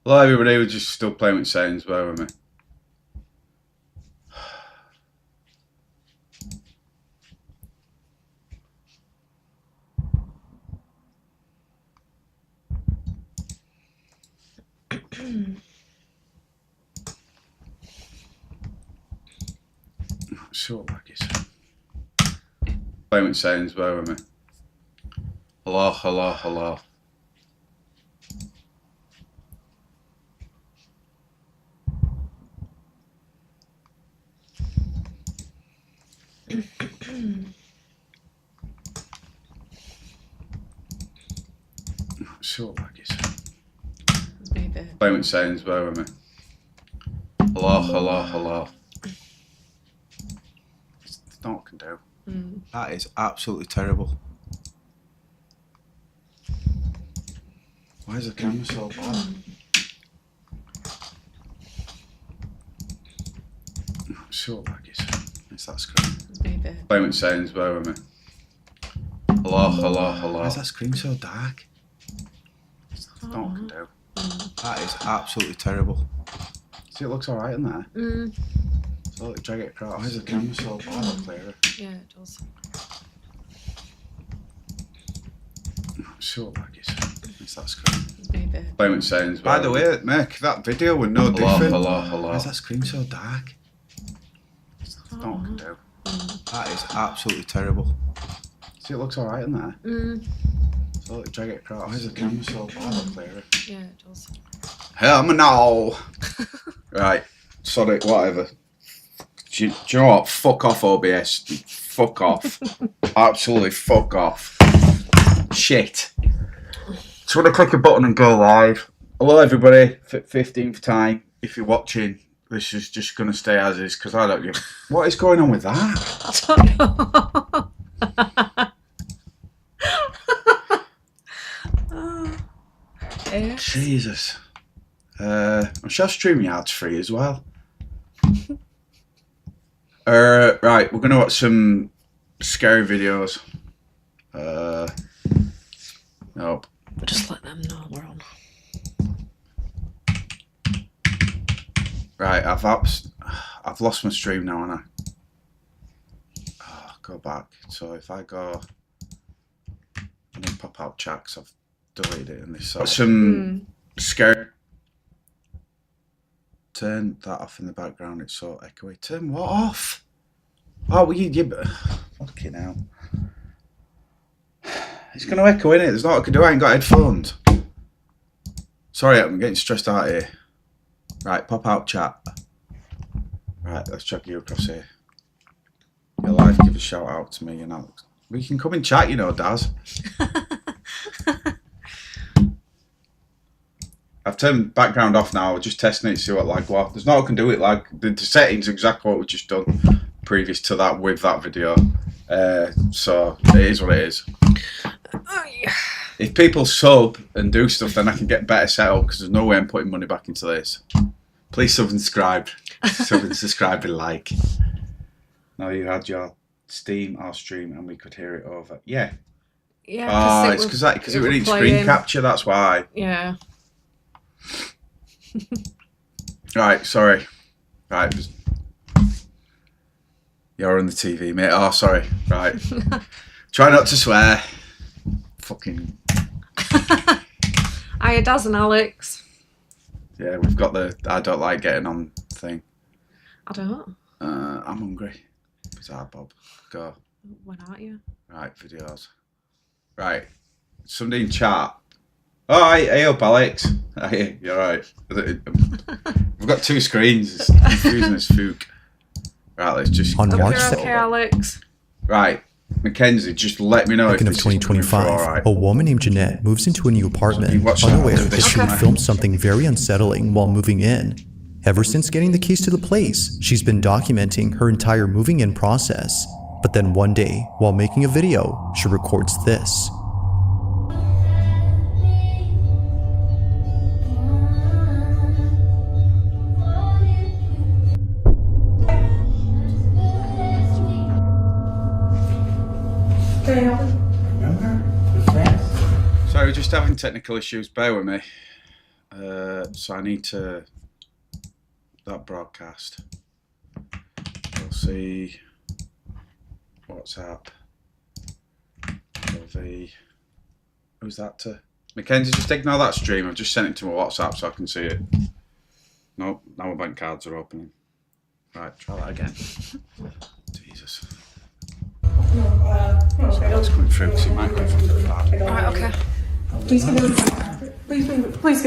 Hello everybody, we're just still playing with sounds, bear with me. So laggy. Playing with sounds, bear with me. Hello, hello, hello. So laggy. Playing with sounds, bear with me. Hello, hello, hello. It's not what I can do. That is absolutely terrible. Why is the camera so bad? So laggy. It's that screen. Playing with sounds, bear with me. Hello, hello, hello. Why is that screen so dark? It's not what I can do. That is absolutely terrible. See, it looks alright in there. So drag it across. Why is the camera so bad? Clearer. Yeah, it does. So laggy. It's that screen. Maybe. Playing with sounds. By the way, Mick, that video was no different. Hello, hello. Why is that screen so dark? It's not what I can do. That is absolutely terrible. See, it looks alright in there. So drag it across. Why is the camera so bad? Clearer. Yeah, it does. Hell me now. Right, sorry, whatever. Do you know what? Fuck off, OBS. Fuck off. Absolutely fuck off. Shit. So when I click a button and go live. Hello everybody, 15th time. If you're watching, this is just going to stay as is because I don't give... What is going on with that? I don't know. Yes. Jesus. I'm sure StreamYard's free as well. Right, we're going to watch some scary videos. Nope. Just let them know we're on. Right, I've lost my stream now, haven't I? Oh, go back. So if I go and then pop out chat, 'cause I've deleted it in this side. Some scary. Turn that off in the background. It's so echoey. Turn what off? Oh, well, you fucking hell. It's going to echo, innit? There's not I can do. I ain't got headphones. Sorry, I'm getting stressed out here. Right, pop out chat. Right, let's check you across here. Your live, give a shout out to me and Alex. We can come and chat, you know, Daz. I've turned background off now. We're just testing it to see what like what. There's no I can do it like the settings exactly what we've just done previous to that with that video. So it is what it is. Oh, yeah. If people sub and do stuff, then I can get better set up because there's no way I'm putting money back into this. Please sub and subscribe. Sub and subscribe and like. Now you had your Steam or stream and we could hear it over. Yeah. Yeah. Oh, it's because it would need screen capture. That's why. Yeah. Right. Sorry. Right. You're on the TV, mate. Oh, sorry. Right. Try not to swear. Fucking. Hiya, Daz and Alex. Yeah, we've got the I don't like getting on thing. I don't. I'm hungry. Bizarre Bob. Go. When aren't you? Right, videos. Right. Somebody in chat. Oh, hey up, Alex. Hey, you're right. We've got two screens. It's confusing as fook. Right, let's just. On March You're okay, Alex. Right. Mackenzie, just let me know if of this is coming through 2025, all right. a woman named Jeanette moves into a new apartment, Watch that. unaware that she Okay. had filmed something very unsettling while moving in. Ever since getting the keys to the place, she's been documenting her entire moving in process. But then one day, while making a video, she records this. Sorry, we're just having technical issues. Bear with me. So I need to that broadcast. We'll see WhatsApp. LV. Who's that to? Mackenzie, just ignore that stream. I've just sent it to my WhatsApp so I can see it. Nope, now my bank cards are opening. Right, try that again. Jesus. It's coming through because it might come from the back. Right, okay. Please get out of my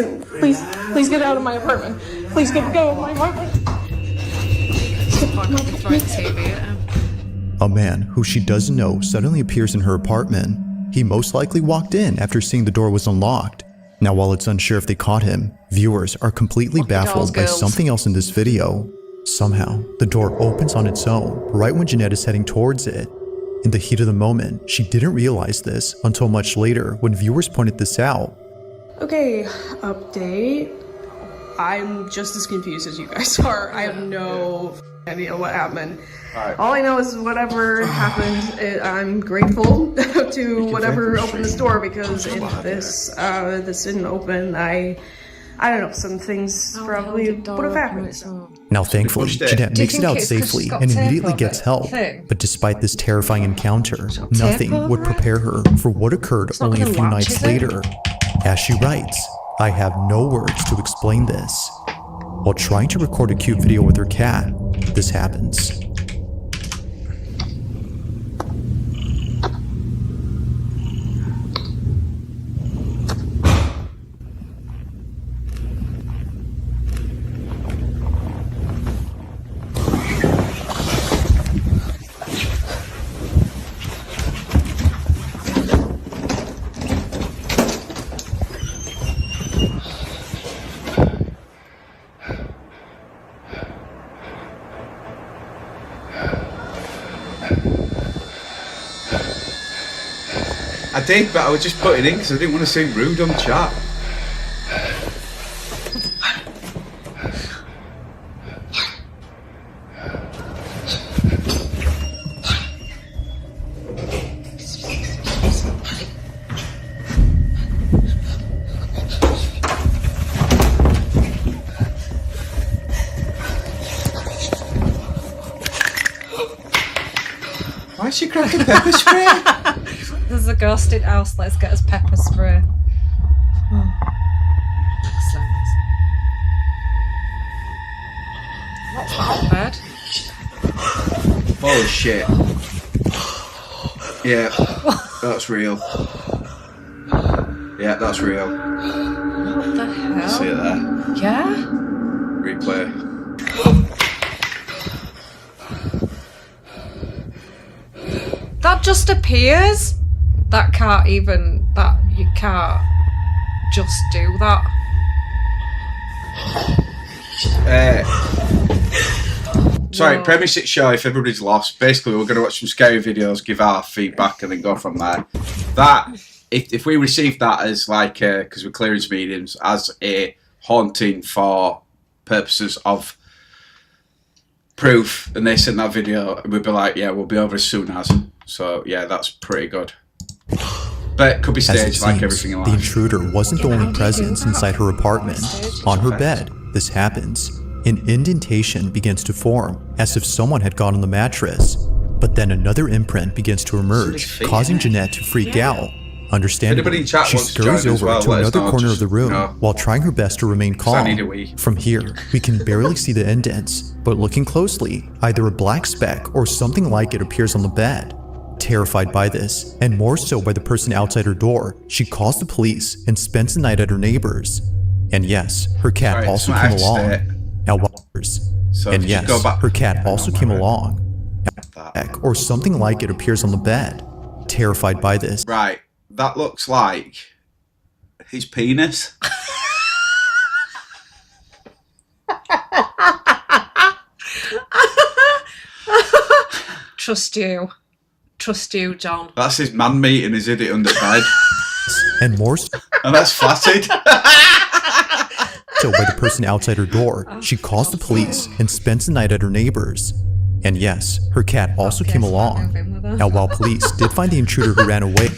apartment. Please get out of my apartment. Please get out of my apartment. Throwing TV at him. A man who she doesn't know suddenly appears in her apartment. He most likely walked in after seeing the door was unlocked. Now, while it's unsure if they caught him, viewers are completely baffled by something else in this video. Somehow, the door opens on its own right when Jeanette is heading towards it. In the heat of the moment, she didn't realize this until much later when viewers pointed this out. Okay, update. I'm just as confused as you guys are. I have no idea what happened. All I know is whatever happened, I'm grateful to whatever opened this door, because if this didn't open, I don't know, some things probably would have happened. So. Now, thankfully, Jeanette makes it out safely and immediately gets help. But despite this terrifying encounter, nothing would prepare her for what occurred only a few nights later. As she writes, "I have no words to explain this." While trying to record a cute video with her cat, this happens. I did, but I was just putting in because I didn't want to seem rude on chat. Why is she cracking pepper spray? There's a ghost in house. Let's get us pepper spray. Oh. Excellent. What's that on bed? Holy shit. Yeah, that's real. Yeah, that's real. What the hell? See it there? Yeah? Replay. That just appears? That you can't just do that. Sorry, Whoa. premise it show if everybody's lost. Basically, we're going to watch some scary videos, give our feedback, and then go from there. That, if we receive that as like, because we're clearance mediums, as a haunting for purposes of proof, and they send that video, we'd be like, yeah, we'll be over as soon as. So, yeah, that's pretty good. But it could be staged like everything in life. The intruder wasn't the only presence inside her apartment. On her bed, this happens. An indentation begins to form, as if someone had gone on the mattress. But then another imprint begins to emerge, causing Jeanette to freak out. Understandably, she scurries over to another corner of the room while trying her best to remain calm. From here, we can barely see the indents, but looking closely, either a black speck or something like it appears on the bed. Terrified by this, and more so by the person outside her door, she calls the police and spends the night at her neighbor's. And yes, her cat also came along. And yes, her cat also came along. Or something like it appears on the bed. Terrified by this. Right, that looks like his penis. Trust you, John. That's his man meat and his idiot under bed. And more so And that's flaccid. by the person outside her door, she calls the police and spends the night at her neighbor's. And yes, her cat also came along. Now, while police did find the intruder who ran away,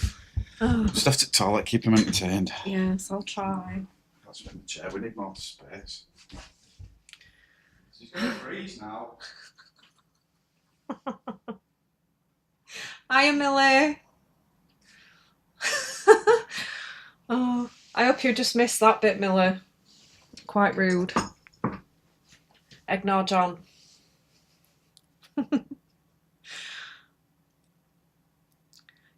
Just have to toilet, keep him entertained. Yes, I'll try. That's in the chair. We need more space. She's going to freeze now. Hiya, Millie. Oh, I hope you just missed that bit, Millie. Quite rude. Ignore John.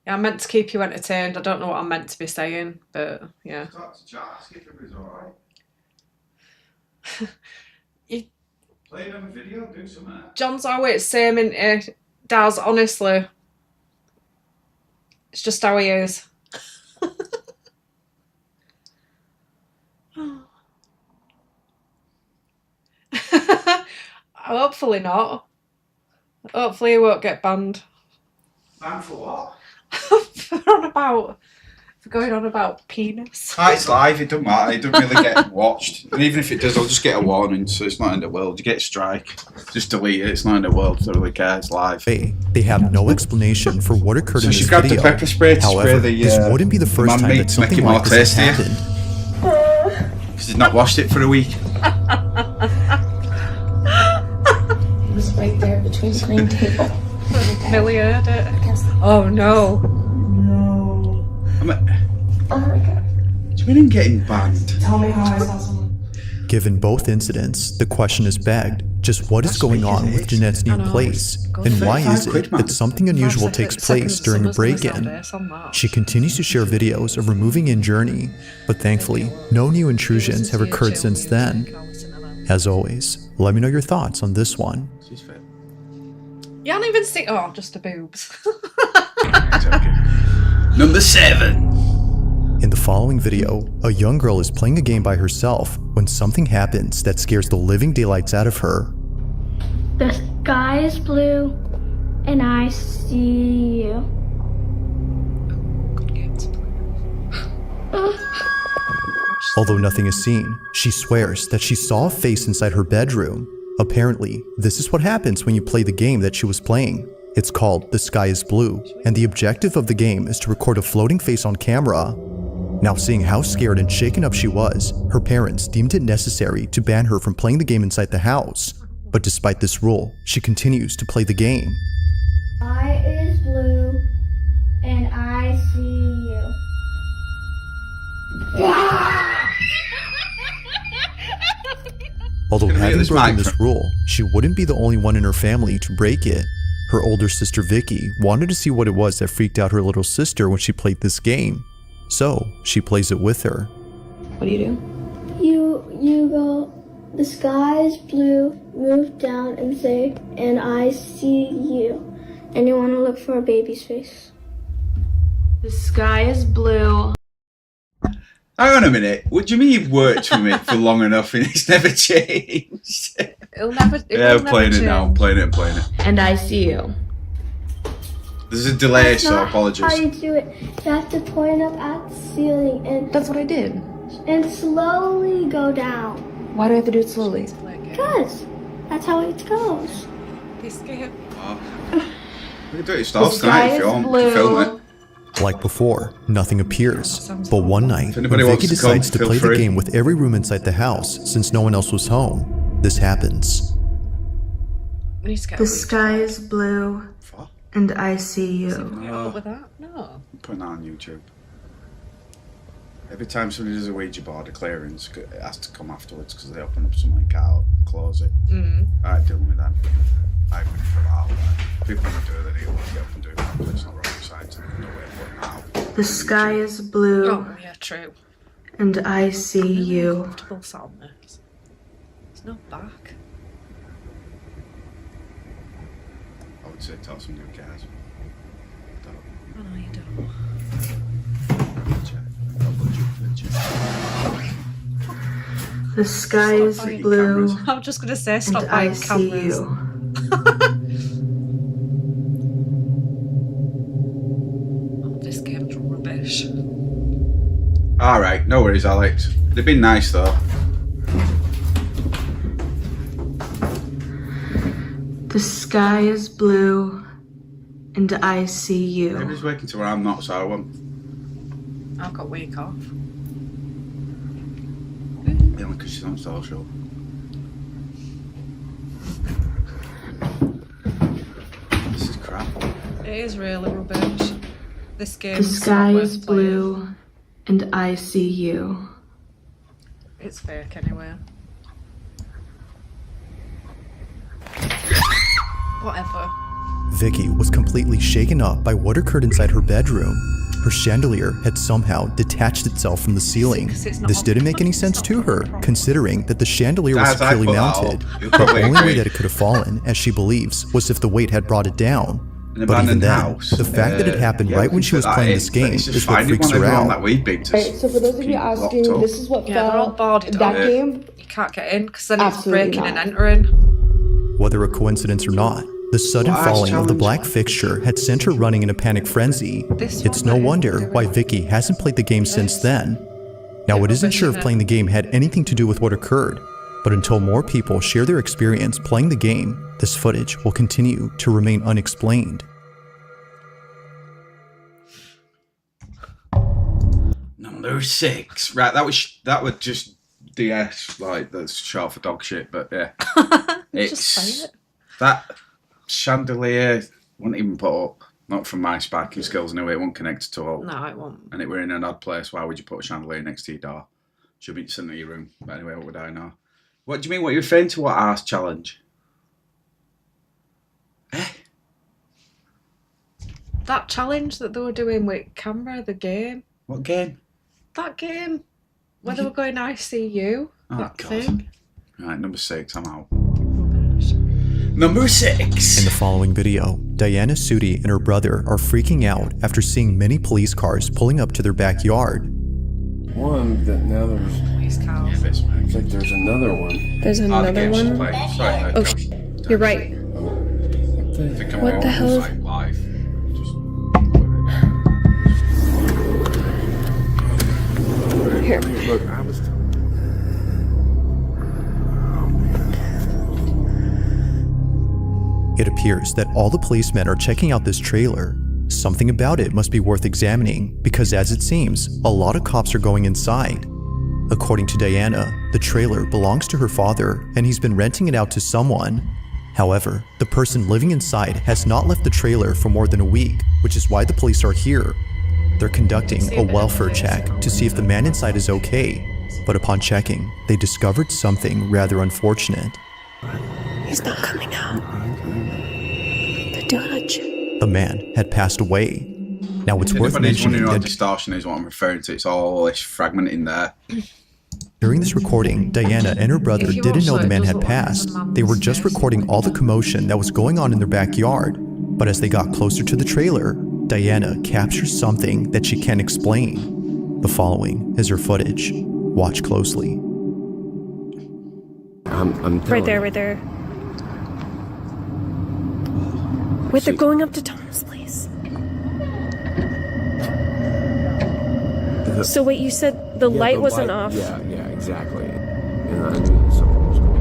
Yeah, I meant to keep you entertained. I don't know what I'm meant to be saying, but yeah. Talk to John, ask if it's alright. You- Play another video, do something. John's always same in Daz, honestly. It's just how he is. Hopefully not. Hopefully he won't get banned. Banned for what? For going on about penis. Ah, it's live, it doesn't matter, it doesn't really get watched. And even if it does, I'll just get a warning, so it's not in the world. You get a strike, just delete it, it's not in the world, I don't really care, it's live. They have no explanation for what occurred So in she this grabbed video. the pepper spray to However, spray the this wouldn't be the first man time meat that to make something it more like this has tastier. happened. Because he's not washed it for a week. It was right there between the green table. Millie heard it. Oh no. I mean, Oh my god. do you mean I'm getting banned? Tell me how I saw someone. Given both incidents, the question is begged, just what is going on with Jeanette's new I know, place? it's And why is 35 quid, it man. that something unusual takes place during a break-in? She continues to share videos of her moving-in journey, but thankfully, no new intrusions have occurred since then. As always, let me know your thoughts on this one. She's fit. You haven't even seen. Oh, just the boobs. It's okay. Number 7. In the following video, a young girl is playing a game by herself when something happens that scares the living daylights out of her. The sky is blue, and I see you. Although nothing is seen, she swears that she saw a face inside her bedroom. Apparently, this is what happens when you play the game that she was playing. It's called The Sky is Blue, and the objective of the game is to record a floating face on camera. Now, seeing how scared and shaken up she was, her parents deemed it necessary to ban her from playing the game inside the house. But despite this rule, she continues to play the game. Sky is blue, and I see you. Although Gonna hear having this broken mic this rule, she wouldn't be the only one in her family to break it. Her older sister Vicky wanted to see what it was that freaked out her little sister when she played this game. So, she plays it with her. What do you do? You go, the sky is blue, move down and say, and I see you. And you want to look for a baby's face. The sky is blue. Hang on a minute. What do you mean you've worked with me for long enough and it's never changed? It'll never. Yeah, I'm playing it now. I'm playing it. And I see you. There's a delay, That's so not apologies. how you do it. You have to point up at the ceiling That's what I did. and slowly go down. Why do I have to do it slowly? Because that's how it goes. Be scared. We can do it yourself The tonight sky if you is want. blue. Film it. Like before, nothing appears. But one night, If when anybody wants Vicky to come, decides to feel play the free. game with every room inside the house since no one else was home, this happens. We need to get The sky is blue, Fuck. and I see you. with that. No. I'm putting that on YouTube. Every time somebody does a Ouija board, a clearance, it has to come afterwards because they open up something out, close it. Alright, deal with that. I couldn't put that out there. People can do it, they need to get up and do it, but it's not rocket science, and there's no way of putting that out. The sky is blue, Oh yeah, true. and I see you. Comfortable soundness. There's no back. I would say tell somebody who cares. Don't. Oh no, you don't. Check. Double check. The sky is buying blue, I was just gonna say and stop I buying see cameras. you. Oh, this game's rubbish. Alright, no worries, Alex. They've been nice though. The sky is blue, and I see you. Everybody's working to where I'm not, so I won't. I've got a week off. Yeah, because she's on social. This is crap. It is really rubbish. This game. The sky is blue, and I see you. It's fake anyway. Whatever. Vicky was completely shaken up by what occurred inside her bedroom. Her chandelier had somehow detached itself from the ceiling. This didn't make any sense to her, considering that the chandelier was securely mounted. The only way that it could have fallen, as she believes, was if the weight had brought it down. But even then, the fact that it happened right when she was playing this game is what freaks her out. Right, so for those of you asking, this is what Yeah, they're all fell. boarded That up. game, You can't get in because then it's Absolutely breaking not. and entering. Whether a coincidence or not, the sudden Well, falling of the challenge. black fixture had sent her running in a panic frenzy. It's no wonder why Vicky hasn't played the game since then. Now, it isn't sure if playing the game had anything to do with what occurred, but until more people share their experience playing the game, this footage will continue to remain unexplained. Number 6. Right, that was just DS, like that's short for dog shit, but yeah. Just say it. That chandelier wouldn't even put up. Not from my sparking skills anyway, it won't connect to all. No, it won't. And it were in an odd place, why would you put a chandelier next to your door? Should be sitting in your room. But anyway, what would I know? What do you mean? What are you referring to? What arse challenge? Eh? That challenge that they were doing with camera, the game. What game? That game. Where they were going, I see you. Oh, that God. thing. Right, number 6, I'm out. Rubbish. Number 6! In the following video, Diana Sudi and her brother are freaking out after seeing many police cars pulling up to their backyard. One that now there's Police cars. This man. it's like there's another one. there's Oh, the another game's just one. playing. Sorry, no, Oh, you're right. I think I'm What the hell is- like live. Just... Here. Look, I was. It appears that all the policemen are checking out this trailer. Something about it must be worth examining because, as it seems, a lot of cops are going inside. According to Diana, the trailer belongs to her father and he's been renting it out to someone. However, the person living inside has not left the trailer for more than a week, which is why the police are here. They're conducting a welfare check to see if the man inside is okay, but upon checking, they discovered something rather unfortunate. He's not coming out. The judge. The man had passed away. Now, it's worth Anybody's mentioning wondering what that distortion is, what I'm referring to, it's all this fragment in there. during this recording, Diana and her brother If you didn't know watch the it, man it had does look like passed. the man They were was just dead. recording all the commotion that was going on in their backyard. But as they got closer to the trailer, Diana captures something that she can't explain. The following is her footage. Watch closely. I'm Right there, right there. Wait, they're going up to Thomas' place. So wait, you said the light wasn't off. Yeah, exactly. And I knew something was going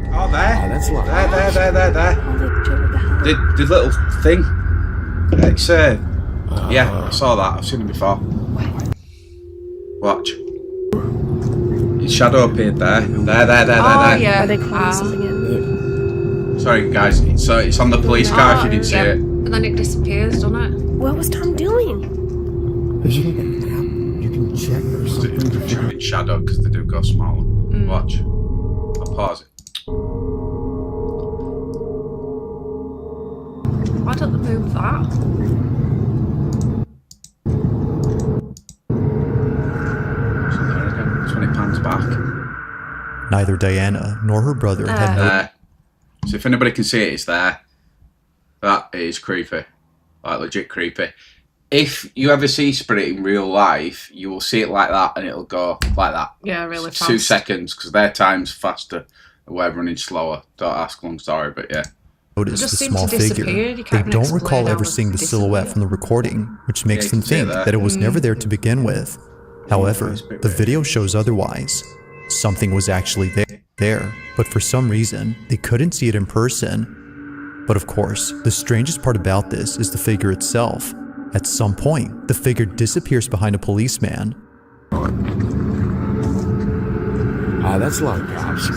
on. Oh, there. Oh, that's live. There. Oh, what the hell? The little thing. It's, yeah, I saw that. I've seen it before. Watch. His shadow appeared there. There. Yeah. Are they calling something in? Sorry, guys. It's on the police car if you didn't see yeah. it. And then it disappears, doesn't it? What was Tom doing? There's like an app you can check or something. It's shadow because they do go smaller. Watch. I'll pause it. Why don't they move that? So there again. It's when it pans back. Neither Diana nor her brother had noticed. There. So if anybody can see it, it's there. That is creepy. Like, legit creepy. If you ever see Spirit in real life, you will see it like that and it'll go like that. Yeah, really It's fast. 2 seconds because their time's faster. We're running slower. Don't ask, long story, but yeah. Notice just the seemed small to disappear. figure. You They can't even don't explain recall how ever it seeing the silhouette disappeared. from the recording, which makes you them can see it think there. that it was never there to begin with. However, it's a bit the weird. video shows otherwise. Something was actually there, but for some reason, they couldn't see it in person. But of course, the strangest part about this is the figure itself. At some point, the figure disappears behind a policeman. That's a lot of props.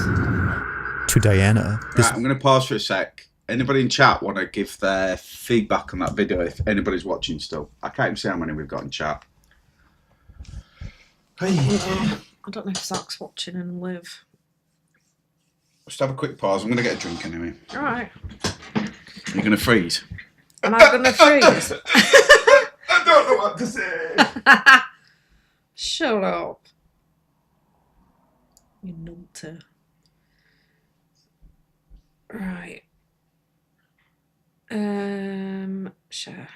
To Diana, this Right, I'm going to pause for a sec. Anybody in chat want to give their feedback on that video if anybody's watching still? I can't even see how many we've got in chat. Hey. I don't know if Zach's watching and Liv. Just have a quick pause. I'm going to get a drink anyway. All right. You're going to freeze? Am I going to freeze? I don't know what to say. Shut up. You nutter. Right. Share.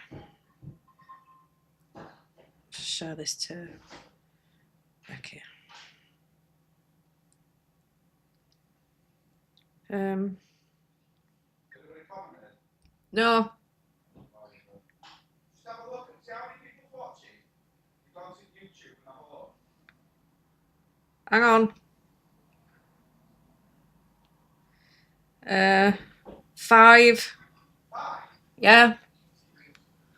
Share this to Becky. No. Just have a look and see how many people's watching. Go on to YouTube and have a look. Hang on. 5. Yeah.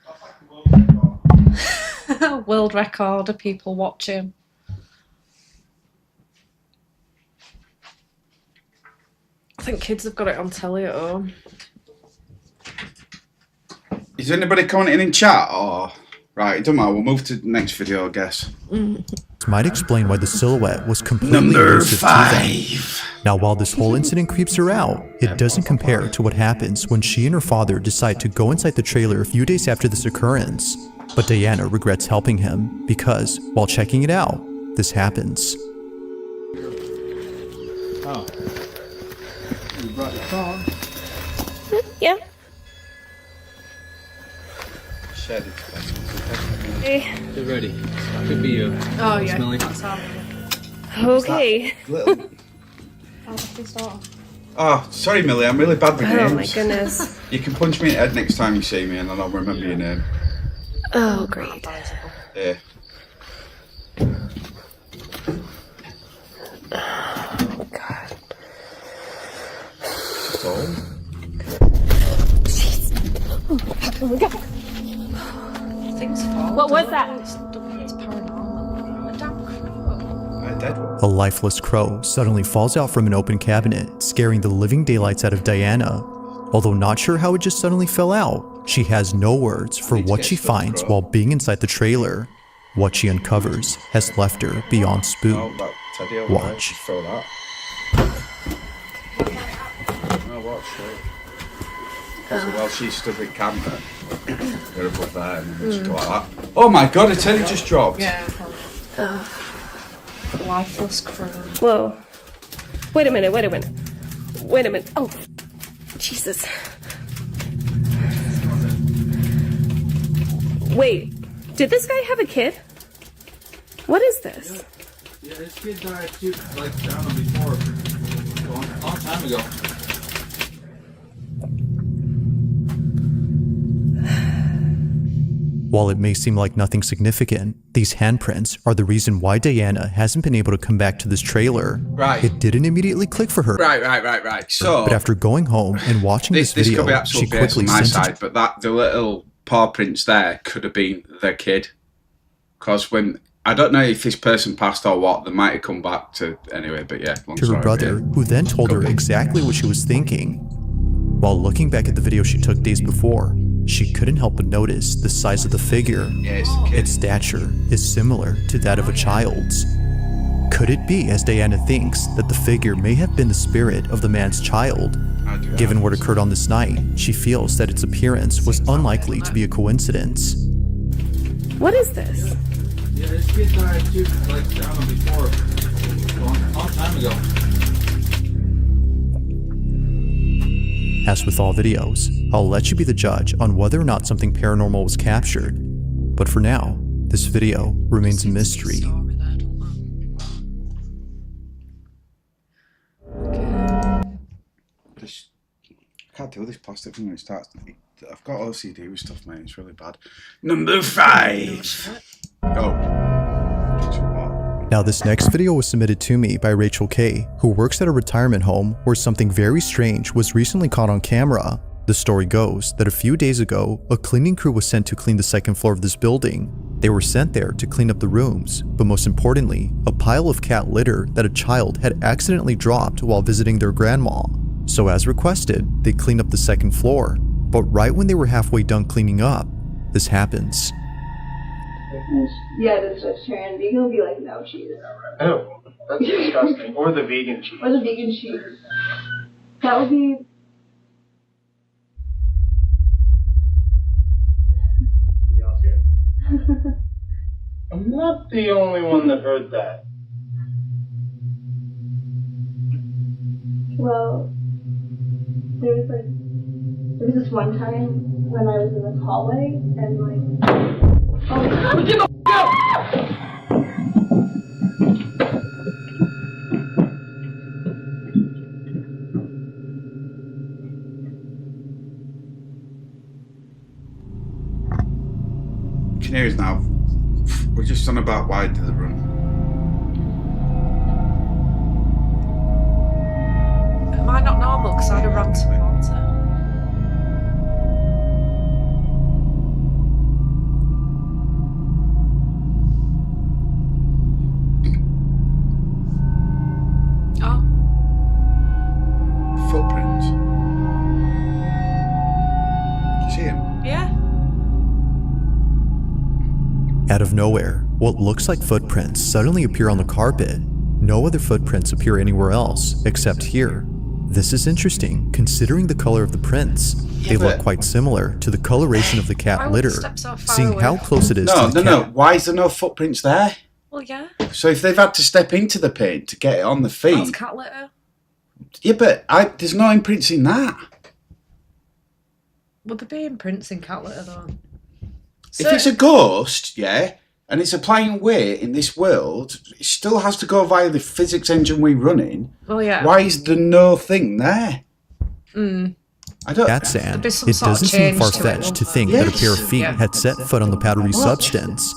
That's like a world record. World record of people watching. I think kids have got it on telly at home. Is anybody commenting in chat or? Right, it doesn't matter. We'll move to the next video, I guess. might explain why the silhouette was completely Number elusive to them. 5. Now, while this whole incident creeps her out, it doesn't compare to what happens when she and her father decide to go inside the trailer a few days after this occurrence. But Diana regrets helping him because, while checking it out, this happens. Oh. You brought your phone? Yeah. Shed it. Hey. Get ready. Could be you. Oh, yeah. Smelly. That's how Okay. Little. Oh, sorry, Millie. I'm really bad with names. Oh my goodness. You can punch me in the head next time you see me, and then I'll remember your name. Oh, great. Yeah. Oh, God. Just all. Oh my God. Things fall. What was that? It's paranormal. A damn crow. A dead one. A lifeless crow suddenly falls out from an open cabinet, scaring the living daylights out of Diana. Although not sure how it just suddenly fell out, she has no words for what she finds while being inside the trailer. What she uncovers has left her beyond Oh, spooked. that teddy over there. Watch. Just throw that. Oh, watch it. Well, she stood at camera. We're above there, and then just go like that. Oh my God, a teddy just dropped. Yeah. Lifeless crow. Whoa. Wait a minute. Oh, Jesus. Wait, did this guy have a kid? What is this? Yeah, this kid died too, like, I don't know, before. A long time ago. While it may seem like nothing significant, these handprints are the reason why Diana hasn't been able to come back to this trailer. Right. It didn't immediately click for her. Right. So, But after going home and watching this this could be video, she absolute BS on quickly my sent it side, but the little paw prints there could have been the kid. Because when, I don't know if this person passed or what, they might have come back to, anyway, but yeah. Long to her story, brother, yeah. who then told her exactly what she was thinking. While looking back at the video she took days before, she couldn't help but notice the size of the figure. Yeah, it's the kid. Its stature is similar to that of a child's. Could it be, as Diana thinks, that the figure may have been the spirit of the man's child? Given what occurred on this night, she feels that its appearance was unlikely to be a coincidence. What is this? Yeah, this kid died too, like, I don't know, before. A long time ago. As with all videos, I'll let you be the judge on whether or not something paranormal was captured. But for now, this video remains a mystery. I can't do this plastic thing when it starts. I've got OCD with stuff, mate. It's really bad. Number 5. Go. Now, this next video was submitted to me by Rachel K., who works at a retirement home where something very strange was recently caught on camera. The story goes that a few days ago, a cleaning crew was sent to clean the second floor of this building. They were sent there to clean up the rooms, but most importantly, a pile of cat litter that a child had accidentally dropped while visiting their grandma. So as requested, they cleaned up the second floor, but right when they were halfway done cleaning up, this happens. Yeah, the vegetarian. Vegan will be like, no cheese. Oh, that's disgusting. Or the vegan cheese. Or the vegan cheese. That would be... Y'all see it? I'm not the only one that heard that. Well, there was this one time when I was in this hallway and like, oh God, get the f*** out! Canaries now. We're just on about why to the room. Am I not normal? Because I'd have run towards her. Oh. Footprints. Do you see him? Yeah. Out of nowhere, what looks like footprints suddenly appear on the carpet. No other footprints appear anywhere else, except here. This is interesting, considering the color of the prints. They look quite similar to the coloration of the cat litter, seeing how close it is to the cat. No. Why is there no footprints there? Well, yeah. So if they've had to step into the paint to get it on the feet... That's cat litter. Yeah, but there's no imprints in that. Would there be imprints in cat litter, though? If it's a ghost, yeah, and it's applying weight in this world, it still has to go via the physics engine we're running. Well, yeah. Why is there no thing there? I don't... Cat sand. It doesn't seem far-fetched to think that a pair of feet had set foot on the powdery substance.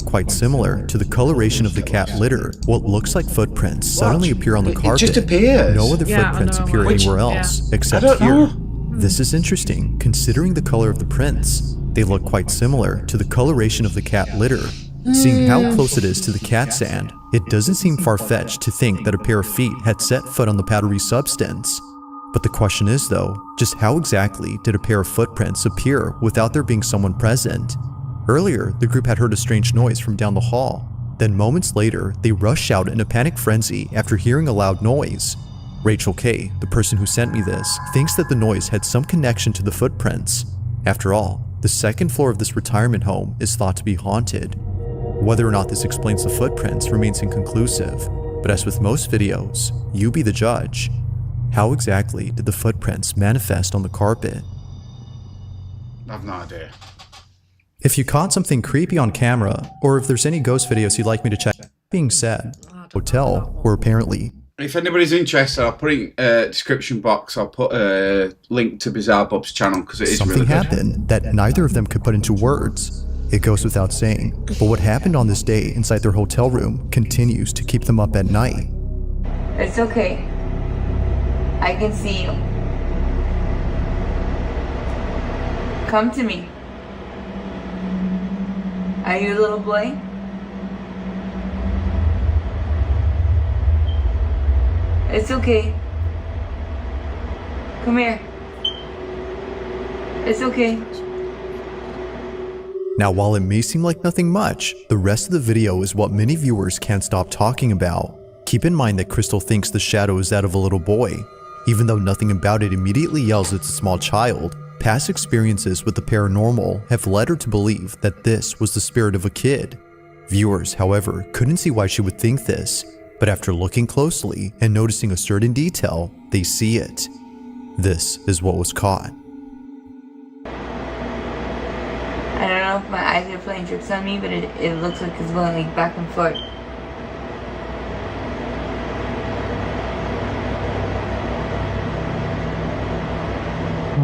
Quite similar to the coloration of the cat litter, what looks like footprints suddenly appear on the carpet. It just appears. No other footprints appear anywhere else, except here. This is interesting, considering the color of the prints. They look quite similar to the coloration of the cat litter. Seeing how close it is to the cat sand, it doesn't seem far-fetched to think that a pair of feet had set foot on the powdery substance. But the question is though, just how exactly did a pair of footprints appear without there being someone present? Earlier, the group had heard a strange noise from down the hall. Then moments later, they rushed out in a panic frenzy after hearing a loud noise. Rachel K., the person who sent me this, thinks that the noise had some connection to the footprints. After all, the second floor of this retirement home is thought to be haunted. Whether or not this explains the footprints remains inconclusive, but as with most videos, you be the judge. How exactly did the footprints manifest on the carpet? I have no idea. If you caught something creepy on camera, or if there's any ghost videos you'd like me to check, being said, hotel, where apparently... If anybody's interested, I'll put in a description box, I'll put a link to Bizarre Bob's channel because it is something really good. happened that neither of them could put into words. It goes without saying, but what happened on this day inside their hotel room continues to keep them up at night. It's okay. I can see you. Come to me. Are you a little boy? It's okay. Come here. It's okay. Now, while it may seem like nothing much, the rest of the video is what many viewers can't stop talking about. Keep in mind that Crystal thinks the shadow is that of a little boy. Even though nothing about it immediately yells it's a small child, past experiences with the paranormal have led her to believe that this was the spirit of a kid. Viewers, however, couldn't see why she would think this, but after looking closely and noticing a certain detail, they see it. This is what was caught. I don't know if my eyes are playing tricks on me, but it looks like it's going like back and forth.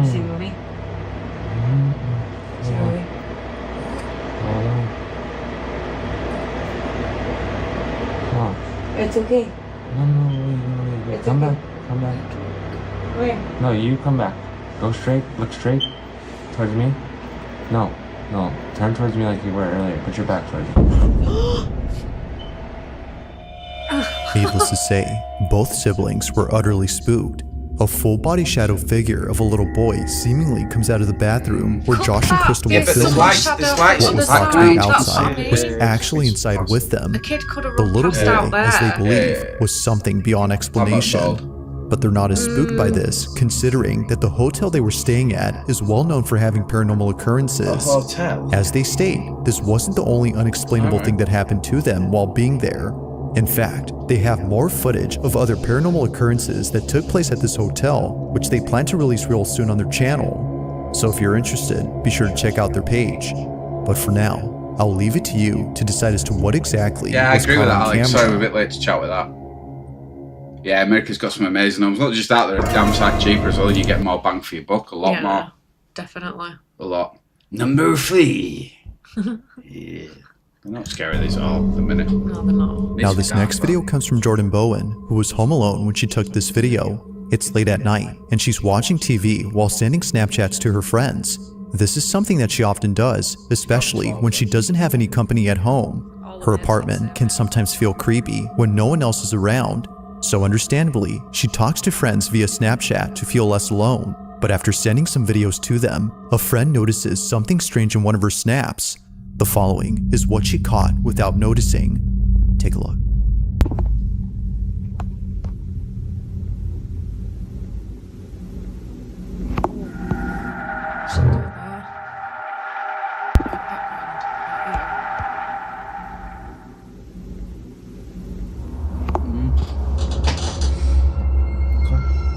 Is he moving? Is he moving? It's okay. No, wait. It's Come okay. back. Come back. Where? No, you come back. Go straight. Look straight. Towards me. No. No, turn towards me like you were earlier. Put your back towards me. Needless to say, both siblings were utterly spooked. A full-body shadow figure of a little boy seemingly comes out of the bathroom where Josh and Crystal were filming. What was thought to be outside was actually inside with them. The little boy, as they believe, was something beyond explanation. But they're not as spooked by this, considering that the hotel they were staying at is well known for having paranormal occurrences. A hotel? As they state, this wasn't the only unexplainable thing that happened to them while being there. In fact, they have more footage of other paranormal occurrences that took place at this hotel, which they plan to release real soon on their channel. So if you're interested, be sure to check out their page. But for now, I'll leave it to you to decide as to what exactly Yeah, I was agree with caught that, on Alex. camera. Sorry, we're a bit late to chat with that. Yeah, America's got some amazing homes. Not just that, they're a damn sight cheaper as well. You get more bang for your buck, a lot more. Definitely. A lot. Number 3. Yeah. They're not scary, these are all at the minute. No, they're not. Now this next video comes from Jordan Bowen, who was home alone when she took this video. It's late at night, and she's watching TV while sending Snapchats to her friends. This is something that she often does, especially when she doesn't have any company at home. Her apartment can sometimes feel creepy when no one else is around, so understandably, she talks to friends via Snapchat to feel less alone. But after sending some videos to them, a friend notices something strange in one of her snaps. The following is what she caught without noticing. Take a look.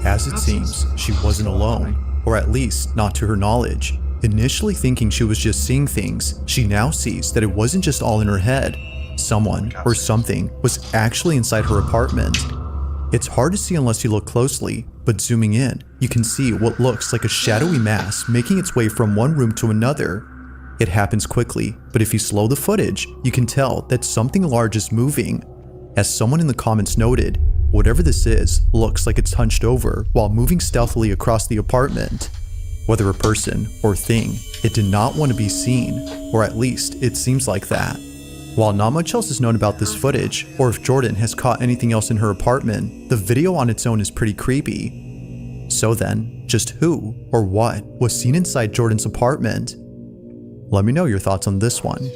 As it seems, she wasn't alone, or at least not to her knowledge. Initially thinking she was just seeing things, she now sees that it wasn't just all in her head. Someone or something was actually inside her apartment. It's hard to see unless you look closely, but zooming in, you can see what looks like a shadowy mass making its way from one room to another. It happens quickly, but if you slow the footage, you can tell that something large is moving. As someone in the comments noted, whatever this is looks like it's hunched over while moving stealthily across the apartment. Whether a person or thing, it did not want to be seen, or at least it seems like that. While not much else is known about this footage, or if Jordan has caught anything else in her apartment, the video on its own is pretty creepy. So then, just who or what was seen inside Jordan's apartment? Let me know your thoughts on this one.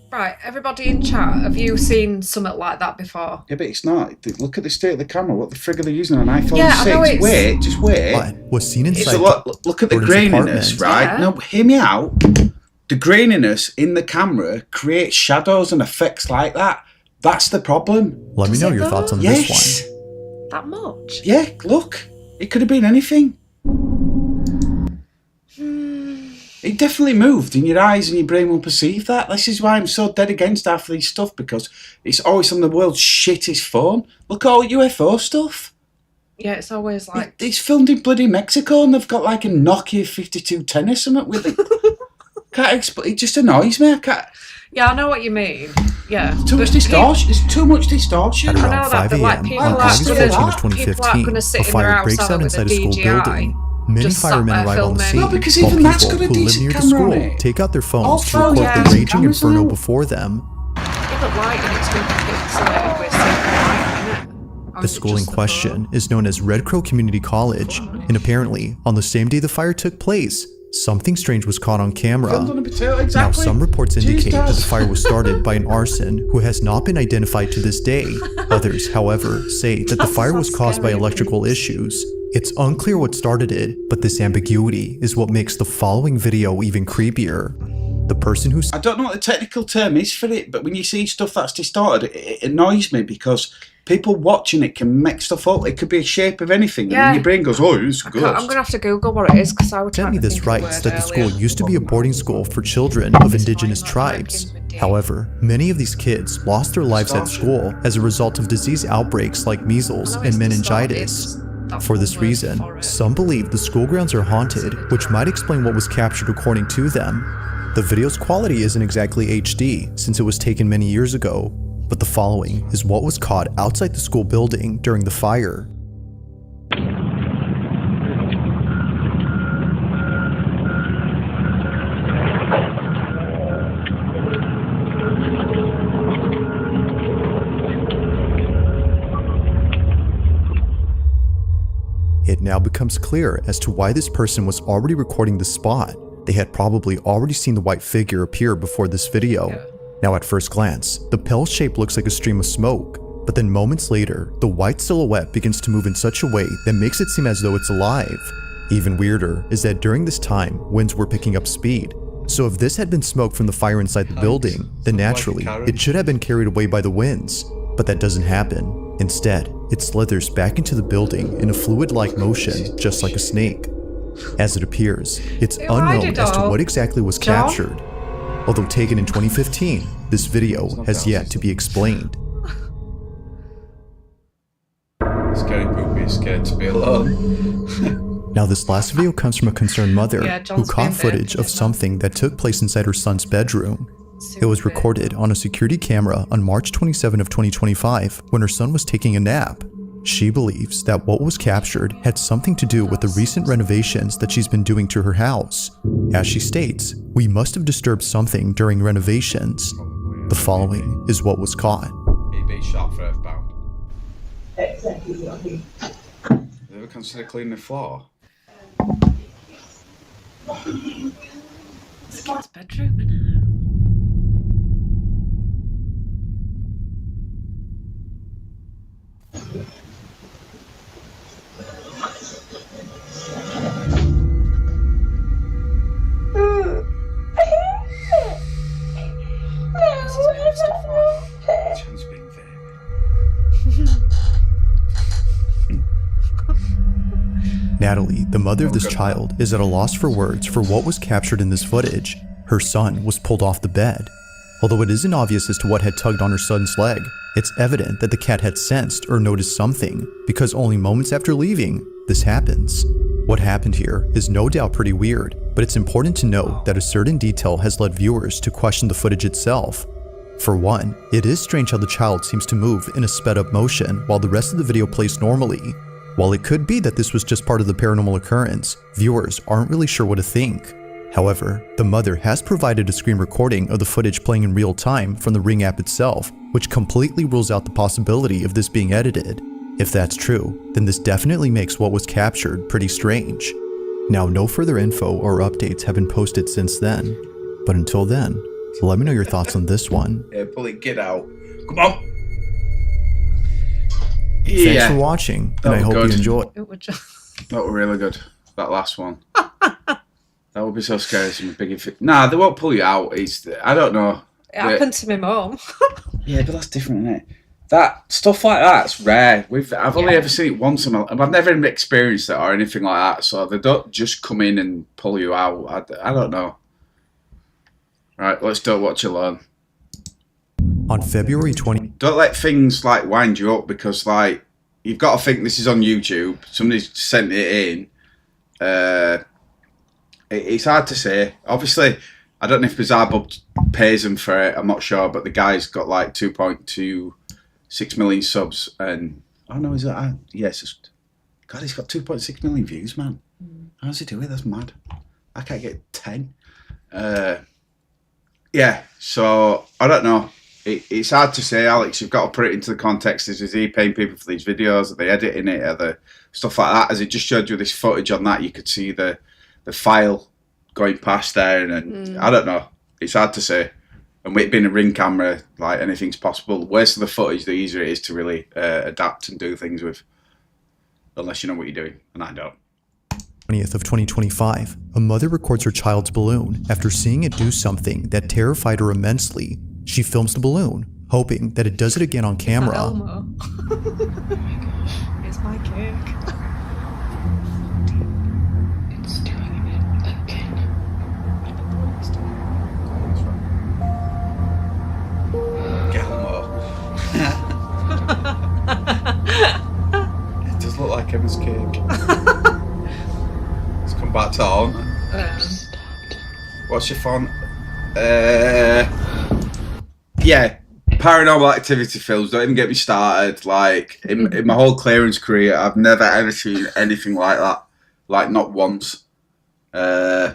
Right, everybody in chat, have you seen something like that before? Yeah, but it's not. Look at the state of the camera. What the frig are they using on an iPhone 6? I know it's... Wait, just wait. What was seen inside look at the graininess, right? Yeah. No, hear me out. The graininess in the camera creates shadows and effects like that. That's the problem. Let me know your thoughts on this one. That much? Yeah, look. It could have been anything. It definitely moved, and your eyes and your brain will perceive that. This is why I'm so dead against half of these stuff, because it's always on the world's shittest phone. Look at all UFO stuff. Yeah, it's always like... It's filmed in bloody Mexico, and they've got like a Nokia 5210 or something with it. Can't explain. It just annoys me. I can't... Yeah, I know what you mean. Yeah. Too much distortion. There's too much distortion. At around 5 a.m. on August 14th, 2015, a fire breaks out inside a school building. Many firemen arrive on the scene, while people who live near the school take out their phones to record the raging inferno before them. The school in question is known as Red Crow Community College, and apparently, on the same day the fire took place, something strange was caught on camera. Now, some reports indicate that the fire was started by an arson who has not been identified to this day. Others, however, say that the fire was caused by electrical issues. It's unclear what started it, but this ambiguity is what makes the following video even creepier. The person who's... I don't know what the technical term is for it, but when you see stuff that's distorted, it annoys me because people watching it can make stuff up. It could be a shape of anything, and then your brain goes, oh, it's good. I'm going to have to Google what it is, because I was Sent me this writes that the school used to be a boarding school for children of indigenous tribes. However, many of these kids lost their lives at school as a result of disease outbreaks like measles and meningitis. For this reason, some believe the school grounds are haunted, which might explain what was captured according to them. The video's quality isn't exactly HD since it was taken many years ago, but the following is what was caught outside the school building during the fire. becomes clear as to why this person was already recording the spot. They had probably already seen the white figure appear before this video. Now at first glance, the pale shape looks like a stream of smoke, but then moments later, the white silhouette begins to move in such a way that makes it seem as though it's alive. Even weirder is that during this time, winds were picking up speed. So if this had been smoke from the fire inside the building, then naturally, it should have been carried away by the winds. But that doesn't happen. Instead, it slithers back into the building in a fluid-like motion, just like a snake. As it appears, it's unknown as to what exactly was captured. Although taken in 2015, this video has yet to be explained. Scary poopy is scared to be alone. Now this last video comes from a concerned mother who John's caught been footage of something that took place inside her son's bedroom. It was recorded on a security camera on March 27 of 2025 when her son was taking a nap. She believes that what was captured had something to do with the recent renovations that she's been doing to her house. As she states, we must have disturbed something during renovations. The following is what was caught. EB shot for earthbound. Exactly. Have you ever considered cleaning the floor? It's his bedroom, isn't it? Natalie, the mother of this child, is at a loss for words for what was captured in this footage. Her son was pulled off the bed. Although it isn't obvious as to what had tugged on her son's leg, it's evident that the cat had sensed or noticed something, because only moments after leaving, this happens. What happened here is no doubt pretty weird, but it's important to note that a certain detail has led viewers to question the footage itself. For one, it is strange how the child seems to move in a sped up motion while the rest of the video plays normally. While it could be that this was just part of the paranormal occurrence, viewers aren't really sure what to think. However, the mother has provided a screen recording of the footage playing in real time from the Ring app itself, which completely rules out the possibility of this being edited. If that's true, then this definitely makes what was captured pretty strange. Now, no further info or updates have been posted since then, but until then, let me know your thoughts on this one. Yeah, pull it, get out. Come on! Thanks for watching, and I hope you enjoy. That were really good. That last one. That would be so scary. Some big. Nah, they won't pull you out. I don't know. It happened to my mum. Yeah, but that's different, isn't it? That stuff like that's rare. I've only ever seen it once, and I've never even experienced it or anything like that. So they don't just come in and pull you out. I don't know. Right, let's don't watch alone. On February 20, don't let things like wind you up, because like you've got to think this is on YouTube. Somebody's sent it in. It's hard to say. Obviously, I don't know if Bizarre Bub pays him for it. I'm not sure, but the guy's got like 2.26 million subs, and oh no, is that? Yes, God, he's got 2.6 million views, man. How does he do it? That's mad. I can't get 10. Yeah, so I don't know. It's hard to say, Alex. You've got to put it into the context. Is he paying people for these videos? Are they editing it? Are the stuff like that? As it just showed you this footage on that, you could see the file going past there, and I don't know. It's hard to say. And with it being a Ring camera, like anything's possible. The worse the footage, the easier it is to really adapt and do things with. Unless you know what you're doing, and I don't. 20th of 2025, a mother records her child's balloon after seeing it do something that terrified her immensely. She films the balloon, hoping that it does it again on camera. Oh my gosh, it's my cake. It's doing it again. It does look like Emma's cake. Let's come back to on. What's your font? Yeah, Paranormal Activity films, don't even get me started. Like, in my whole clearance career, I've never ever seen anything like that. Like, not once. Yeah,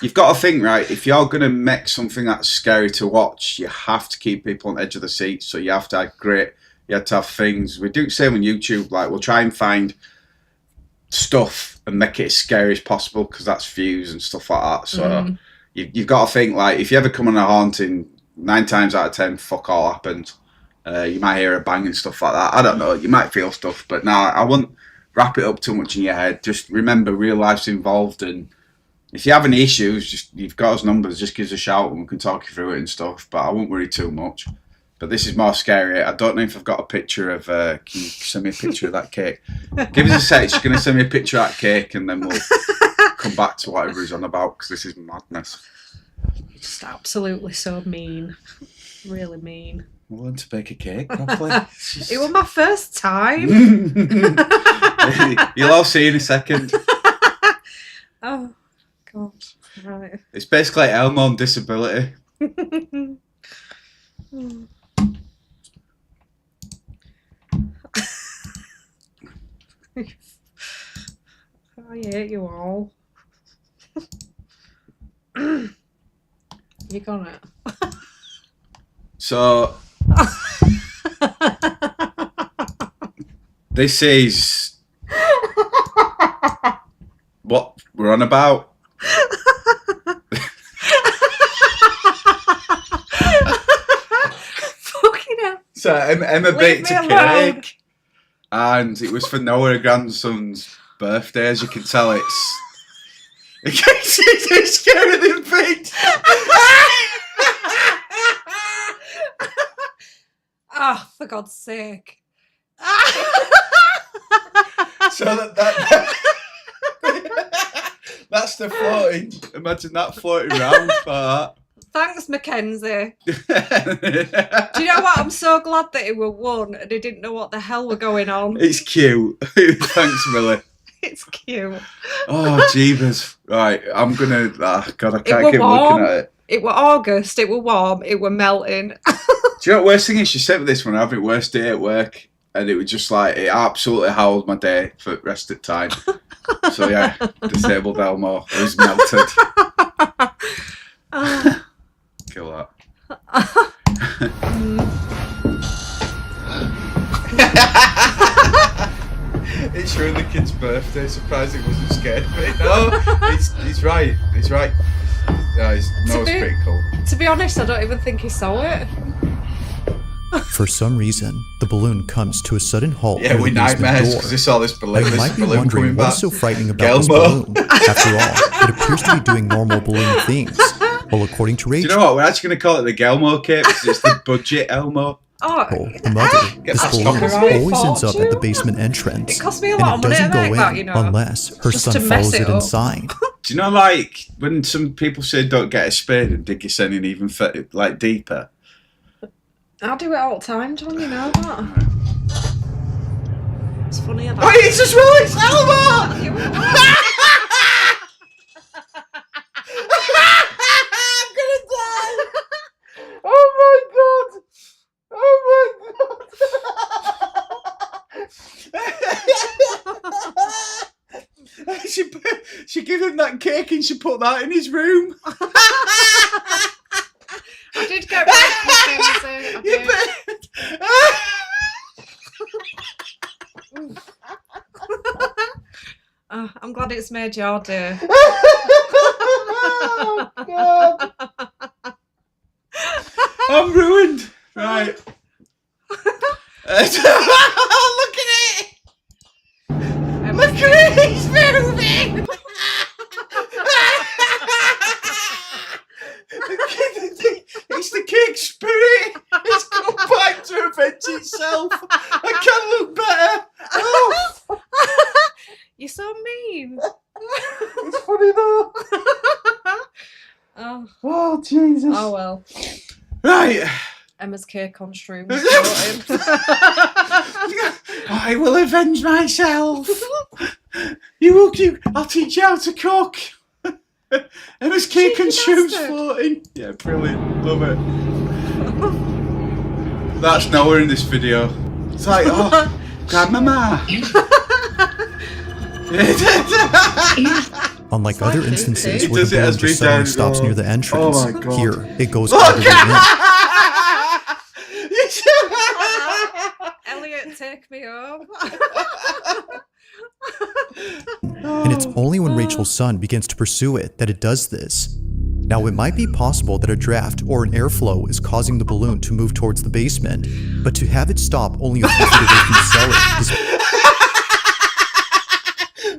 you've got to think, right, if you're going to make something that's scary to watch, you have to keep people on the edge of the seat. So you have to have you had to have things. We do the same on YouTube. Like, we'll try and find stuff and make it as scary as possible because that's views and stuff like that. So you've got to think, like, if you ever come on a haunting, 9 times out of 10, fuck all happens. You might hear a bang and stuff like that. I don't know. You might feel stuff, but no, I wouldn't wrap it up too much in your head. Just remember, real life's involved, and if you have any issues, you've got us numbers. Just give us a shout and we can talk you through it and stuff. But I won't worry too much. But this is more scary. I don't know if I've got a picture of. Can you send me a picture of that cake? Give us a sec. She's going to send me a picture of that cake, and then we'll come back to whatever he's on about because this is madness. Just absolutely so mean. Really mean. We'll learn to bake a cake properly. It was my first time. You'll all see in a second. Oh, God. Right. It's basically Elmo on disability. I hate you all. You got it. So this is what we're on about. Fucking hell. So Emma baked a cake, and it was for Noah, her grandson's birthday. As you can tell, it's scary than Pete. Oh, for God's sake. So that's the floating. Imagine that floating round for that. Thanks, Mackenzie. Do you know what? I'm so glad that it were one and he didn't know what the hell were going on. It's cute. Thanks, Millie. It's cute. Oh, jeebus. Right, I'm gonna. Oh, God, I can't keep looking at it. It were August, it were warm, it were melting. Do you know what worst thing is? She sent me this one. I have it worst day at work, and it was just like it absolutely howled my day for the rest of the time. So yeah, disabled Elmo. It was melted. Kill that. It's ruined the kid's birthday. Surprised it wasn't scared, but no, he's right. He's right. Yeah, his nose pretty cool. To be honest, I don't even think he saw it. For some reason, the balloon comes to a sudden halt. Yeah, we nightmares because they saw this balloon. You might be balloon wondering back. what's so frightening about this balloon. After all, it appears to be doing normal balloon things. Well, according to Rachel, do you know what? We're actually going to call it the Gelmo cake because it's the budget Elmo. Oh, the mother, this balloon always ends up at the basement entrance. It cost me a lot of money to make that, you know. Unless her son follows it inside. Do you know, like, when some people say don't get a spade and dig your son in even like deeper? I do it all the time, John, you know that. It's funny about Oh, it's just released Elmo! I'm gonna die! Oh my God! Oh my God! She gave him that cake and she put that in his room. I did get rid of I'm glad it's made your day. Oh God! I'm ruined. Right. Look at it! Look at it! He's moving! It's the cake spirit! It's come back to avenge itself! I can't look better! Oh. You're so mean! It's funny though! Oh, Jesus! Oh well. Right! Emma's cake on stream. I will avenge myself. I'll teach you how to cook. Emma's cake and shrooms floating. Yeah, brilliant. Love it. That's Noah in this video. It's like, oh, grandmama. Unlike other instances where the balloon just suddenly stops near the entrance, here it goes all the way in. It's only when Rachel's son begins to pursue it that it does this. Now, it might be possible that a draft or an airflow is causing the balloon to move towards the basement, but to have it stop only a few feet away from the cellar is...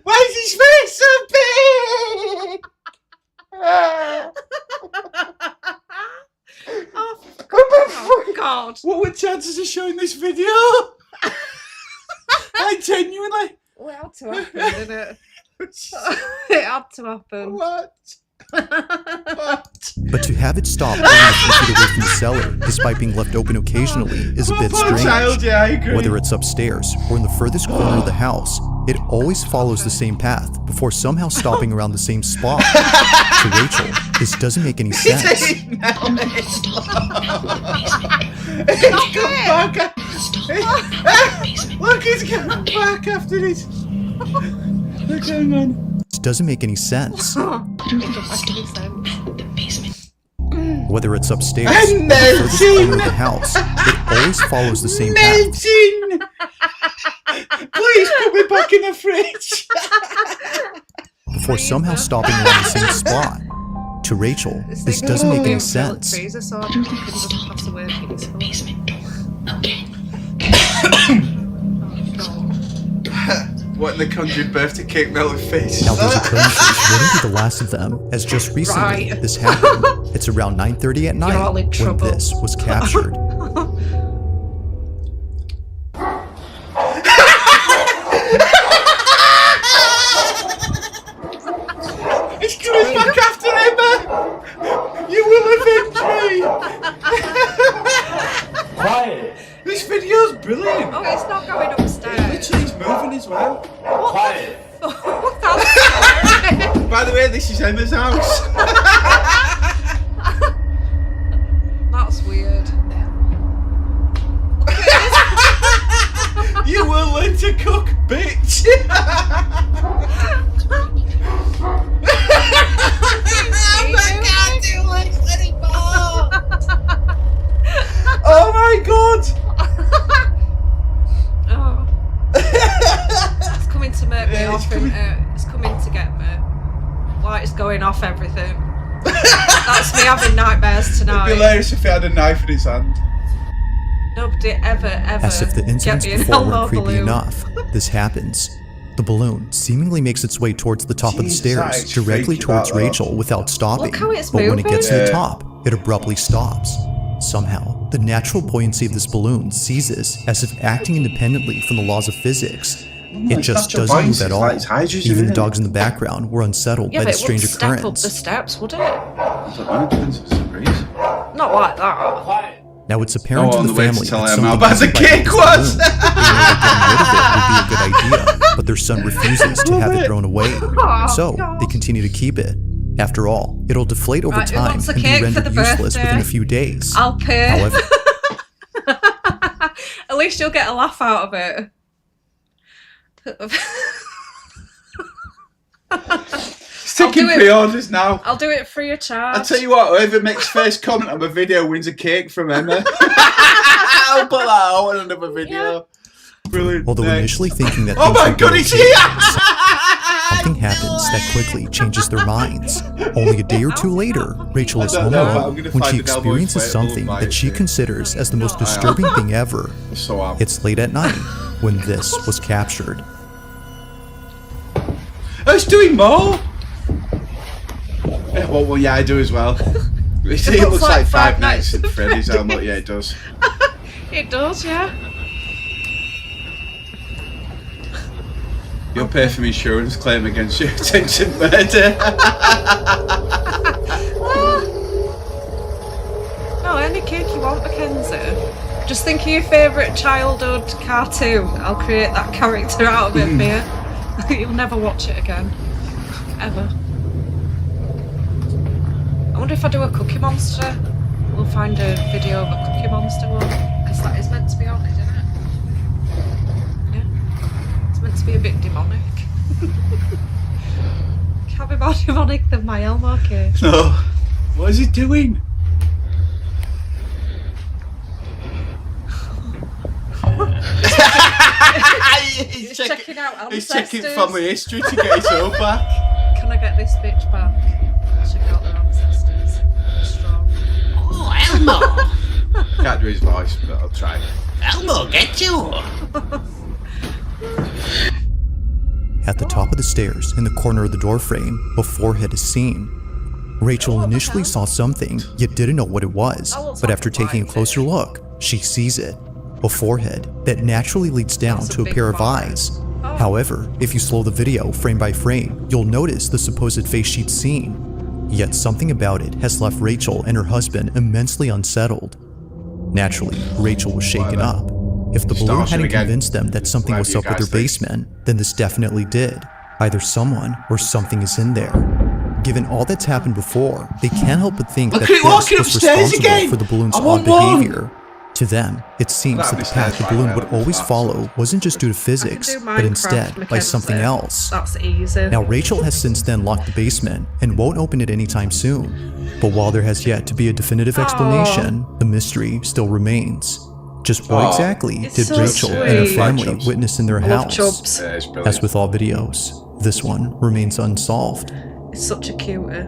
Why is his face so big? Oh God! What were the chances of showing this video? Like, genuinely. Well, it had to happen, didn't it? It had to happen. What? But to have it stop only a few feet away from the cellar, despite being left open occasionally, is a bit strange. Yeah, I agree. Whether it's upstairs or in the furthest corner of the house, it always follows the same path before somehow stopping around the same spot. To Rachel, this doesn't make any sense. It's Look, he's coming back after this. Look, hang on. This doesn't make any sense. Whether it's upstairs or the furthest corner of the house, it always follows the same path. Please put me back in the fridge. Before somehow stopping around the same spot. To Rachel, this doesn't make any sense. Freezer, so I can just pass away the basement door. What in the conjured birthday cake melted face? Now those occurrences wouldn't be the last of them, as just recently this happened. It's around 9:30 at night when this was captured. It's coming back after Emma! You will avenge me! Quiet! This video's brilliant! Oh, it's not going upstairs. Literally, it's moving as well. Quiet! By the way, this is Emma's house. That's weird. You will learn to cook, bitch! Oh my god! Oh. It's coming to make me off, isn't it? It's coming to get me. Lights going off, everything. That's me having nightmares tonight. It'd be hilarious if he had a knife in his hand. Nobody ever As if the incidents before weren't creepy enough, this happens. The balloon seemingly makes its way towards the top of the stairs, directly towards Rachel without stopping. Look how it's but when it gets to the moving. top, it abruptly stops. Somehow, the natural buoyancy of this balloon ceases, as if acting independently from the laws of physics. It just doesn't move at all. Even the dogs in the background were unsettled by the strange occurrence. Step up the steps, would it? Not like that. Now it's apparent to the family that something how bad the cake was. Getting rid of it would be a good idea, but their son refuses to have it thrown away. So they continue to keep it. After all, it'll deflate over time and be rendered useless within a few days. I'll pay. However, at least you'll get a laugh out of it. It's taking pre-orders now. I'll do it free of charge. I'll tell you what, whoever makes first comment on my video wins a cake from Emma. I'll put that out on another video. Brilliant. Although initially thinking that oh my god, he's here! Something happens that quickly changes their minds. Only a day or two later, Rachel is home alone when she experiences something that she considers as the most disturbing thing ever. It's late at night when this was captured. I was doing more! Well, yeah, I do as well. It looks like Five Nights at Freddy's helmet. Yeah, it does. It does, yeah. You'll pay for my insurance claim against your attempted murder. No, any cake you want, Mackenzie. Just think of your favourite childhood cartoon. I'll create that character out of it for you. You'll never watch it again. Ever. I wonder if I do a Cookie Monster, we'll find a video of a Cookie Monster one. Because that is meant to be awkward, isn't it? Yeah. It's meant to be a bit demonic. Can't be more demonic than my Elmo cake. No. What is he doing? He's checking out He's ancestors. checking family history to get his own back. Can I get this bitch back? Check out their ancestors. Strong. Oh, Elmo! Can't do his voice, but I'll try. Elmo, get you! At the top of the stairs, in the corner of the doorframe, a forehead is seen. Rachel initially saw something, yet didn't know what it was, but after taking a closer look, she sees it. A forehead that naturally leads down to a pair of eyes. However, if you slow the video frame by frame, you'll notice the supposed face she'd seen. Yet something about it has left Rachel and her husband immensely unsettled. Naturally, Rachel was shaken up. If the balloon hadn't convinced them that something was up with their basement, then this definitely did. Either someone or something is in there. Given all that's happened before, they can't help but think that this was responsible for the balloon's odd behavior. To them, it seems that the path the balloon would always follow wasn't just due to physics, but instead by something else. That's easy. Now, Rachel has since then locked the basement and won't open it anytime soon. But while there has yet to be a definitive explanation, the mystery still remains. Just what exactly did Rachel and her family witness in their house? As with all videos, this one remains unsolved. It's such a cutie.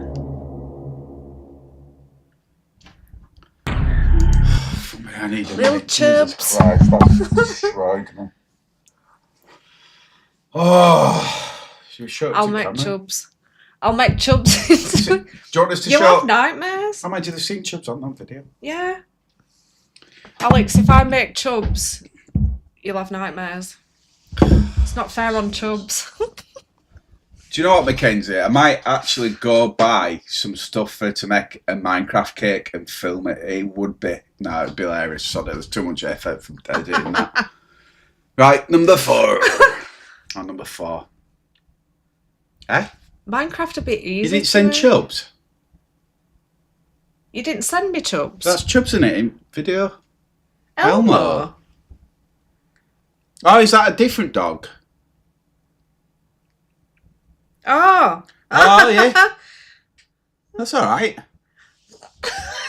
I need a Little chubs. Oh, should we show it I'll to make camera? chubs. I'll make chubs. Do you want us to You'll show? have nightmares. I might have seen chubs on that video. Yeah. Alex, if I make chubs, you'll have nightmares. It's not fair on chubs. Do you know what, Mackenzie? I might actually go buy some stuff for her to make a Minecraft cake and film it. It would be. No, it'd be hilarious. Sorry, there's too much effort from editing that. Right, number 4. Oh, number 4. Eh? Minecraft a bit easy. You didn't send chubs? You didn't send me chubs. That's chubs in it in video. Elmo. Oh, is that a different dog? Oh. Oh, yeah. That's alright.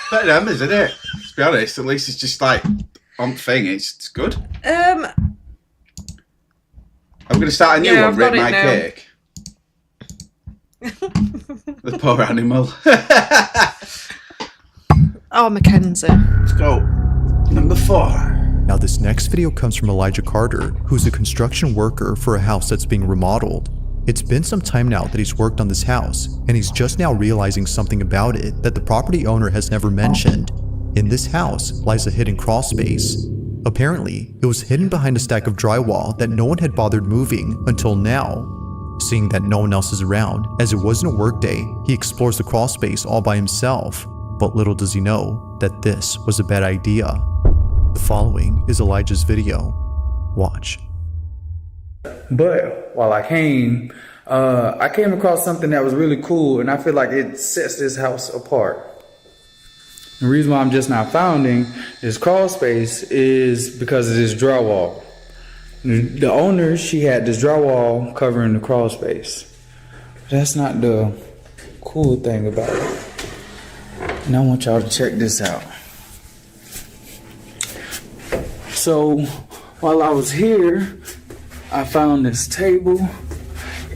Better than them, isn't it? To be honest, at least it's just like on thing. It's good. I'm going to start a new one, Rip My Cake. The poor animal. Oh, Mackenzie. Let's go. Number 4. Now this next video comes from Elijah Carter, who's a construction worker for a house that's being remodeled. It's been some time now that he's worked on this house, and he's just now realizing something about it that the property owner has never mentioned. In this house lies a hidden crawl space. Apparently, it was hidden behind a stack of drywall that no one had bothered moving until now. Seeing that no one else is around, as it wasn't a work day, he explores the crawl space all by himself. But little does he know that this was a bad idea. The following is Elijah's video. Watch. But while I came across something that was really cool, and I feel like it sets this house apart. The reason why I'm just now founding this crawl space is because of this drywall. The owner, she had this drywall covering the crawl space. But that's not the cool thing about it. And I want y'all to check this out. So while I was here, I found this table,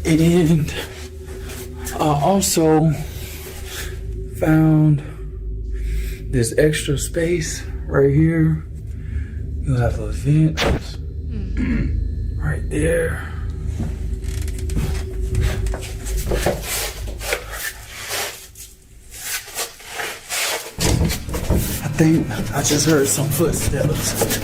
and I also found this extra space right here. You have a vent right there. I think I just heard some footsteps.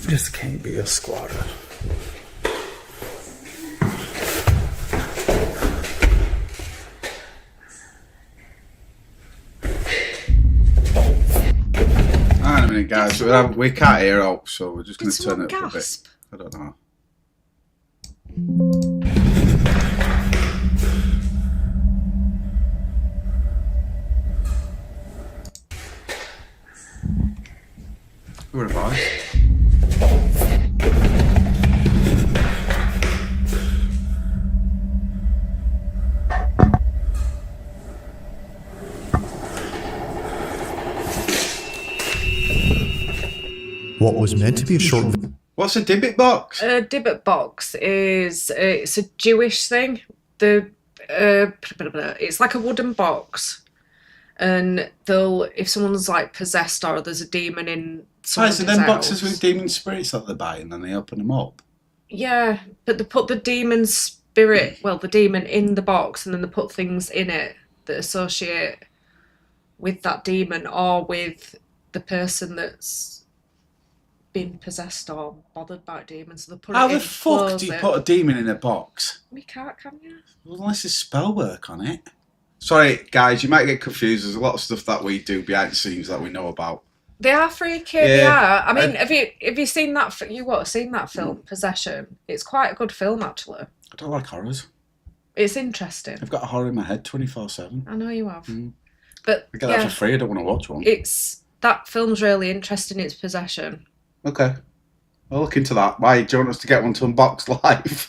This can't be a squatter. Hang on a minute, guys. We can't hear out, so we're just going to turn it up a bit. I don't know. Who are the boys? was meant to be a short. What's a Dybbuk box? A Dybbuk box is it's a Jewish thing. It's like a wooden box, and if someone's like possessed or there's a demon in someone's So them house, boxes with demon spirits that they buy and then they open them up. yeah, but they put the demon spirit, the demon in the box, and then they put things in it that associate with that demon or with the person that's been possessed or bothered by demons. So they put How it the in, fuck close do you it. put a demon in a box? You can't, can you? Well, unless there's spell work on it. Sorry, guys, you might get confused. There's a lot of stuff that we do behind the scenes that we know about. They are freaky. They are. I mean, have you seen that? Seen that film, Possession? It's quite a good film, actually. I don't like horrors. It's interesting. I've got a horror in my head 24/7. I know you have. But I get that for free. I don't want to watch one. That film's really interesting. It's Possession. Okay. I'll look into that. Why, do you want us to get one to unbox live?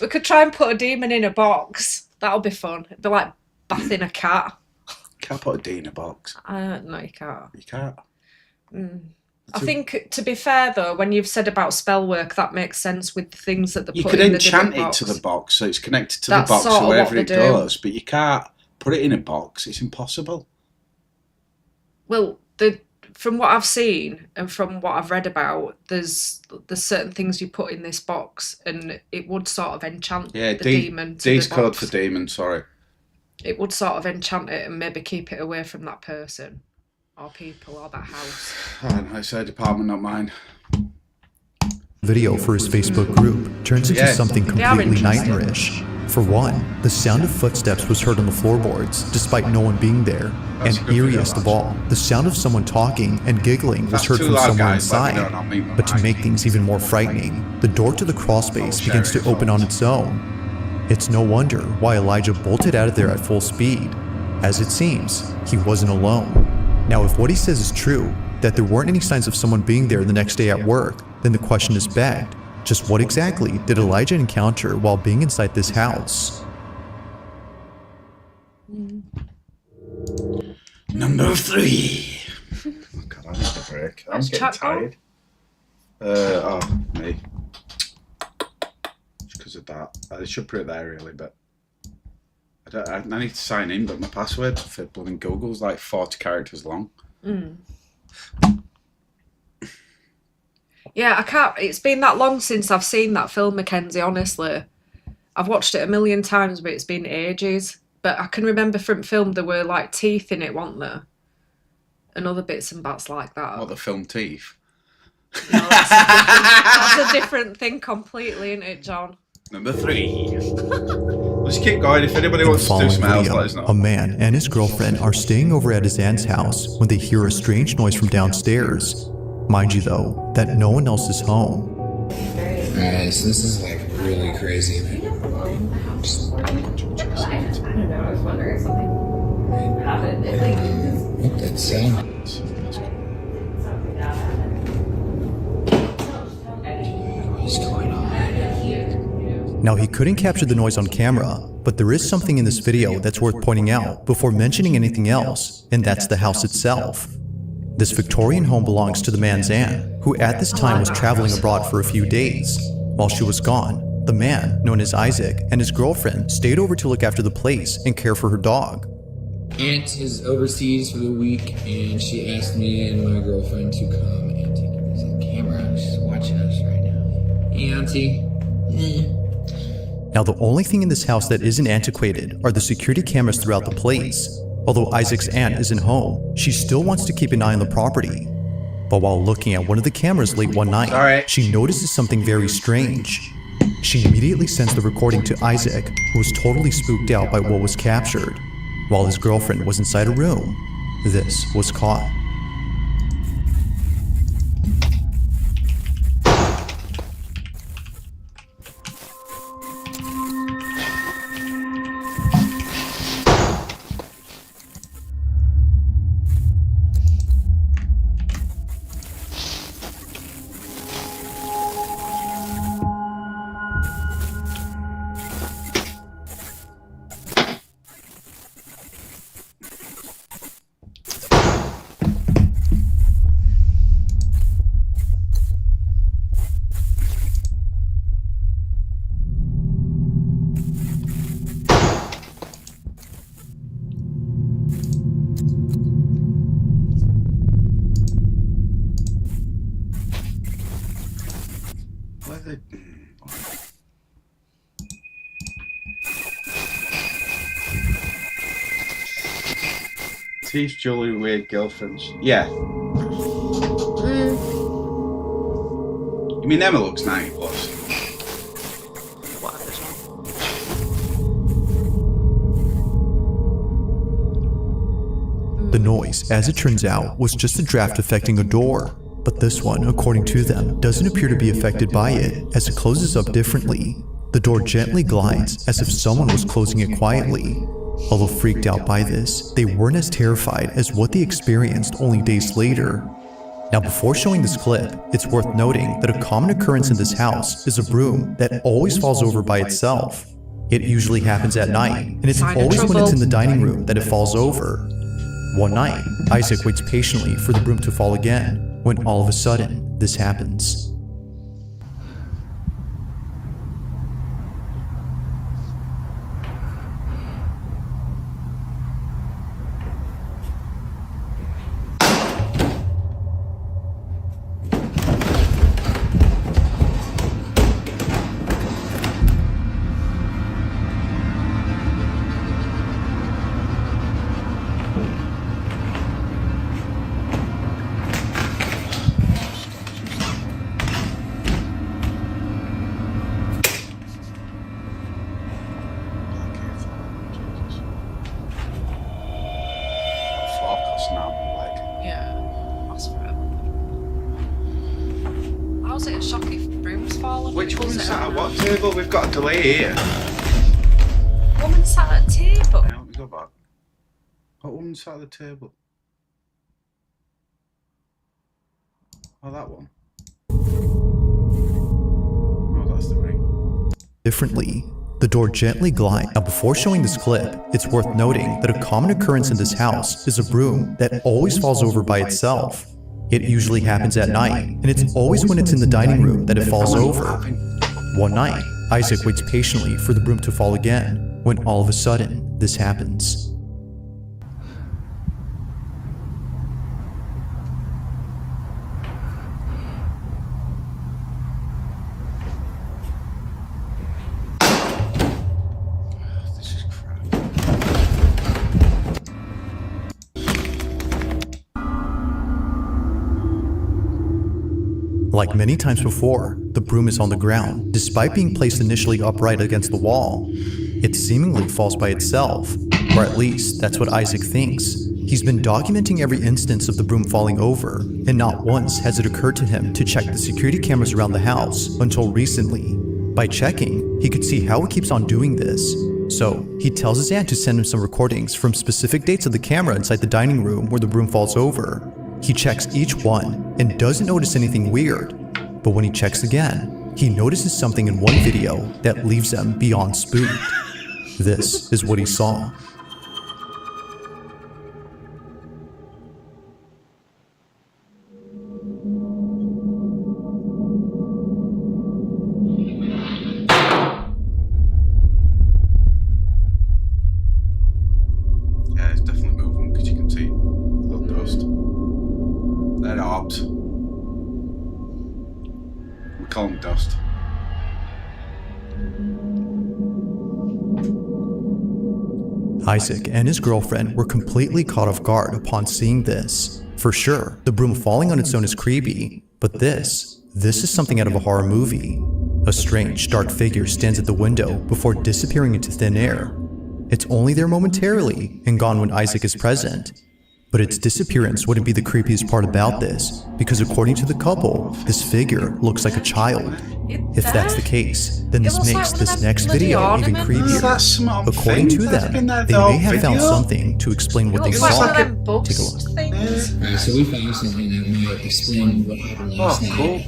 We could try and put a demon in a box. That'll be fun. It'd be like bathing a cat. Can't put a D in a box. No, you can't. You can't. I think, to be fair though, when you've said about spell work, that makes sense with the things that they You put could in the enchant Dybbuk it box. to the box, so it's connected to That's the box sort of so what wherever they it do. goes, but you can't put it in a box. It's impossible. Well, from what I've seen and from what I've read about, there's certain things you put in this box, and it would sort of enchant the demon. D's the code box. for demon. Sorry. It would sort of enchant it and maybe keep it away from that person, or people, or that house. I don't know. It's their department, not mine. Video for his Facebook group turns into something completely nightmarish. For one, the sound of footsteps was heard on the floorboards, despite no one being there. And eeriest of all, the sound of someone talking and giggling was heard from somewhere inside. But to make things even more frightening, the door to the crawl space begins to open on its own. It's no wonder why Elijah bolted out of there at full speed. As it seems, he wasn't alone. Now, if what he says is true, that there weren't any signs of someone being there the next day at work, then the question is begged. Just what exactly did Elijah encounter while being inside this house? Number 3. Oh God, I need a break. I'm getting tired. Me. Just because of that. I should put it there really, but I need to sign in, but my password for blooming Google's like 40 characters long. Yeah, I can't. It's been that long since I've seen that film, Mackenzie, honestly. I've watched it a million times, but it's been ages. But I can remember from film there were like teeth in it, weren't there? And other bits and bats like that. What, the film Teeth? No, that's a different thing completely, isn't it, John? Number 3. Let's keep going. If anybody wants to do some else, let us know. A man and his girlfriend are staying over at his aunt's house when they hear a strange noise from downstairs. Mind you though, that no one else is home. Alright, so this is like really crazy. I don't know, I was wondering if something happened. What that sound? What's going on? Now he couldn't capture the noise on camera, but there is something in this video that's worth pointing out before mentioning anything else, and that's the house itself. This Victorian home belongs to the man's aunt, who at this time was traveling abroad for a few days. While she was gone, the man, known as Isaac, and his girlfriend stayed over to look after the place and care for her dog. Aunt is overseas for the week, and she asked me and my girlfriend to come and take pictures of the camera. She's watching us right now. Hey, Auntie. Now the only thing in this house that isn't antiquated are the security cameras throughout the place. Although Isaac's aunt isn't home, she still wants to keep an eye on the property. But while looking at one of the cameras late one night, she notices something very strange. She immediately sends the recording to Isaac, who was totally spooked out by what was captured. While his girlfriend was inside a room, this was caught. Teeth, jewelry, weird girlfriends. Yeah. You mean Emma looks 90 plus? The noise, as it turns out, was just a draft affecting a door. But this one, according to them, doesn't appear to be affected by it, as it closes up differently. The door gently glides, as if someone was closing it quietly. Although freaked out by this, they weren't as terrified as what they experienced only days later. Now, before showing this clip, it's worth noting that a common occurrence in this house is a broom that always falls over by itself. It usually happens at night, and it's always when it's in the dining room that it falls over. One night, Isaac waits patiently for the broom to fall again, when all of a sudden, this happens. How's it a shock if broom's fallen? Which woman sat at what table? We've got a delay here. Woman sat at a table? Yeah, let me go back. What woman sat at the table? Oh, that one. Oh, that's the ring. Differently, the door gently glides. Now, before showing this clip, it's worth noting that a common occurrence in this house is a broom that always falls over by itself. It usually happens at night, and it's always when it's in the dining room that it falls over. One night, Isaac waits patiently for the broom to fall again, when all of a sudden, this happens. Like many times before, the broom is on the ground, despite being placed initially upright against the wall. It seemingly falls by itself, or at least that's what Isaac thinks. He's been documenting every instance of the broom falling over, and not once has it occurred to him to check the security cameras around the house until recently. By checking, he could see how it keeps on doing this. So, he tells his aunt to send him some recordings from specific dates of the camera inside the dining room where the broom falls over. He checks each one and doesn't notice anything weird, but when he checks again, he notices something in one video that leaves him beyond spooked. This is what he saw. Yeah, it's definitely moving because you can see a little dust. They're orbs. We call them dust. Isaac and his girlfriend were completely caught off guard upon seeing this. For sure, the broom falling on its own is creepy, but this is something out of a horror movie. A strange, dark figure stands at the window before disappearing into thin air. It's only there momentarily and gone when Isaac is present. But its disappearance wouldn't be the creepiest part about this, because according to the couple, this figure looks like a child. If that's the case, then this makes this next video even creepier. According to them, they may have found something to explain what they saw. Take a look. Alright, so we found something that might explain what happened last night.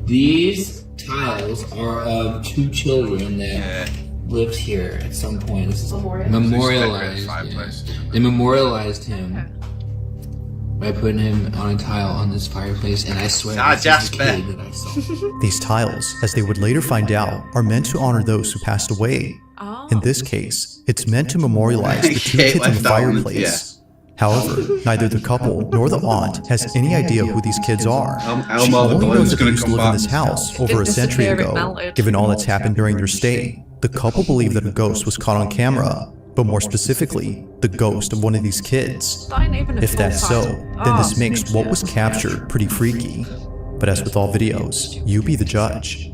These tiles are of two children that lived here at some point. This is memorialized. They memorialized him by putting him on a tile on this fireplace, and I swear this is the kid that I saw. These tiles, as they would later find out, are meant to honor those who passed away. In this case, it's meant to memorialize the two kids in the fireplace. However, neither the couple nor the aunt has any idea who these kids are. She only knows that they used to live in this house over a century ago, given all that's happened during their stay. The couple believe that a ghost was caught on camera, but more specifically, the ghost of one of these kids. That ain't even a If that's so, full-size- then this Oh, makes what was captured pretty freaky. But as with all videos, you be the judge.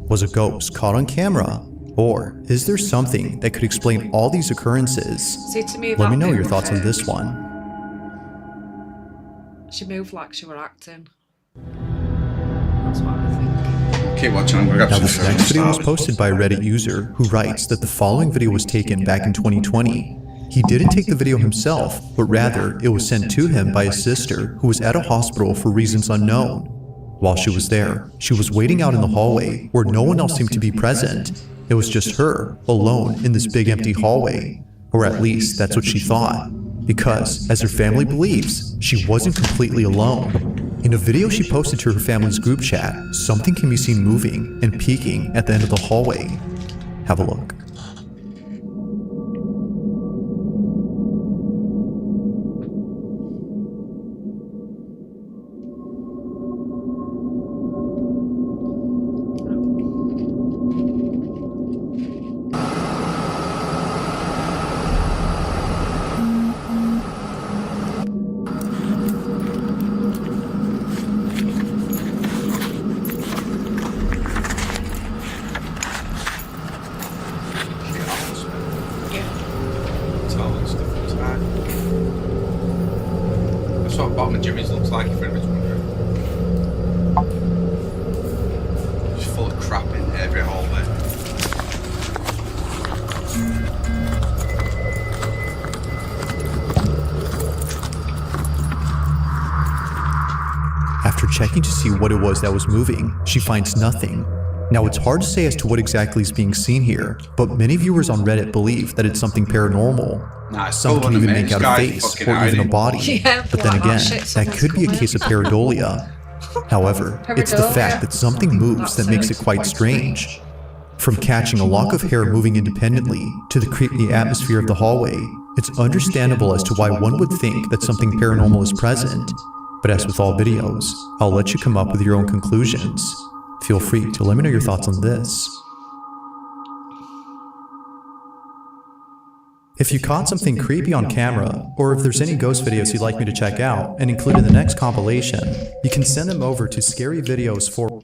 Was a ghost caught on camera? Or is there something that could explain all these occurrences? See, to me, Let me that know bit your was thoughts on fake. this one. She moved like she were acting. That's what I think. Keep watching, I'm gonna grab Now some this food. next video was posted by a Reddit user who writes that the following video was taken back in 2020. He didn't take the video himself, but rather it was sent to him by his sister who was at a hospital for reasons unknown. While she was there, she was waiting out in the hallway where no one else seemed to be present. It was just her, alone in this big empty hallway. Or at least that's what she thought. Because, as her family believes, she wasn't completely alone. In a video she posted to her family's group chat, something can be seen moving and peeking at the end of the hallway. Have a look. That's what bottom of Jimmy's looks like, if anybody's wondering. It's full of crap in every hallway. After checking to see what it was that was moving, she finds nothing. Now it's hard to say as to what exactly is being seen here, but many viewers on Reddit believe that it's something paranormal. Nah, it's Some full can of even the make out a guy face fucking or even a hiding. body. Yeah, But then like, oh, again, shit, that someone's could be a coming. case of pareidolia. However, it's the fact that something moves that makes it quite strange. From catching a lock of hair moving independently to the creepy atmosphere of the hallway, it's understandable as to why one would think that something paranormal is present. But as with all videos, I'll let you come up with your own conclusions. Feel free to let me know your thoughts on this. If you caught something creepy on camera, or if there's any ghost videos you'd like me to check out and include in the next compilation, you can send them over to scaryvideos4.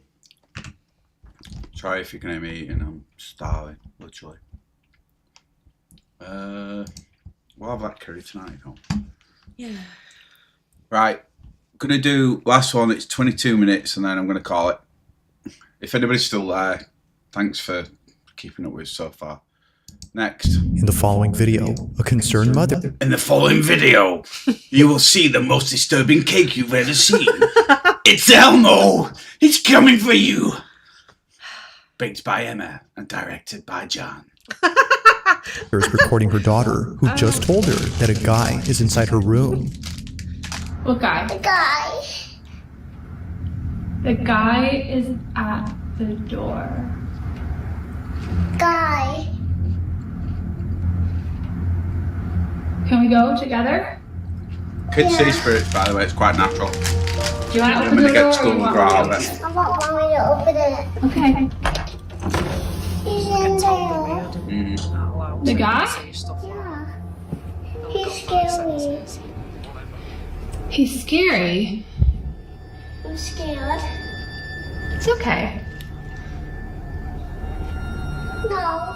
Sorry if you can hear me eating, I'm starving, literally. We'll have that curry tonight, though. Yeah. Right, gonna do last one, it's 22 minutes and then I'm gonna call it. If anybody's still there, thanks for keeping up with us so far. Next. In the following video, a concerned mother. In the following video, you will see the most disturbing cake you've ever seen. It's Selmo! It's coming for you! Baked by Emma and directed by John. is recording her daughter, who just told her that a guy is inside her room. What guy? The guy. The guy is at the door. Guy. Can we go together? Kids see spirits, by the way, it's quite natural. Do you want to When open they the get door to school or you and want grow me out to of open it. I want mommy to open it. Okay. He's in there. The guy? Yeah. He's scary. He's scary. I'm scared. It's okay. No.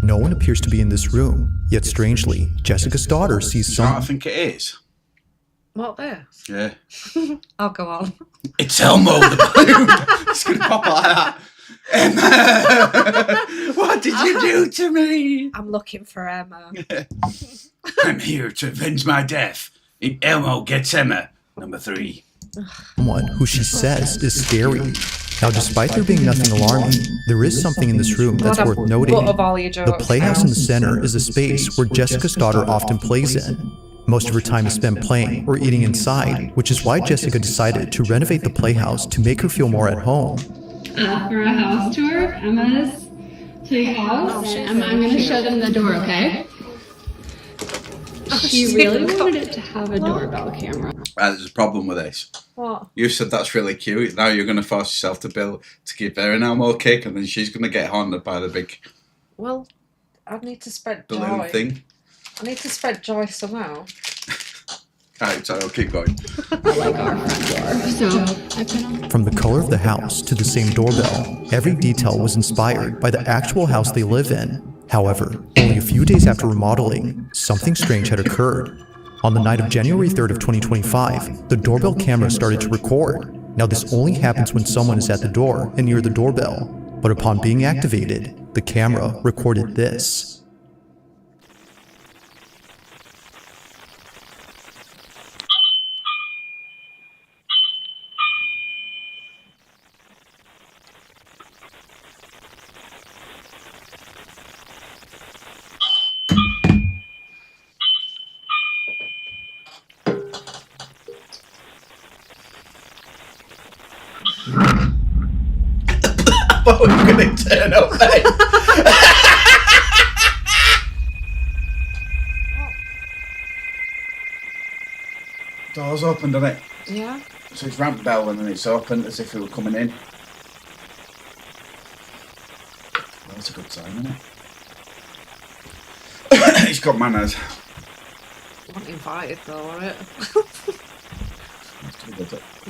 No one appears to be in this room, yet strangely, Jessica's daughter sees You know what I some. think it is? What this? Yeah. I'll go on. It's Elmo the balloon. It's gonna pop like that. Emma, what did you do to me? I'm looking for Emma. I'm here to avenge my death. If Elmo gets Emma, number 3. Someone who she says is scary. Now, despite there being nothing alarming, there is something in this room that's God, worth I'm noting. butt of all your The jokes playhouse now. in the center is a space where Jessica's daughter often plays in. Most of her time is spent playing or eating inside, which is why Jessica decided to renovate the playhouse to make her feel more at home. For a house tour of Emma's playhouse, and I'm going to show them the door, okay? She really wanted it to have a doorbell camera. There's a problem with this. What? You said that's really cute. Now you're going to force yourself to give her an Elmo cake, and then she's going to get haunted by the big. Well, I need to spread balloon joy. thing. I need to spread joy somehow. Alright, so I'll keep going. From the color of the house to the same doorbell, every detail was inspired by the actual house they live in. However, only a few days after remodeling, something strange had occurred. On the night of January 3rd of 2025, the doorbell camera started to record. Now this only happens when someone is at the door and near the doorbell, but upon being activated, the camera recorded this. What are you going to turn up then? Door's open, doesn't it? Yeah. So it's ramp bell and then it's open as if it were coming in. Well, that's a good sign, isn't it? He's got manners. I wasn't invited though, are it?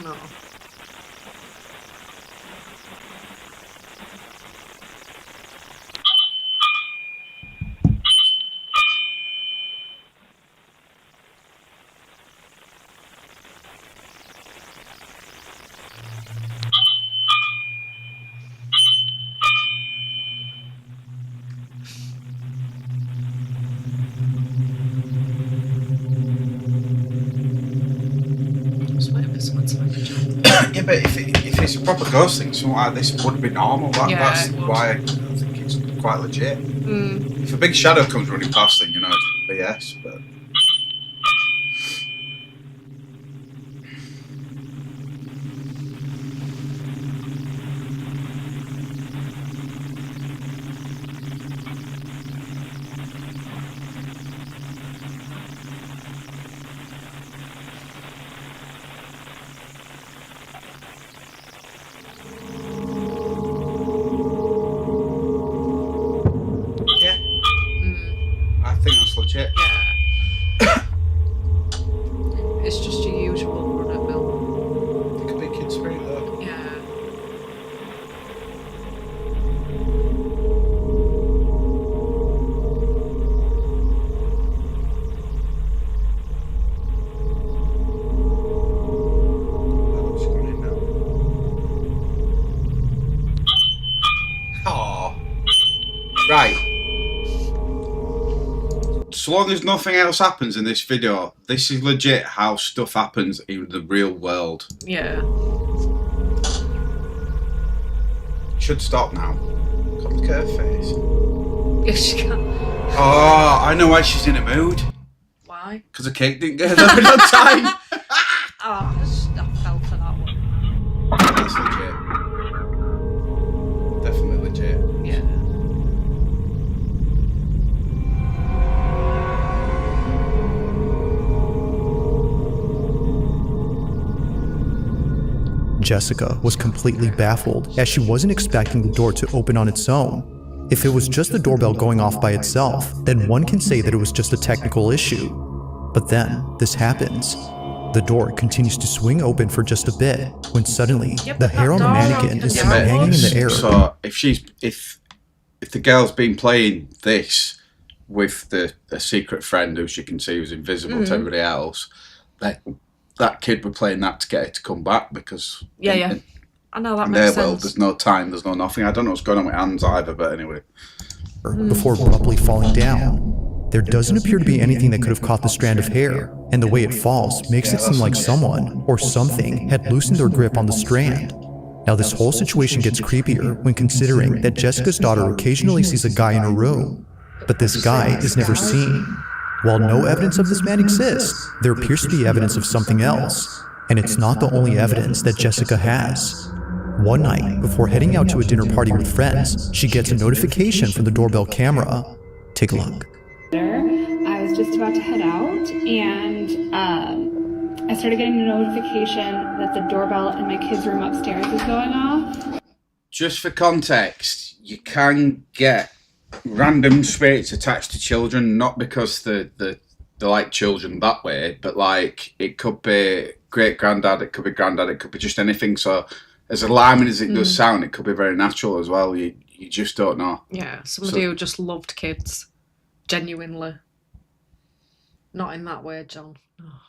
No. Yeah, but if it's a proper ghost thing, something like this would be normal. That's why I think it's quite legit. If a big shadow comes running past, then you know it's BS. But I think that's legit. Yeah. It's just your usual run at mill. It could be a kid spirit though. Yeah. Oh, right. So long as nothing else happens in this video, this is legit how stuff happens in the real world. Yeah. Should stop now. Come look at her face. Yes, she can. Oh, I know why she's in a mood. Why? Because the cake didn't get her there on time. Oh, I fell for that one. That's legit. Definitely legit. Yeah. Jessica was completely baffled as she wasn't expecting the door to open on its own. If it was just the doorbell going off by itself, then one can say that it was just a technical issue. But then, this happens. The door continues to swing open for just a bit, when suddenly, the hair on the mannequin is seen hanging in the air. So, if the girl's been playing this with a secret friend who she can see who's invisible to everybody else, that kid were playing that to get her to come back because I know that in makes their world sense. there's no time, there's no nothing. I don't know what's going on with hands either, but anyway. Before abruptly falling down. There doesn't appear to be anything that could have caught the strand of hair, and the way it falls makes it seem like someone or something had loosened their grip on the strand. Now this whole situation gets creepier when considering that Jessica's daughter occasionally sees a guy in her room, but this guy is never seen. While no evidence of this man exists, there appears to be evidence of something else, and it's not the only evidence that Jessica has. One night, before heading out to a dinner party with friends, she gets a notification from the doorbell camera. Take a look. I was just about to head out, and I started getting a notification that the doorbell in my kids' room upstairs is going off. Just for context, you can get random spirits attached to children, not because they're like children that way, but like it could be great granddad, it could be granddad, it could be just anything. So as alarming as it does sound, it could be very natural as well. You just don't know. Yeah, somebody who just loved kids, genuinely. Not in that way, John. Oh.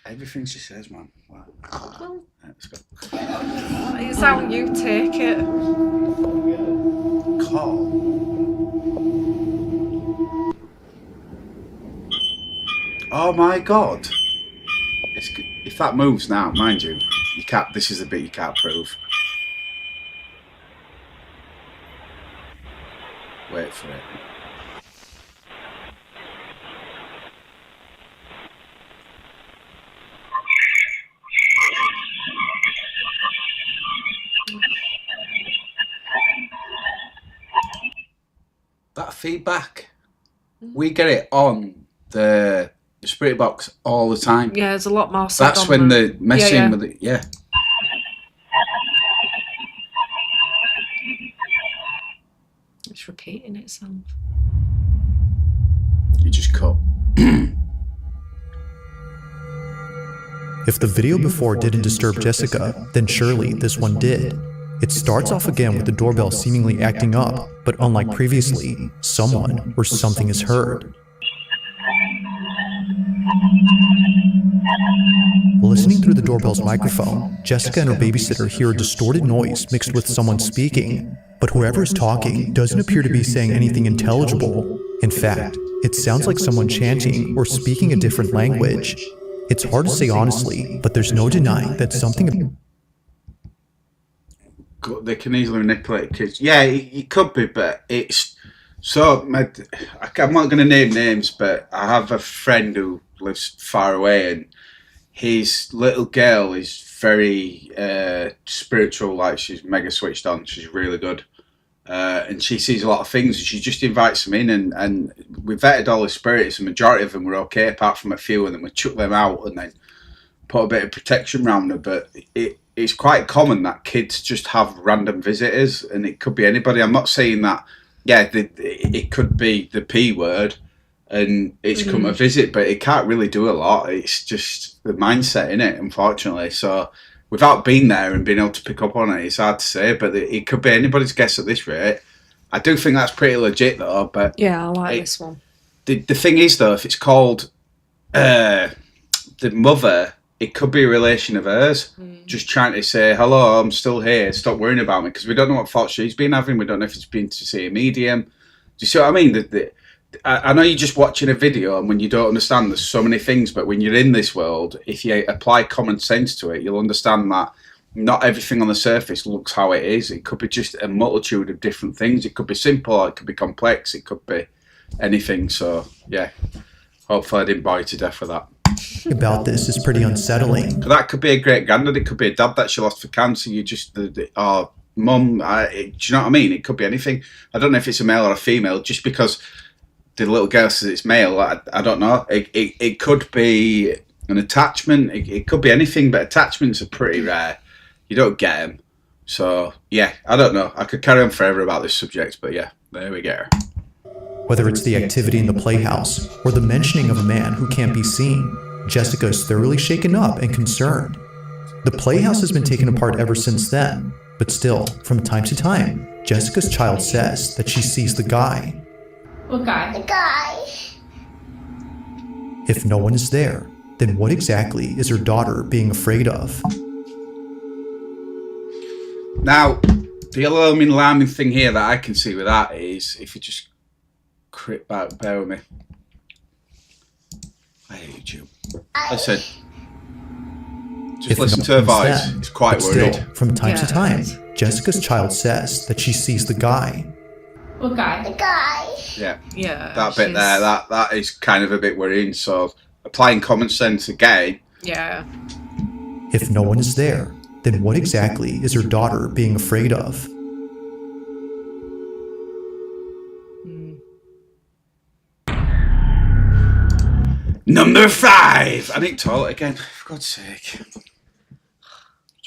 Everything she says, man. Wow. Well, let's go. It's how you take it. Call. Oh my god! If that moves now, mind you, you can't. This is the bit you can't prove. Wait for it. That feedback, we get it on the spirit box all the time. Yeah, there's a lot more. That's when they're messing with it. Yeah. It's repeating itself. You just cut. If the video before didn't disturb Jessica, then surely this one did. It starts off again with the doorbell seemingly acting up, but unlike previously, someone or something is heard. Listening through the doorbell's microphone, Jessica and her babysitter hear a distorted noise mixed with someone speaking, but whoever is talking doesn't appear to be saying anything intelligible. In fact, it sounds like someone chanting or speaking a different language. It's hard to say honestly, but there's no denying that something... They can easily manipulate kids. Yeah, it could be, but it's... So, I'm not going to name names, but I have a friend who lives far away, and his little girl is very spiritual, like she's mega switched on, she's really good. And she sees a lot of things, and she just invites them in, and we vetted all the spirits, the majority of them were okay, apart from a few, and then we chuck them out, and then put a bit of protection around her. But it's quite common that kids just have random visitors, and it could be anybody. I'm not saying that, yeah, it could be the P word, and it's come to visit, but it can't really do a lot. It's just the mindset, innit, unfortunately. So without being there and being able to pick up on it, it's hard to say, but it could be anybody's guess at this rate. I do think that's pretty legit, though. But yeah, I like this one. The thing is, though, if it's called the mother, it could be a relation of hers, just trying to say, hello, I'm still here, stop worrying about me, because we don't know what thoughts she's been having. We don't know if it's been to see a medium. Do you see what I mean? I know you're just watching a video, and when you don't understand, there's so many things, but when you're in this world, if you apply common sense to it, you'll understand that not everything on the surface looks how it is. It could be just a multitude of different things. It could be simple, it could be complex, it could be anything. So, yeah, hopefully I didn't bore you to death for that. About this is pretty unsettling. That could be a great granddad, it could be a dad that she lost for cancer, you just, or mum, do you know what I mean? It could be anything. I don't know if it's a male or a female, just because the little girl says it's male, I don't know. It could be an attachment, it could be anything, but attachments are pretty rare. You don't get them. So, yeah, I don't know. I could carry on forever about this subject, but yeah, there we go. Whether it's the activity in the playhouse or the mentioning of a man who can't be seen, Jessica is thoroughly shaken up and concerned. The playhouse has been taken apart ever since then, but still, from time to time, Jessica's child says that she sees the guy. What guy? The guy. If no one is there, then what exactly is her daughter being afraid of? Now, the alarming thing here that I can see with that is, if you just bear with me. I hate you. Listen. Just listen to her voice. It's quite worried. Still, from time to time, Jessica's child says that she sees the guy. What guy? The guy. Yeah. That bit there, that is kind of a bit worrying. So, applying common sense again. Yeah. If no one is there, then what exactly is her daughter being afraid of? Number 5! I need toilet again, for God's sake.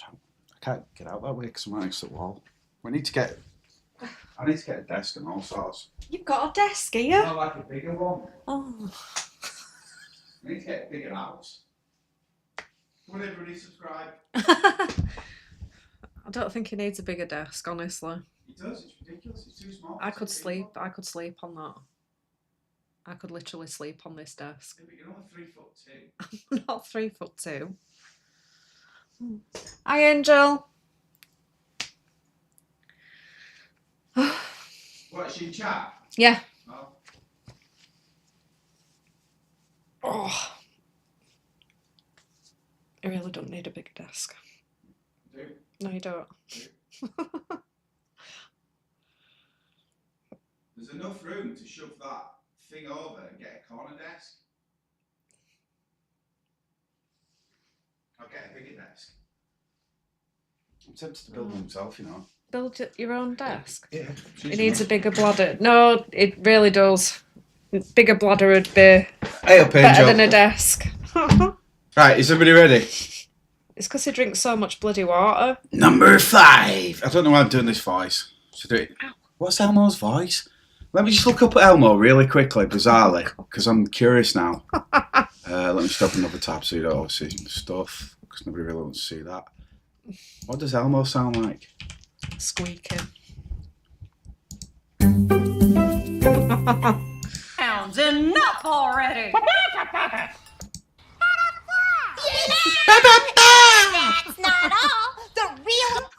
I can't get out that way because I'm right next to the wall. We need to get I need to get a desk and all sorts. You've got a desk here? I like a bigger one. Oh. I need to get a bigger house. Will everybody subscribe? I don't think he needs a bigger desk, honestly. He does, it's ridiculous, it's too small. I could sleep on that. I could literally sleep on this desk. Yeah, but you're only 3'2". I'm not 3'2". Hi, Angel. What, is she in chat? Yeah. Oh. Oh. I really don't need a bigger desk. Do you? No, you don't. There's enough room to shove that thing over and get a corner desk. I'll get a bigger desk. I'm tempted to build one myself, you know. Build your own desk? Yeah. It needs a bigger bladder. No, it really does. Bigger bladder would be better than a desk. Right, is everybody ready? It's because he drinks so much bloody water. Number 5. I don't know why I'm doing this voice. Should I do it? What's Elmo's voice? Let me just look up at Elmo really quickly, bizarrely, because I'm curious now. Let me stop another tab so you don't see stuff, because nobody really wants to see that. What does Elmo sound like? Squeaking. Sounds enough already. That's not all. The real.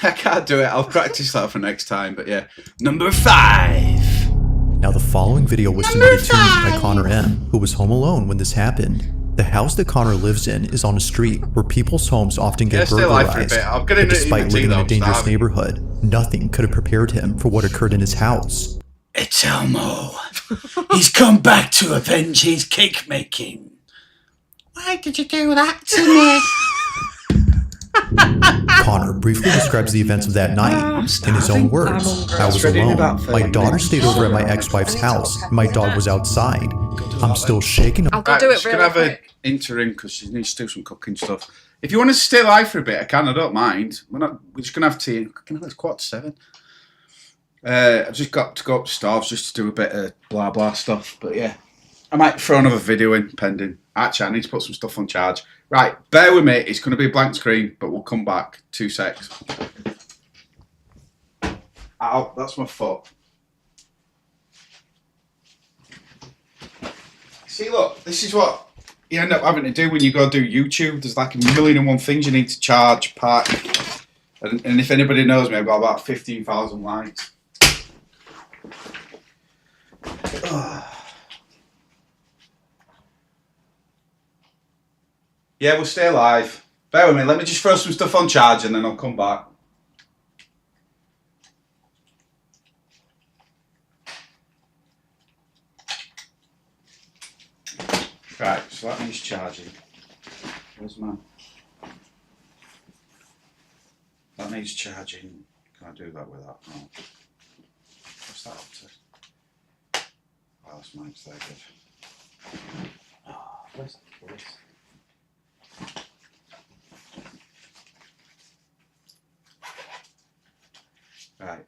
I can't do it. I'll practice that for next time, but yeah. Number 5. Now the following video was submitted to me by Connor M, who was home alone when this happened. The house that Connor lives in is on a street where people's homes often get burglarized, but despite living in a dangerous neighborhood, nothing could have prepared him for what occurred in his house. It's Elmo. He's come back to avenge his cake making. Why did you do that to me? Connor briefly describes the events of that night. In his own words, I was alone. My daughter stayed over at my ex-wife's house. My dog was outside. I'm still shaking. I'll go do it really quick. Have an quick. interim because she needs to do some cooking stuff. If you want us to stay live for a bit, I can. I don't mind. We're just gonna have tea. It's 6:45. I've just got to go up to Starves just to do a bit of blah blah stuff. But yeah, I might throw another video in pending. Actually, I need to put some stuff on charge. Right, bear with me. It's going to be a blank screen, but we'll come back. 2 secs. Ow, that's my foot. See, look, this is what you end up having to do when you go do YouTube. There's like 1,000,001 things you need to charge, pack. And if anybody knows me, I've got about 15,000 likes. Yeah, we'll stay live. Bear with me. Let me just throw some stuff on charge and then I'll come back. Right, so that means charging. Where's mine? That needs charging. Can't do that with that. No. What's that up to? Oh, that's mine's there, good. Oh, where's that place? Right.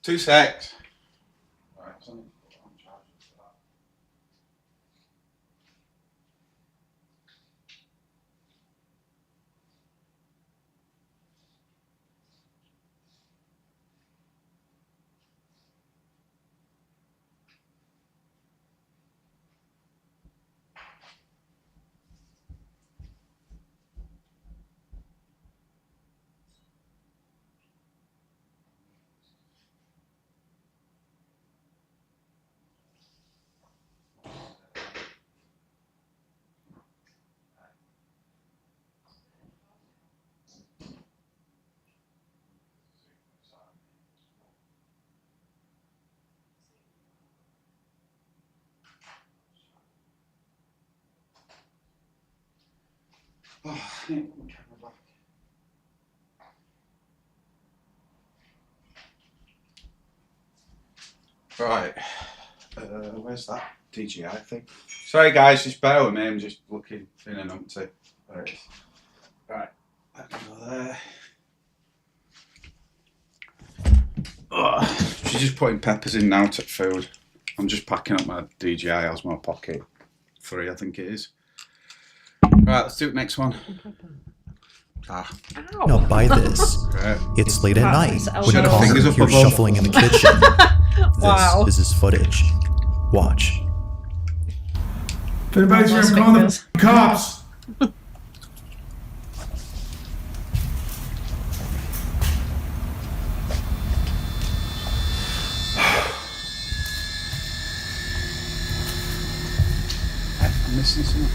Two secs. Right, something on charge for that. Oh, I need to put my camera back. Right, where's that? DJI thing. Sorry guys, just bear with me, I'm just looking in an umpty. There it is. Right, that can go there. She's just putting peppers in now to food. I'm just packing up my DJI Osmo Pocket 3, I think it is. Right, let's do the next one. Now by this, it's late at night when Connor hears shuffling in the kitchen. Wow. This is his footage. Watch. If anybody's here, I'm calling the cops. I'm missing something.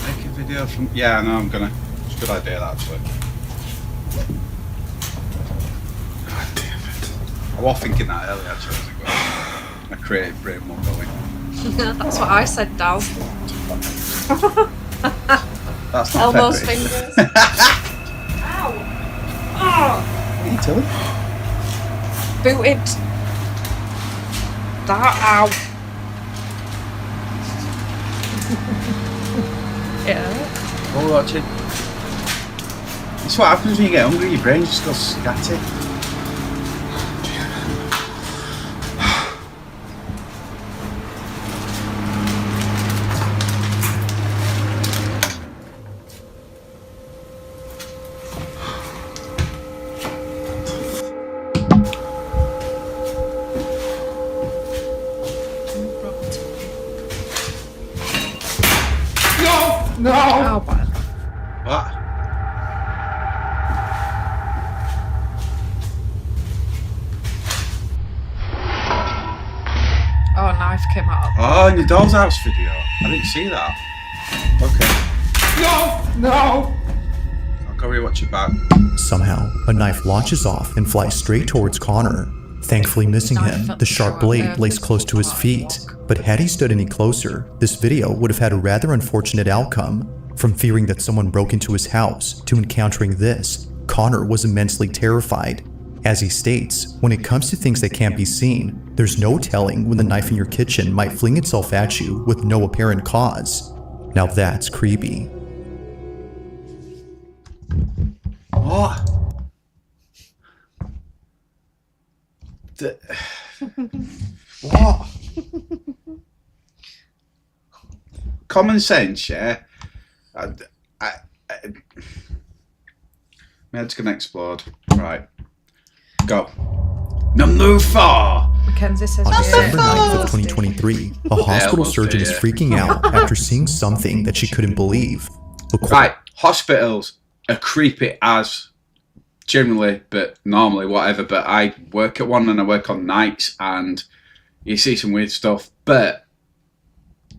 Make a video from. Yeah, no, I'm gonna. It's a good idea, that, actually. God damn it! I was thinking that earlier, actually. As it goes. My creative brain won't go in. That's what I said, Dal. That's not Elbows, peppery. fingers. Ow! Oh! What are you telling? Booted. That ow. Yeah. Oh, watching. It's what happens when you get hungry, your brain just goes scatty. No! Oh, wow. What? Oh, a knife came out. Oh, in the doll's house video. I didn't see that. Okay. No! I'll go rewatch it back. Somehow, a knife launches off and flies straight towards Connor. Thankfully missing him, the sharp blade lays close to his feet. But had he stood any closer, this video would have had a rather unfortunate outcome. From fearing that someone broke into his house to encountering this, Connor was immensely terrified. As he states, when it comes to things that can't be seen, there's no telling when the knife in your kitchen might fling itself at you with no apparent cause. Now that's creepy. What? What? Common sense, yeah? My head's gonna explode. Right. Go. Number 4. Mackenzie says On yeah. December 9th of 2023, a hospital surgeon is freaking out after seeing something that she couldn't believe. Right, hospitals are creepy as generally, but normally, whatever. But I work at one and I work on nights, and you see some weird stuff, but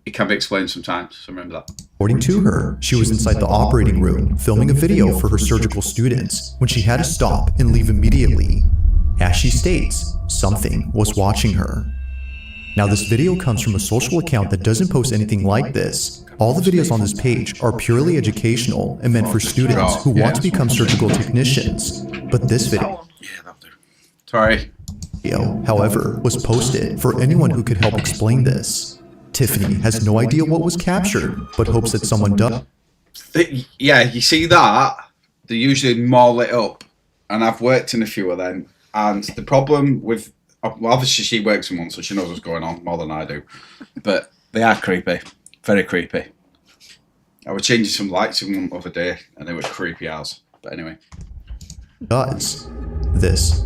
it can be explained sometimes, so remember that. According to her, she was inside the operating room filming a video for her surgical students when she had to stop and leave immediately. As she states, something was watching her. Now this video comes from a social account that doesn't post anything like this. All the videos on this page are purely educational and meant for students who want to become surgical technicians. But this video, however, was posted for anyone who could help explain this. Tiffany has no idea what was captured, but hopes that someone does. Yeah, you see that? They're usually more lit up, and I've worked in a few of them. And the problem with, well, obviously she works in one, so she knows what's going on more than I do. But they are creepy, very creepy. I was changing some lights in one other day, and they were creepy as. But anyway. This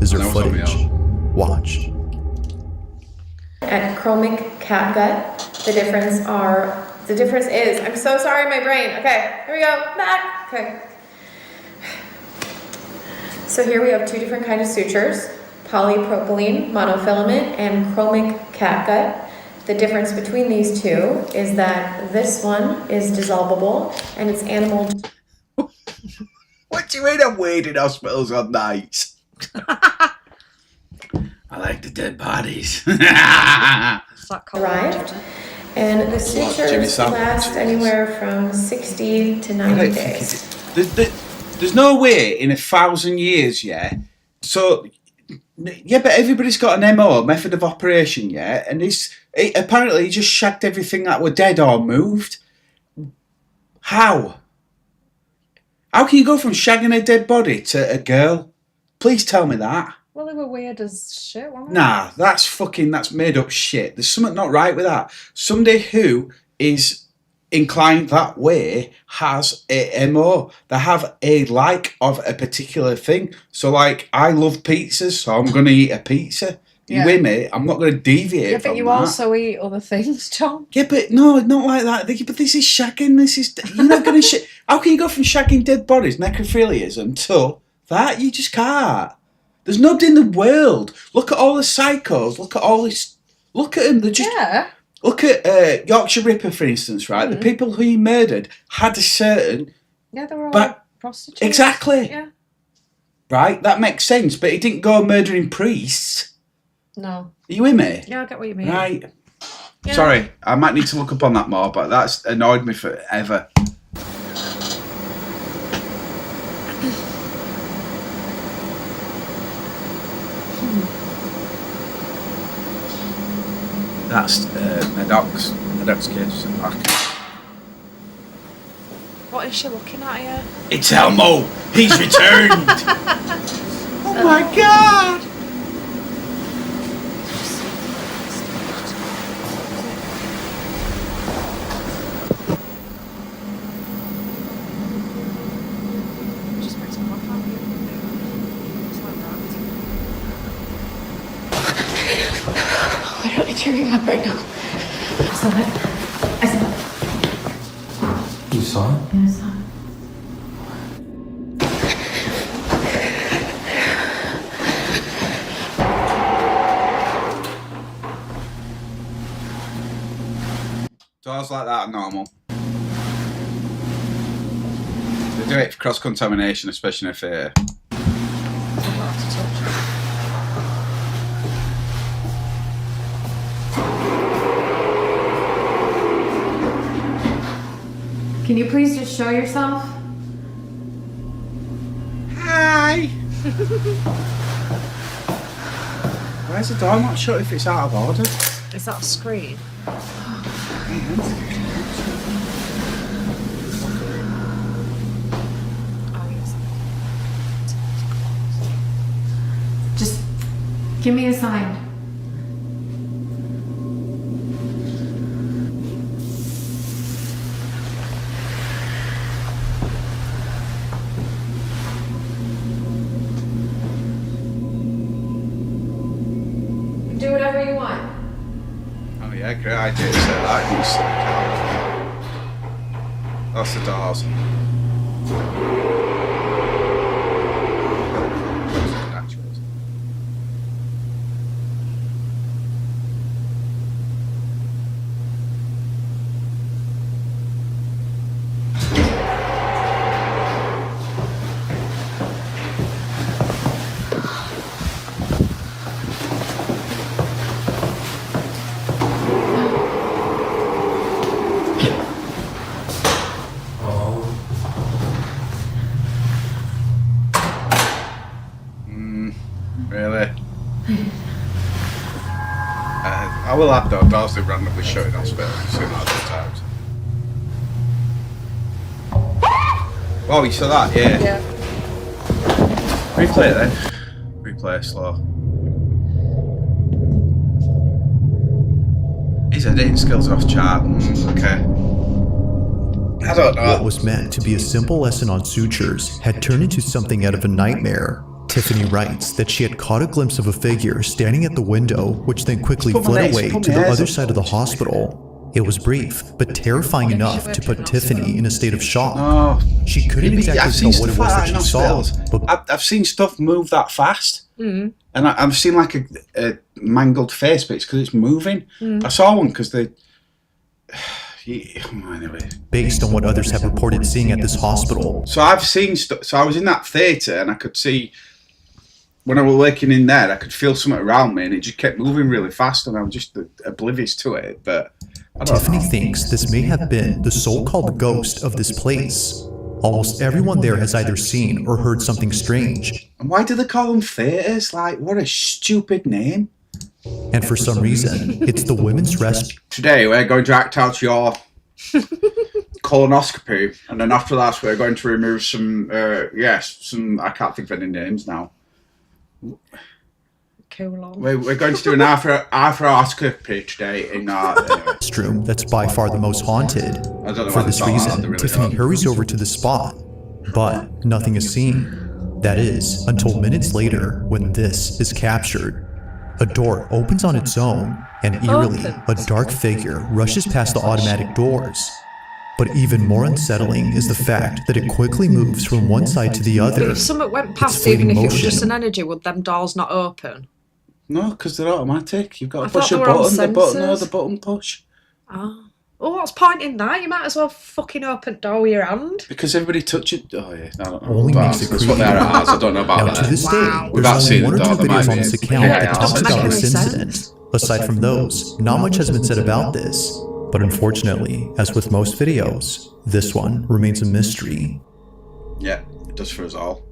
is her footage. Watch. At chromic catgut, the difference is, I'm so sorry, my brain. Okay, here we go, back. Okay. So here we have two different kinds of sutures, polypropylene monofilament and chromic catgut. The difference between these two is that this one is dissolvable and it's animal. What do you mean I'm waiting in hospitals on nights? I like the dead bodies. Derived. And the sutures last anywhere from 60 to 90 days. There's no way in 1,000 years, yeah. So, yeah, but everybody's got an MO, method of operation, yeah. And apparently he just shagged everything that were dead or moved. How? How can you go from shagging a dead body to a girl? Please tell me that. Well, they were weird as shit, weren't they? Nah, that's made up shit. There's something not right with that. Somebody who is inclined that way has a MO. They have a like of a particular thing. So, like, I love pizzas, so I'm going to eat a pizza. You with me? I'm not going to deviate from that. Yeah, but you also eat other things, John. Yeah, but no, not like that. But this is shagging. You're not going to How can you go from shagging dead bodies, necrophiliism, to that? You just can't. There's nobody in the world. Look at all the psychos. Look at all this. Look at them. They're just. Yeah. Look at Yorkshire Ripper, for instance, right? The people who he murdered had a certain. Yeah, they were all prostitutes. Exactly. Yeah. Right? That makes sense. But he didn't go murdering priests. No. Are you with me? Yeah, I get what you mean. Right. Yeah. Sorry, I might need to look up on that more, but that's annoyed me forever. That's Madoc's kids. What is she looking at here? It's Selmo. He's returned. Oh my god! Just makes me laugh at you. It's like that. I'm really tearing up right now. I saw it. You saw it? Yeah, I saw it. Doors like that are normal. They do it for cross-contamination, especially if Can you please just show yourself? Hi! Where's the door? I'm not sure if it's out of order. Is that a screen? Just give me a sign. Do whatever you want. Oh yeah, great idea to set that. You sit down. That's the doors. Really? I will have those doors that randomly shut in hospital. I've seen that other times. Oh, you saw that? Yeah. Yeah. Replay it then. Replay slow. His editing skills are off chart. Okay. I don't know. What was meant to be a simple lesson on sutures had turned into something out of a nightmare. Tiffany writes that she had caught a glimpse of a figure standing at the window, which then quickly fled away to the other side of the hospital. It was brief, but terrifying enough to put Tiffany in a state of shock. Oh, she couldn't exactly tell what it was that she saw. But I've seen stuff move that fast. Mm. And I've seen like a mangled face, but it's because it's moving. Mm. I saw one because they... Anyway. Based on what others have reported seeing at this hospital. So I've seen stuff. So I was in that theatre and I could see when I was working in there, I could feel something around me, and it just kept moving really fast, and I was just oblivious to it. But I don't Tiffany know. thinks this may have been the so-called ghost of this place. Almost everyone there has either seen or heard something strange. And why do they call them theatres? Like, what a stupid name. And for some reason, it's the women's rest. Today, we're going to act out your colonoscopy, and then after that, we're going to remove some, I can't think of any names now. We're going to do an arthroscopy today in our restroom that's by far the most haunted. I don't know For what this it's all about, reason, they really Tiffany don't. hurries over to the spot, but nothing is seen. That is, until minutes later, when this is captured. A door opens on its own, and eerily, a dark figure rushes past the automatic doors. But even more unsettling is the fact that it quickly moves from one side to the But other. if something went It's past, even if fleeting it was motion. just an energy, would them doors not open? No, because they're automatic. You've got I to push thought a they were on button, the sensors. button push. Oh, what's point in that? You might as well fucking open the door with your hand. Because everybody touches it. Oh, yeah, I don't know. Only Well, makes it that's what they're at ours. I don't know about Now, that. to this day, Without there's seeing only the one or door, two there videos might on be this a account that PIR. talks Doesn't about make this any incident. sense. Aside from those, not much has been said about this. But unfortunately, as with most videos, this one remains a mystery. Yeah, it does for us all.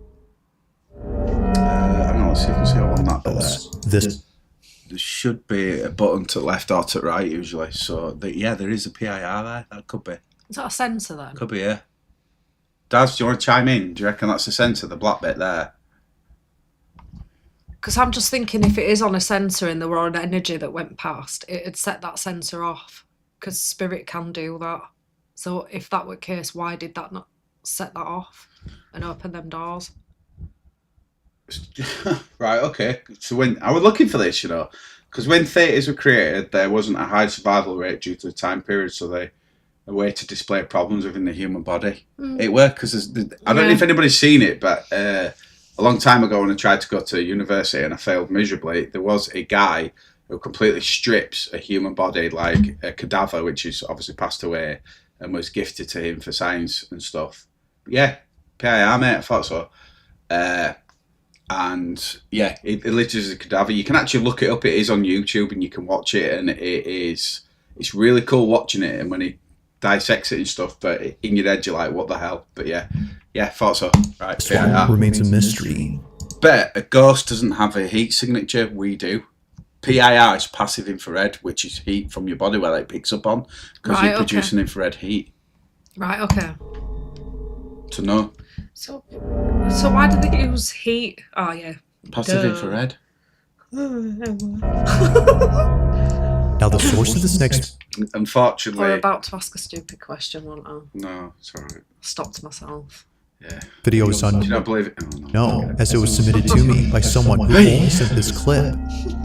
I don't know, let's see if we can see all on that bit there. There should be a button to the left or to the right usually. So, there is a PIR there. That could be. Is that a sensor then? Could be, yeah. Daz, do you want to chime in? Do you reckon that's the sensor, the black bit there? Because I'm just thinking if it is on a sensor and there were an energy that went past, it'd set that sensor off. Because spirit can do that. So if that were the case, why did that not set that off and open them doors? Right, okay. So when I was looking for this, because when theatres were created, there wasn't a high survival rate due to the time period, so a way to display problems within the human body. It worked because I don't know if anybody's seen it, but a long time ago when I tried to go to university and I failed miserably, there was a guy who completely strips a human body like a cadaver, which is obviously passed away, and was gifted to him for science and stuff. Yeah, PIR, mate, I thought so. And yeah, it literally is a cadaver. You can actually look it up. It is on YouTube and you can watch it, and it's really cool watching it. And when he dissects it and stuff, but in your head you're like, what the hell? But yeah, thought so. Right, This one remains a mystery. But a ghost doesn't have a heat signature. We do. PIR is passive infrared, which is heat from your body where it picks up on, because you're producing infrared heat. Right, okay. So no. So why do they use heat? Oh, yeah. Passive infrared. Now the source of this next... Unfortunately... We're about to ask a stupid question, weren't I? No, it's alright. Stopped myself. Yeah. Video is Do you not believe it? Oh, no, as it was submitted to me by someone who only sent this clip.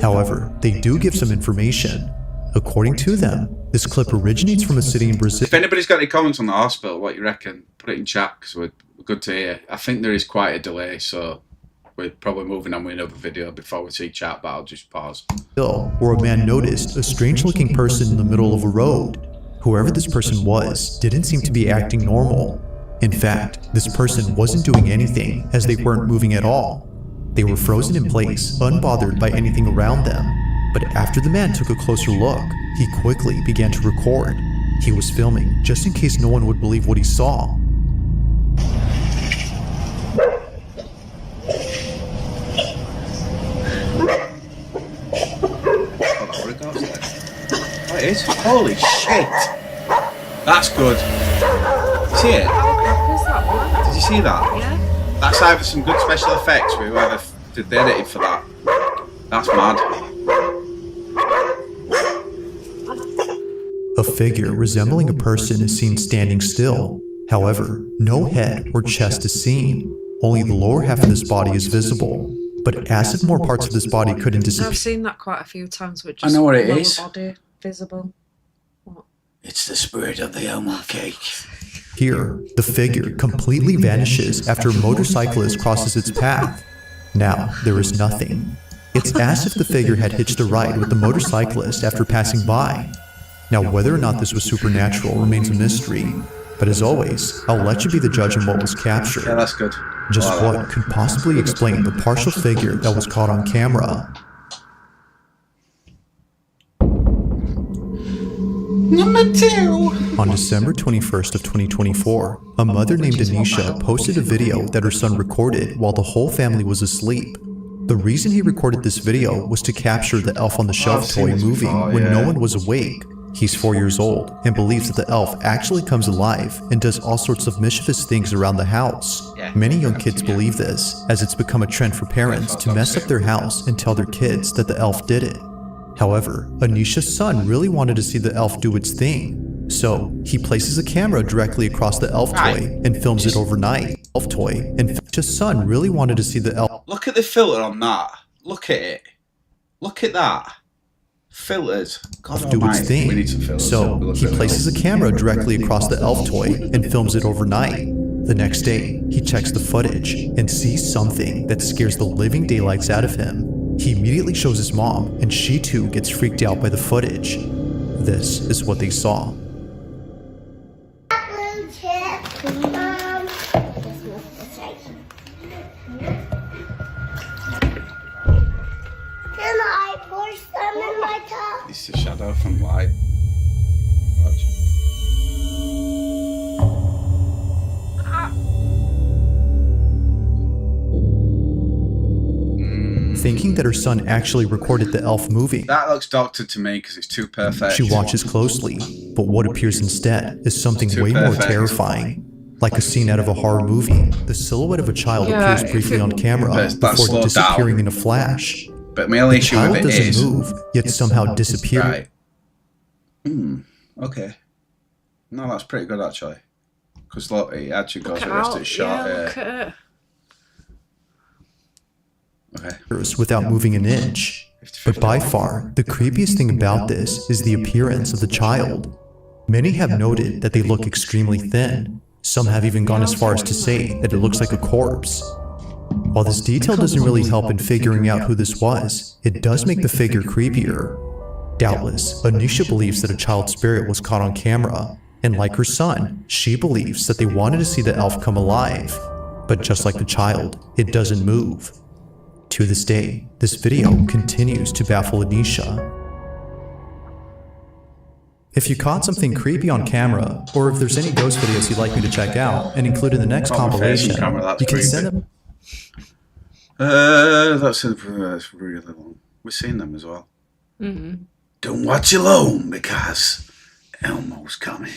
However, they do give some information. According to them, this clip originates from a city in Brazil. If anybody's got any comments on the hospital, what you reckon, put it in chat, because we're good to hear. I think there is quite a delay, so we're probably moving on with another video before we see chat, but I'll just pause. Where a man noticed a strange-looking person in the middle of a road. Whoever this person was didn't seem to be acting normal. In fact, this person wasn't doing anything, as they weren't moving at all. They were frozen in place, unbothered by anything around them. But after the man took a closer look, he quickly began to record. He was filming just in case no one would believe what he saw. Oh, it is? Holy shit! That's good. See it? Did you see that? Yeah. That's either some good special effects with whoever did the editing for that. That's mad. A figure resembling a person is seen standing still. However, no head or chest is seen. Only the lower half of this body is visible. But as if more parts of this body couldn't disappear. I've seen that quite a few times with just I know what it lower is. body visible. What? It's the spirit of the Elmo cake. Here, the figure completely vanishes after a motorcyclist crosses its path. Now, there is nothing. It's as if the figure had hitched a ride with the motorcyclist after passing by. Now, whether or not this was supernatural remains a mystery, but as always, I'll let you be the judge on what was captured. Yeah, that's good. Just what could possibly explain the partial figure that was caught on camera? Number 2. On December 21st of 2024, a mother named Anisha posted a video that her son recorded while the whole family was asleep. The reason he recorded this video was to capture the elf on the shelf toy moving when no one was awake. He's 4 years old and believes that the elf actually comes alive and does all sorts of mischievous things around the house. Many young kids believe this, as it's become a trend for parents to mess up their house and tell their kids that the elf did it. However, Anisha's son really wanted to see the elf do its thing, so he places a camera directly across the elf toy and films it overnight. Anisha's son really wanted to see the elf. Look at the filter on that. Look at it. Look at that. Filters. God Do its almighty. thing. We need some filters. So he places a camera directly across the elf toy and films it overnight. The next day, he checks the footage and sees something that scares the living daylights out of him. He immediately shows his mom, and she too gets freaked out by the footage. This is what they saw. It's the shadow from light. Watch. Thinking that her son actually recorded the elf moving, That looks doctored to me because it's too perfect. she watches closely, but what appears instead is something way more terrifying. Like a scene out of a horror movie, the silhouette of a child appears briefly on camera before disappearing in a flash. But my only issue with it doesn't is move, yet somehow disappears. Right. Okay. No, that's pretty good actually. Because look, it actually goes with the rest of the shot. Look at it. Okay. Without moving an inch. But by far, the creepiest thing about this is the appearance of the child. Many have noted that they look extremely thin. Some have even gone as far as to say that it looks like a corpse. While this detail doesn't really help in figuring out who this was, it does make the figure creepier. Doubtless, Anisha believes that a child spirit was caught on camera, and like her son, she believes that they wanted to see the elf come alive. But just like the child, it doesn't move. To this day, this video continues to baffle Anisha. If you caught something creepy on camera, or if there's any ghost videos you'd like me to check out and include in the next compilation, you can send them. That's really long. We've seen them as well. Mm-hmm. Don't watch alone because Elmo's coming.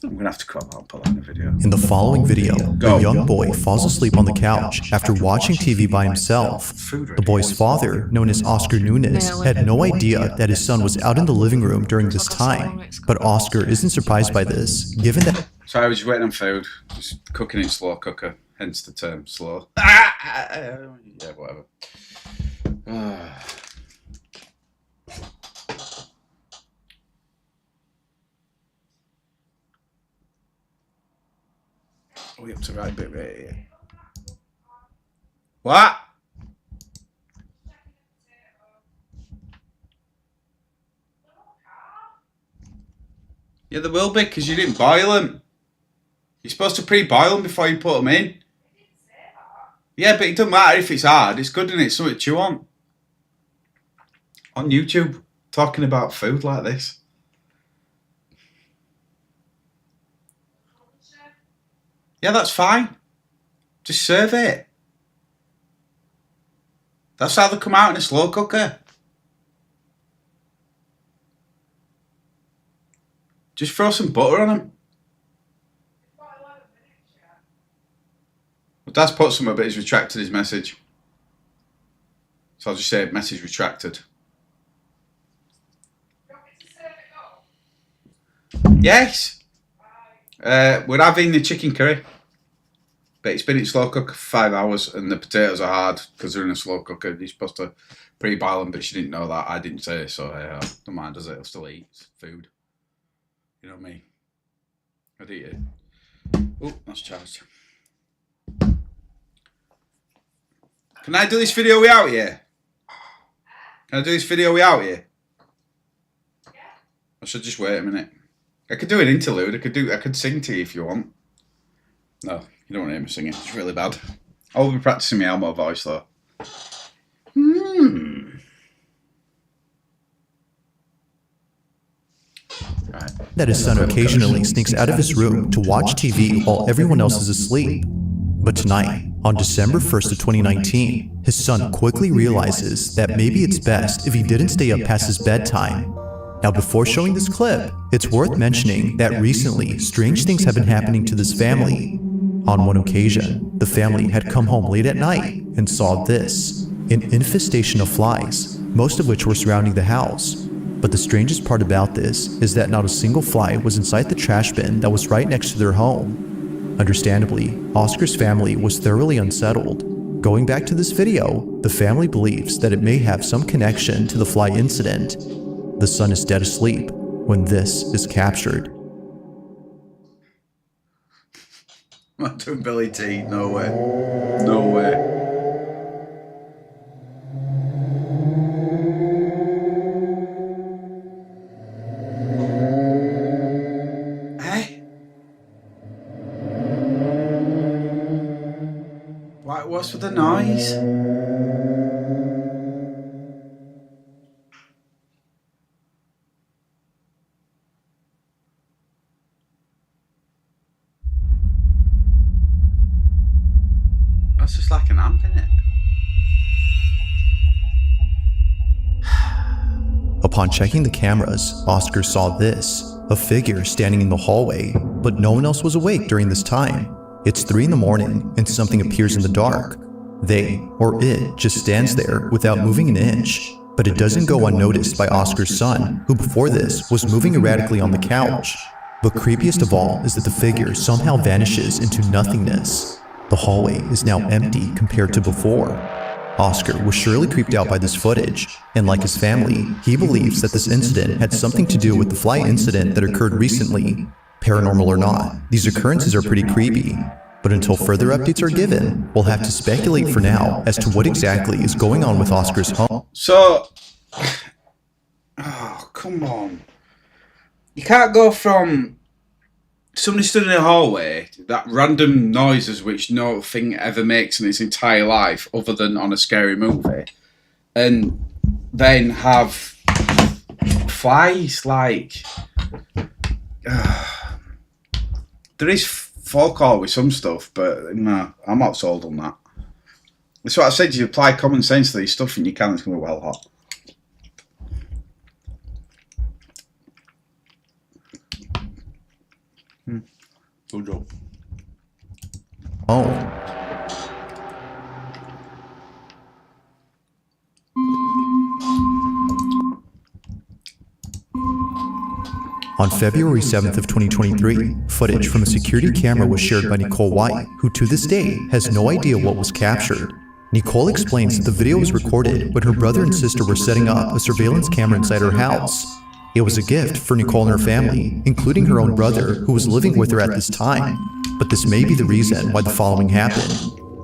I'm gonna have to crop that and put that in the video. In the following video, a young boy falls asleep on the couch after watching TV by himself. The boy's father, known as Oscar Nunes, had no idea that his son was out in the living room during this time. But Oscar isn't surprised by this, given that... So I was just waiting on food, just cooking in slow cooker, hence the term slow. Yeah, whatever. Are we up to the right bit right here? What? Yeah, there will be, because you didn't boil them. You're supposed to pre-boil them before you put them in. Yeah, but it doesn't matter if it's hard. It's good, and it's something to chew on. On YouTube, talking about food like this. Yeah, that's fine. Just serve it. That's how they come out in a slow cooker. Just throw some butter on them. Well, Dad's put some, but he's retracted his message. So I'll just say message retracted. Yes. We're having the chicken curry. But it's been in slow cooker for 5 hours and the potatoes are hard because they're in a slow cooker. You're supposed to pre-boil them, but she didn't know that. I didn't say it, so don't mind, does it? I'll still eat food. You know me. I'd eat it. Oh, that's charged. Can I do this video without you? Can I do this video without you? I should just wait a minute. I could do an interlude. I could sing to you if you want. No, You don't want to hear me singing. It's really bad. I will be practicing my Elmo voice though. Right. That his son occasionally sneaks out of his room to watch TV while everyone else is asleep. But tonight, on December 1st of 2019, his son quickly realizes that maybe it's best if he didn't stay up past his bedtime. Now, before showing this clip, it's worth mentioning that recently, strange things have been happening to this family. On one occasion, the family had come home late at night and saw this, an infestation of flies, most of which were surrounding the house. But the strangest part about this is that not a single fly was inside the trash bin that was right next to their home. Understandably, Oscar's family was thoroughly unsettled. Going back to this video, the family believes that it may have some connection to the fly incident. The son is dead asleep when this is captured. I'm not doing Billy T. No way. No way. What's with the noise? That's just like an amp, isn't it? Upon checking the cameras, Oscar saw this, a figure standing in the hallway, but no one else was awake during this time. It's 3 in the morning and something appears in the dark. They, or it, just stands there without moving an inch. But it doesn't go unnoticed by Oscar's son, who before this was moving erratically on the couch. But creepiest of all is that the figure somehow vanishes into nothingness. The hallway is now empty compared to before. Oscar was surely creeped out by this footage, and like his family, he believes that this incident had something to do with the fly incident that occurred recently. Paranormal or not, these occurrences are pretty creepy, but until further updates are given, we'll have to speculate for now as to what exactly is going on with Oscar's home. So, oh, come on. You can't go from somebody stood in a hallway, that random noises which no thing ever makes in its entire life other than on a scary movie, and then have flies like... there is folklore with some stuff, but no, I'm not sold on that. That's what I said, you apply common sense to these stuff and you can, it's going to be well hot. Good job. On February 7th of 2023, footage from a security camera was shared by Nicole White, who to this day has no idea what was captured. Nicole explains that the video was recorded when her brother and sister were setting up a surveillance camera inside her house. It was a gift for Nicole and her family, including her own brother, who was living with her at this time. But this may be the reason why the following happened.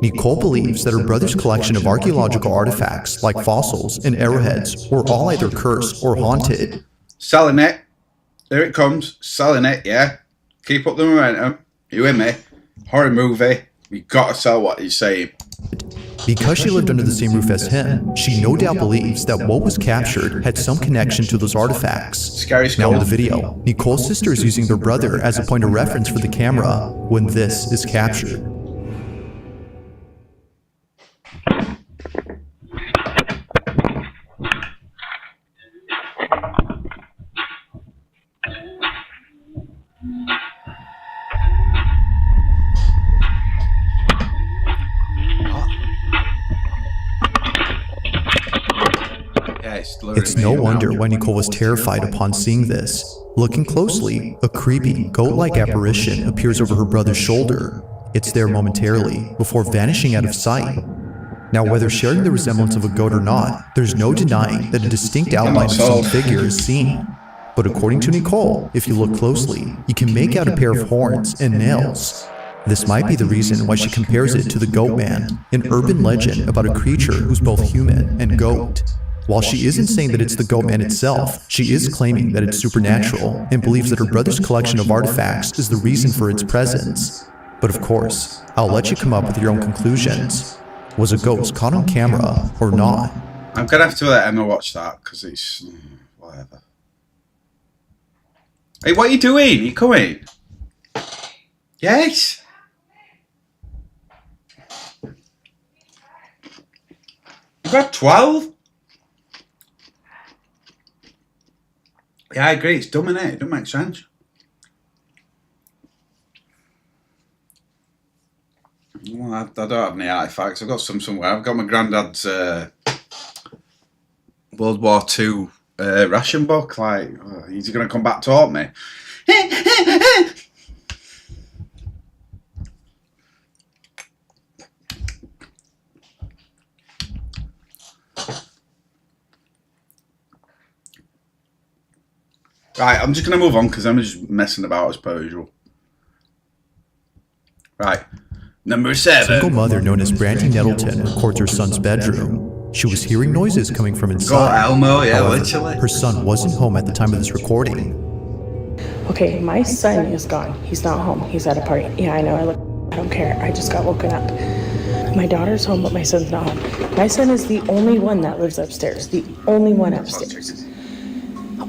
Nicole believes that her brother's collection of archaeological artifacts, like fossils and arrowheads, were all either cursed or haunted. Selling it. Here it comes. Selling it, yeah. Keep up the momentum. You with me? Horror movie. We gotta sell what he's saying. Because she lived under the same roof as him, she no doubt believes that what was captured had some connection to those artifacts. Scary now in the video, Nicole's sister is using their brother as a point of reference for the camera when this is captured. It's no wonder why Nicole was terrified upon seeing this. Looking closely, a creepy, goat-like apparition appears over her brother's shoulder. It's there momentarily, before vanishing out of sight. Now, whether sharing the resemblance of a goat or not, there's no denying that a distinct outline of some figure is seen. But according to Nicole, if you look closely, you can make out a pair of horns and nails. This might be the reason why she compares it to the Goat Man, an urban legend about a creature who's both human and goat. While she isn't saying that it's the Goat Man itself, she is claiming that it's supernatural and believes that her brother's collection of artifacts is the reason for its presence. But of course, I'll let you come up with your own conclusions. Was a ghost caught on camera or not? I'm gonna have to let Emma watch that because it's whatever. Hey, what are you doing? You coming? Yes. You got 12? Yeah, I agree. It's dumb, innit? It doesn't make sense. Well, I don't have any artifacts. I've got some somewhere. I've got my granddad's World War II ration book. Like, is he going to come back to haunt me? Right, I'm just going to move on because I'm just messing about as per usual. Right, number 7. Single mother known as Brandy Nettleton records her son's bedroom. She was hearing noises coming from inside. Go Elmo, yeah, However, literally. her son wasn't home at the time of this recording. Okay, my son is gone. He's not home. He's at a party. Yeah, I know. I don't care. I just got woken up. My daughter's home, but my son's not home. My son is the only one that lives upstairs. The only one upstairs.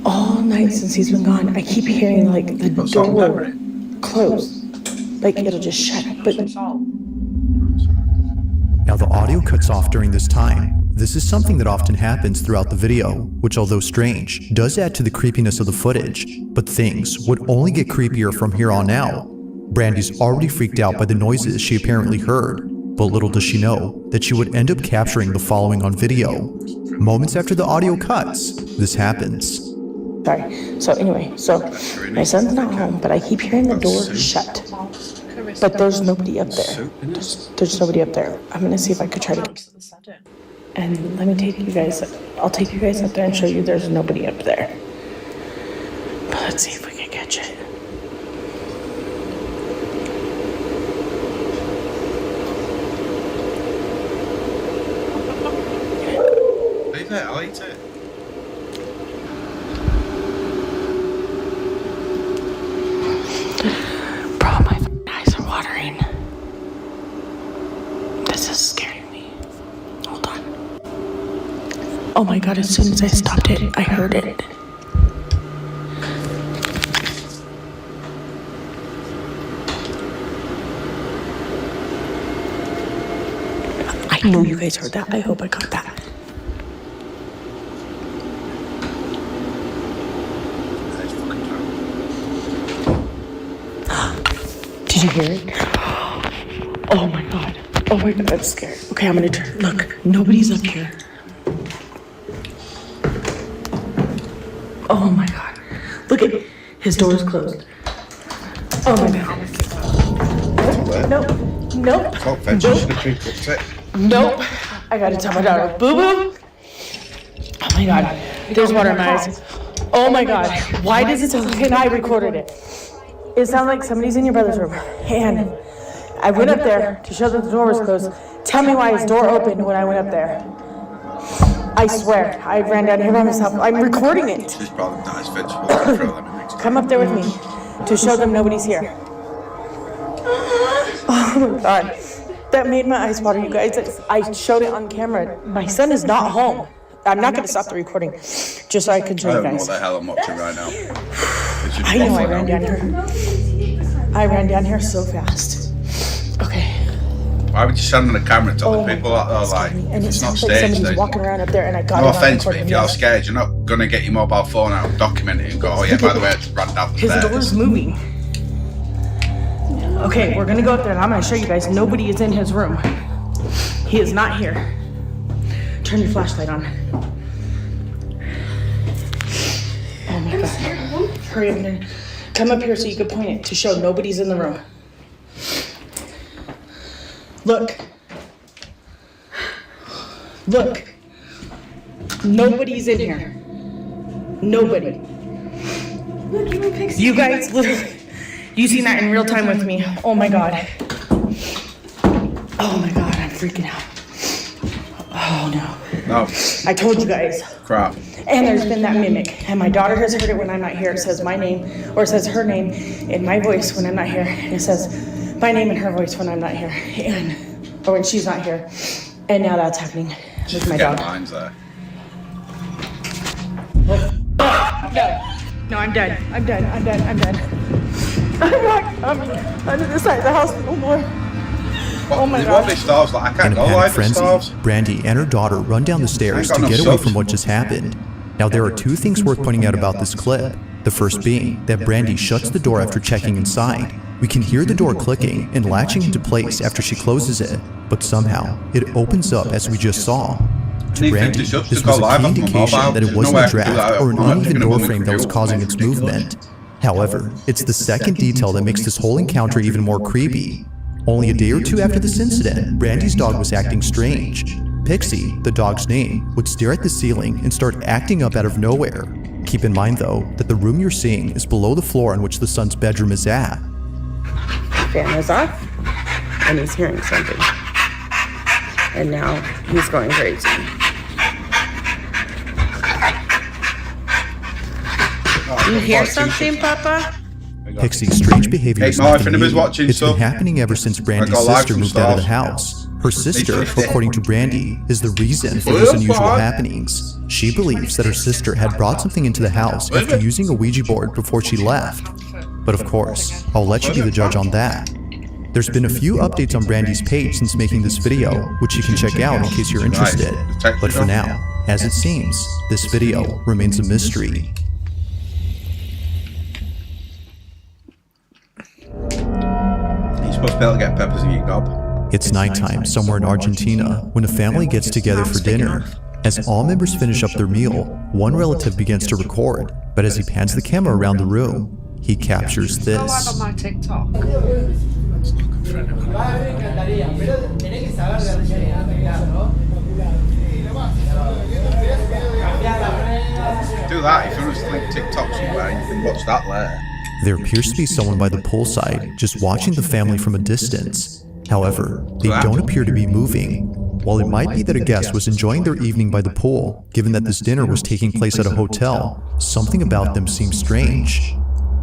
All night since he's been gone, I keep hearing like the door close. Like it'll just shut. But Now the audio cuts off during this time. This is something that often happens throughout the video, which although strange, does add to the creepiness of the footage, but things would only get creepier from here on out. Brandy's already freaked out by the noises she apparently heard, but little does she know that she would end up capturing the following on video. Moments after the audio cuts, this happens. sorry. So anyway, so my son's not home, but I keep hearing the door shut. But there's nobody up there. There's nobody up there. I'm gonna see if I could try to. And let me take you guys. I'll take you guys up there and show you there's nobody up there. But let's see if we can catch it. Leave it, I'll eat it. Bro, my eyes are watering. This is scaring me. Hold on. Oh my god, as soon as I stopped it, I heard it. I know you guys heard that. I hope I got that. Did you hear it? Oh my god. Oh my god, I'm scared. Okay, I'm gonna turn. Look, nobody's up here. Oh my god. Look at his door is closed. Oh my god. Nope. Nope. Top fence, you should have creeped up to it. Nope. I gotta tell my daughter. Boo boo. Oh my god. There's water in my eyes. Oh my god. Why does it sound like, and I recorded it. It sounded like somebody's in your brother's room. And I went up there to show that the door was closed. Tell me why his door opened when I went up there. I swear, I ran down here by myself. I'm recording it. She's probably nice vegetable. Come up there with me to show them nobody's here. Oh my god. That made my eyes water, you guys. I showed it on camera. My son is not home. I'm not going to stop the recording just so I can show you I don't know guys. what the hell I'm watching right now. I know I ran down here. I ran down here so fast. Okay. Why would you stand on the camera and tell the people that they're like, And it it's not sounds like staged? somebody's walking around up there and I got No it on offense, but recording. if you're scared, you're not going to get your mobile phone out, document it and go, oh yeah, by the way, I just ran down the His stairs. door's moving. Okay, we're gonna go up there and I'm gonna show you guys. Nobody is in his room. He is not here. Turn your flashlight on. Oh my god. Hurry up there. Come up here so you can point it to show nobody's in the room. Look. Look. Nobody's in here. Nobody. Look, even Pixie. You guys literally. You seen that in real time with me. Oh my god. Oh my god, I'm freaking out. Oh no. No. I told you guys. Crap. And there's been that mimic. And my daughter has heard it when I'm not here. It says my name, or it says her name in my voice when I'm not here. And it says, my name in her voice when I'm not here, or when she's not here. And now that's happening with my dog. Lines there. No, I'm done. I'm done. I'm done. I'm done. I'm not coming under the side of the house no more. Oh my God. I can't In a go panic live with frenzy, stars. Brandy and her daughter run down the stairs I ain't to got get no away subs. from what just happened. Now, there are two things worth pointing out about this clip. The first being that Brandy shuts the door after checking inside. We can hear the door clicking and latching into place after she closes it, but somehow it opens up as we just saw. To Brandy, this was a key indication that it wasn't a draft or an uneven door frame that was causing its movement. However, it's the second detail that makes this whole encounter even more creepy. Only a day or two after this incident, Brandy's dog was acting strange. Pixie, the dog's name, would stare at the ceiling and start acting up out of nowhere. Keep in mind though, that the room you're seeing is below the floor on which the son's bedroom is at. Fan is off, and he's hearing something. And now he's going crazy. You hear something, Papa? Pixie's strange behavior is nothing new. It's so been happening ever since Brandy's I got live sister from moved out of the stars. house. Her sister, according to Brandy, is the reason for these unusual happenings. She believes that her sister had brought something into the house after using a Ouija board before she left. But of course, I'll let you be the judge on that. There's been a few updates on Brandy's page since making this video, which you can check out in case you're interested. But for now, as it seems, this video remains a mystery. You're supposed to be able to get peppers in your gob. It's nighttime somewhere in Argentina when a family gets together for dinner. As all members finish up their meal, one relative begins to record, but as he pans the camera around the room, he captures Go live this. on my TikTok. Do that if you want to link TikTok somewhere, you can watch that later. There appears to be someone by the poolside just watching the family from a distance. However, they don't appear to be moving. While it might be that a guest was enjoying their evening by the pool, given that this dinner was taking place at a hotel, something about them seems strange.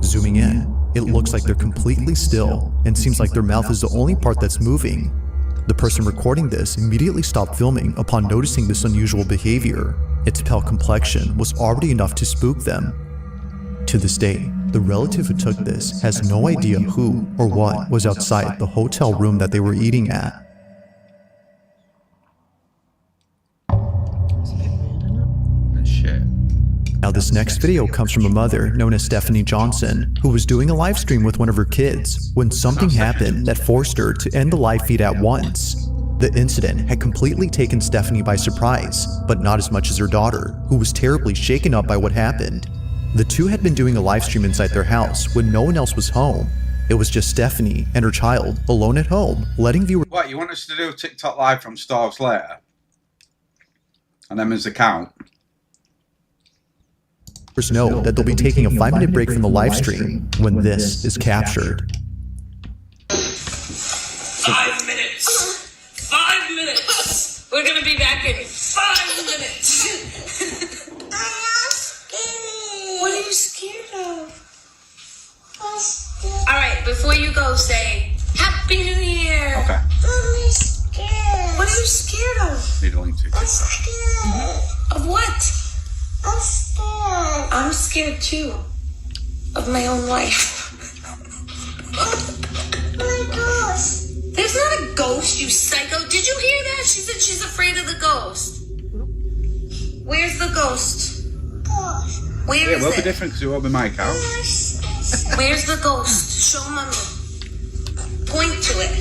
Zooming in, it looks like they're completely still and seems like their mouth is the only part that's moving. The person recording this immediately stopped filming upon noticing this unusual behavior. Its pale complexion was already enough to spook them. To this day, the relative who took this has no idea who or what was outside the hotel room that they were eating at. Shit. Now this next video comes from a mother known as Stephanie Johnson, who was doing a live stream with one of her kids when something happened that forced her to end the live feed at once. The incident had completely taken Stephanie by surprise, but not as much as her daughter, who was terribly shaken up by what happened. The two had been doing a live stream inside their house when no one else was home. It was just Stephanie and her child alone at home, letting viewers— What, you want us to do a TikTok live from Stars later? And then there's the count. know that they'll be taking a 5-minute break from the live stream when this is captured. 5 minutes. 5 minutes. We're gonna be back in 5 minutes. What are you scared of? All right, before you go, say Happy New Year. Okay. I'm scared. What are you scared of? Need a link to TikTok. Of what? I'm scared. I'm scared too. Of my own life. My ghost. There's not a ghost, you psycho. Did you hear that? She said she's afraid of the ghost. Where's the ghost? Ghost. Where Yeah, is it will be it? different because it will be my count. Where's the ghost? Show mommy. Point to it.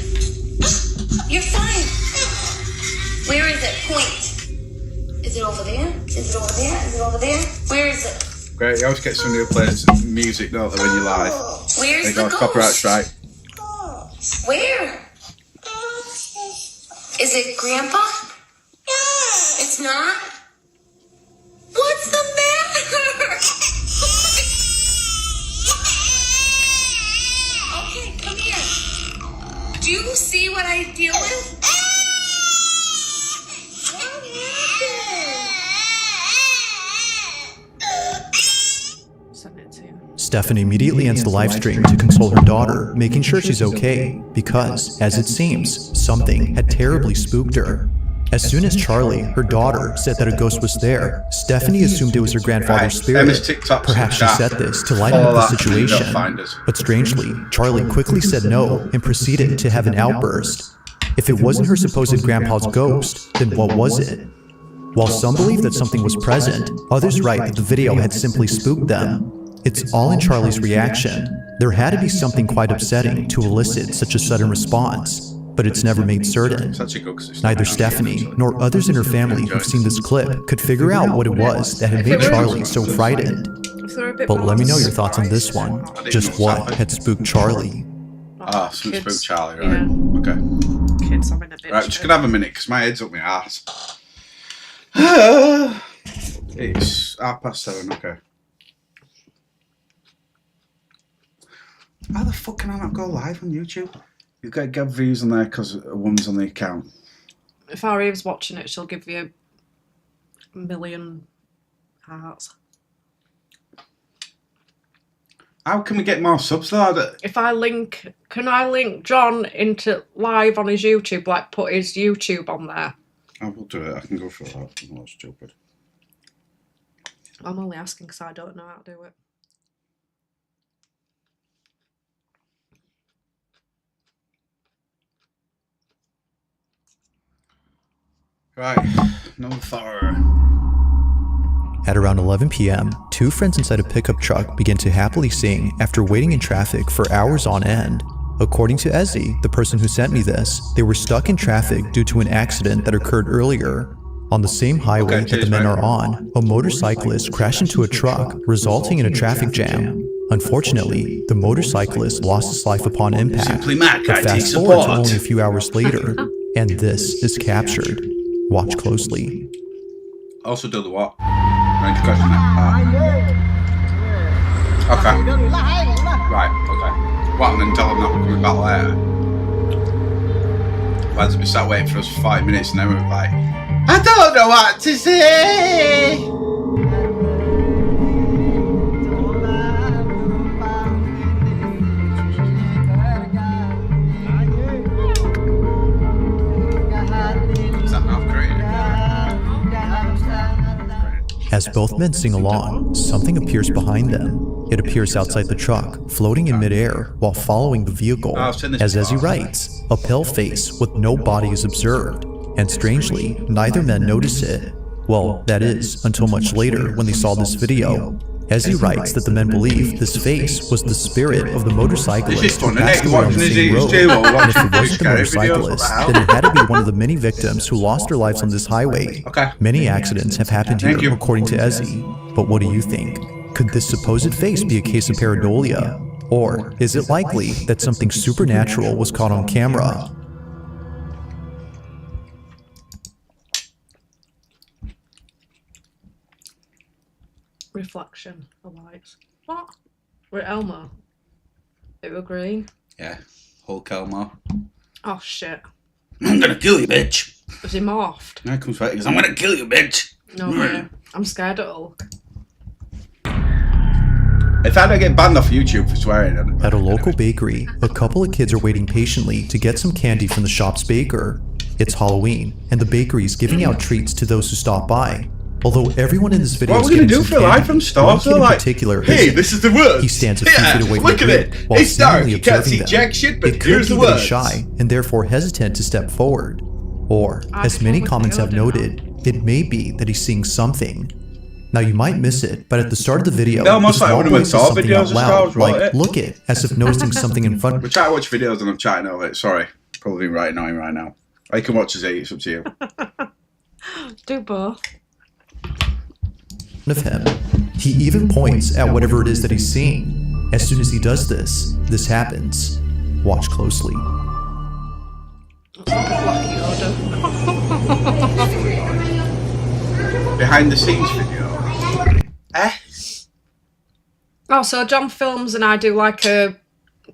You're fine. Where is it? Point. Is it over there? Is it over there? Is it over there? Where is it? Great, you always get somebody who plays music, don't they, when you're live? Where's They the got a ghost? copyright strike. Where? Is it Grandpa? It's not? What's the matter? Okay, come here. Do you see what I deal with? What happened? Stephanie immediately ends the live stream to console her daughter, making sure she's okay, because, as it seems, something had terribly spooked her. As soon as Charlie, her daughter, said that a ghost was there, Stephanie assumed it was her grandfather's spirit. Perhaps she said this to lighten up the situation. But strangely, Charlie quickly said no and proceeded to have an outburst. If it wasn't her supposed grandpa's ghost, then what was it? While some believe that something was present, others write that the video had simply spooked them. It's all in Charlie's reaction. There had to be something quite upsetting to elicit such a sudden response. But it's never made certain. Neither Stephanie nor others in her family who've seen this clip could figure out what it was that had made Charlie so frightened. But let me know your thoughts on this one. Just what had spooked Charlie? Something spooked Charlie, right? Yeah. Okay. Kids having a bit. Right, I'm just gonna have a minute because my head's up my ass. It's 7:30. Okay. How the fuck can I not go live on YouTube? You've got to get views on there because a woman's on the account. If Aria's watching it, she'll give you a million hearts. How can we get more subs though? If I link, can I link John into live on his YouTube, like put his YouTube on there? I will do it. I can go for that. I'm not stupid. I'm only asking because I don't know how to do it. Right, number 4. At around 11 p.m., two friends inside a pickup truck began to happily sing after waiting in traffic for hours on end. According to Ezzy, the person who sent me this, they were stuck in traffic due to an accident that occurred earlier. On the same highway that the men are on, a motorcyclist crashed into a truck, resulting in a traffic jam. Unfortunately, the motorcyclist lost his life upon impact. But fast forward to only a few hours later, and this is captured. Watch closely. Also do the what? Range question okay. Right, okay. What, and then tell them that we're coming back later? Why did we start waiting for us for 5 minutes and then we were like, I don't know what to say! As both men sing along, something appears behind them. It appears outside the truck, floating in midair while following the vehicle. As Ezzy writes, a pale face with no body is observed, and strangely, neither men notice it. Well, that is, until much later when they saw this video. Ezzy writes that the men believe this face was the spirit of the motorcyclist who passed away on the same road, and if it wasn't the motorcyclist, then it had to be one of the many victims who lost their lives on this highway. Many accidents have happened here, according to Ezzy. But what do you think? Could this supposed face be a case of pareidolia? Or is it likely that something supernatural was caught on camera? Reflection, the lights. What? We're at Elmo. They were green. Yeah, Hulk Elmo. Oh shit. I'm gonna kill you, bitch. Was he morphed? Now he comes back, he goes, I'm gonna kill you, bitch. No way. I'm scared of Hulk. If I don't get banned off YouTube for swearing at it. At a local bakery, a couple of kids are waiting patiently to get some candy from the shop's baker. It's Halloween, and the bakery is giving out treats to those who stop by. Although everyone in this video is getting some candy, one kid in particular, hey, this is the word. He stands a few feet away from the group while seemingly observing them. It could be that he's shy and therefore hesitant to step forward. Or, as many comments have noted, it may be that he's seeing something. Now you might miss it, but at the start of the video, the small boy says something out loud, like, look it, as if noticing something in front of We're trying to watch videos and I'm chatting over it, sorry. Probably right annoying right now. I can watch as it's up to you. Do both. of him. He even points at whatever it is that he's seeing. As soon as he does this, this happens. Watch closely. Behind the scenes video. Oh, so John films and I do like a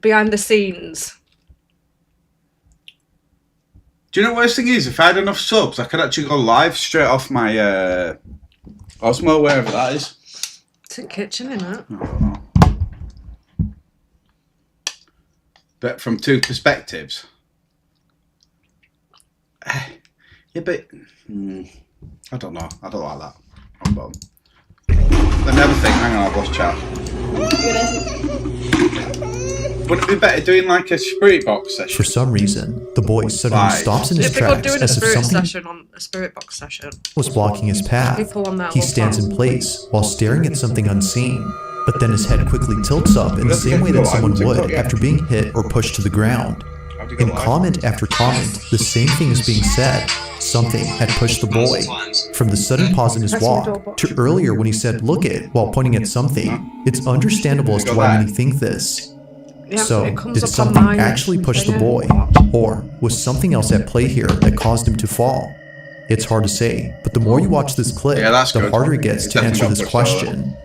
behind the scenes. Do you know what the worst thing is? If I had enough subs, I could actually go live straight off my Osmo, wherever that is. It's in the kitchen, isn't it? I don't know. but from two perspectives. Yeah, but I don't know. I don't like that. Hold on. Another thing. Hang on, I've lost chat. Wouldn't it be better doing like a spirit box session? For some reason, the boy suddenly stops in his If they could tracks do a as if spirit something session on a spirit box session. was blocking his path. People on that He will stands pass. in place while staring at something unseen, but then his head quickly tilts up in the same way that someone would after being hit or pushed to the ground. In comment after comment, the same thing is being said. Something had pushed the boy. From the sudden pause in his walk to earlier when he said "look it" while pointing at something, it's understandable as to why many think this. Yeah, So, it comes did up on something mine. actually push the boy? Or was something else at play here that caused him to fall? It's hard to say, but the more you watch this clip, the harder it gets to answer this question.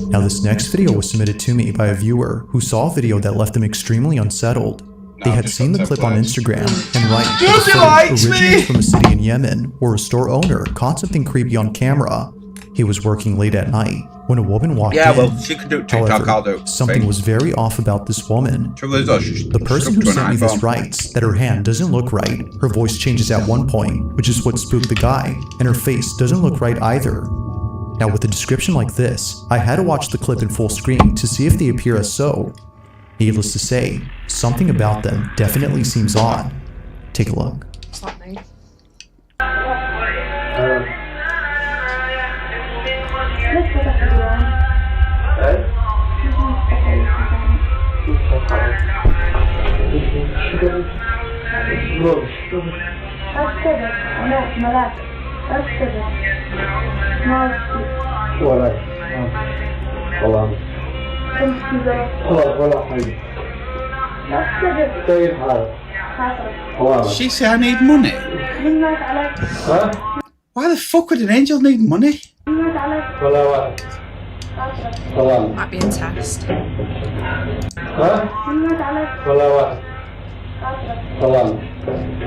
Now this next video was submitted to me by a viewer who saw a video that left them extremely unsettled. They had seen the clip on Instagram and that the footage originated from a city in Yemen where a store owner caught something creepy on camera. He was working late at night when a woman walked in. Well, she could do TikTok, I'll do. Something was very off about this woman. The person who sent me this writes that her hand doesn't look right, her voice changes at one point, which is what spooked the guy, and her face doesn't look right either. Now with a description like this, I had to watch the clip in full screen to see if they appear as so. Needless to say, something about them definitely seems odd. Take a look. It's not me. She said I need money. Why the fuck would an angel need money? Might be a test.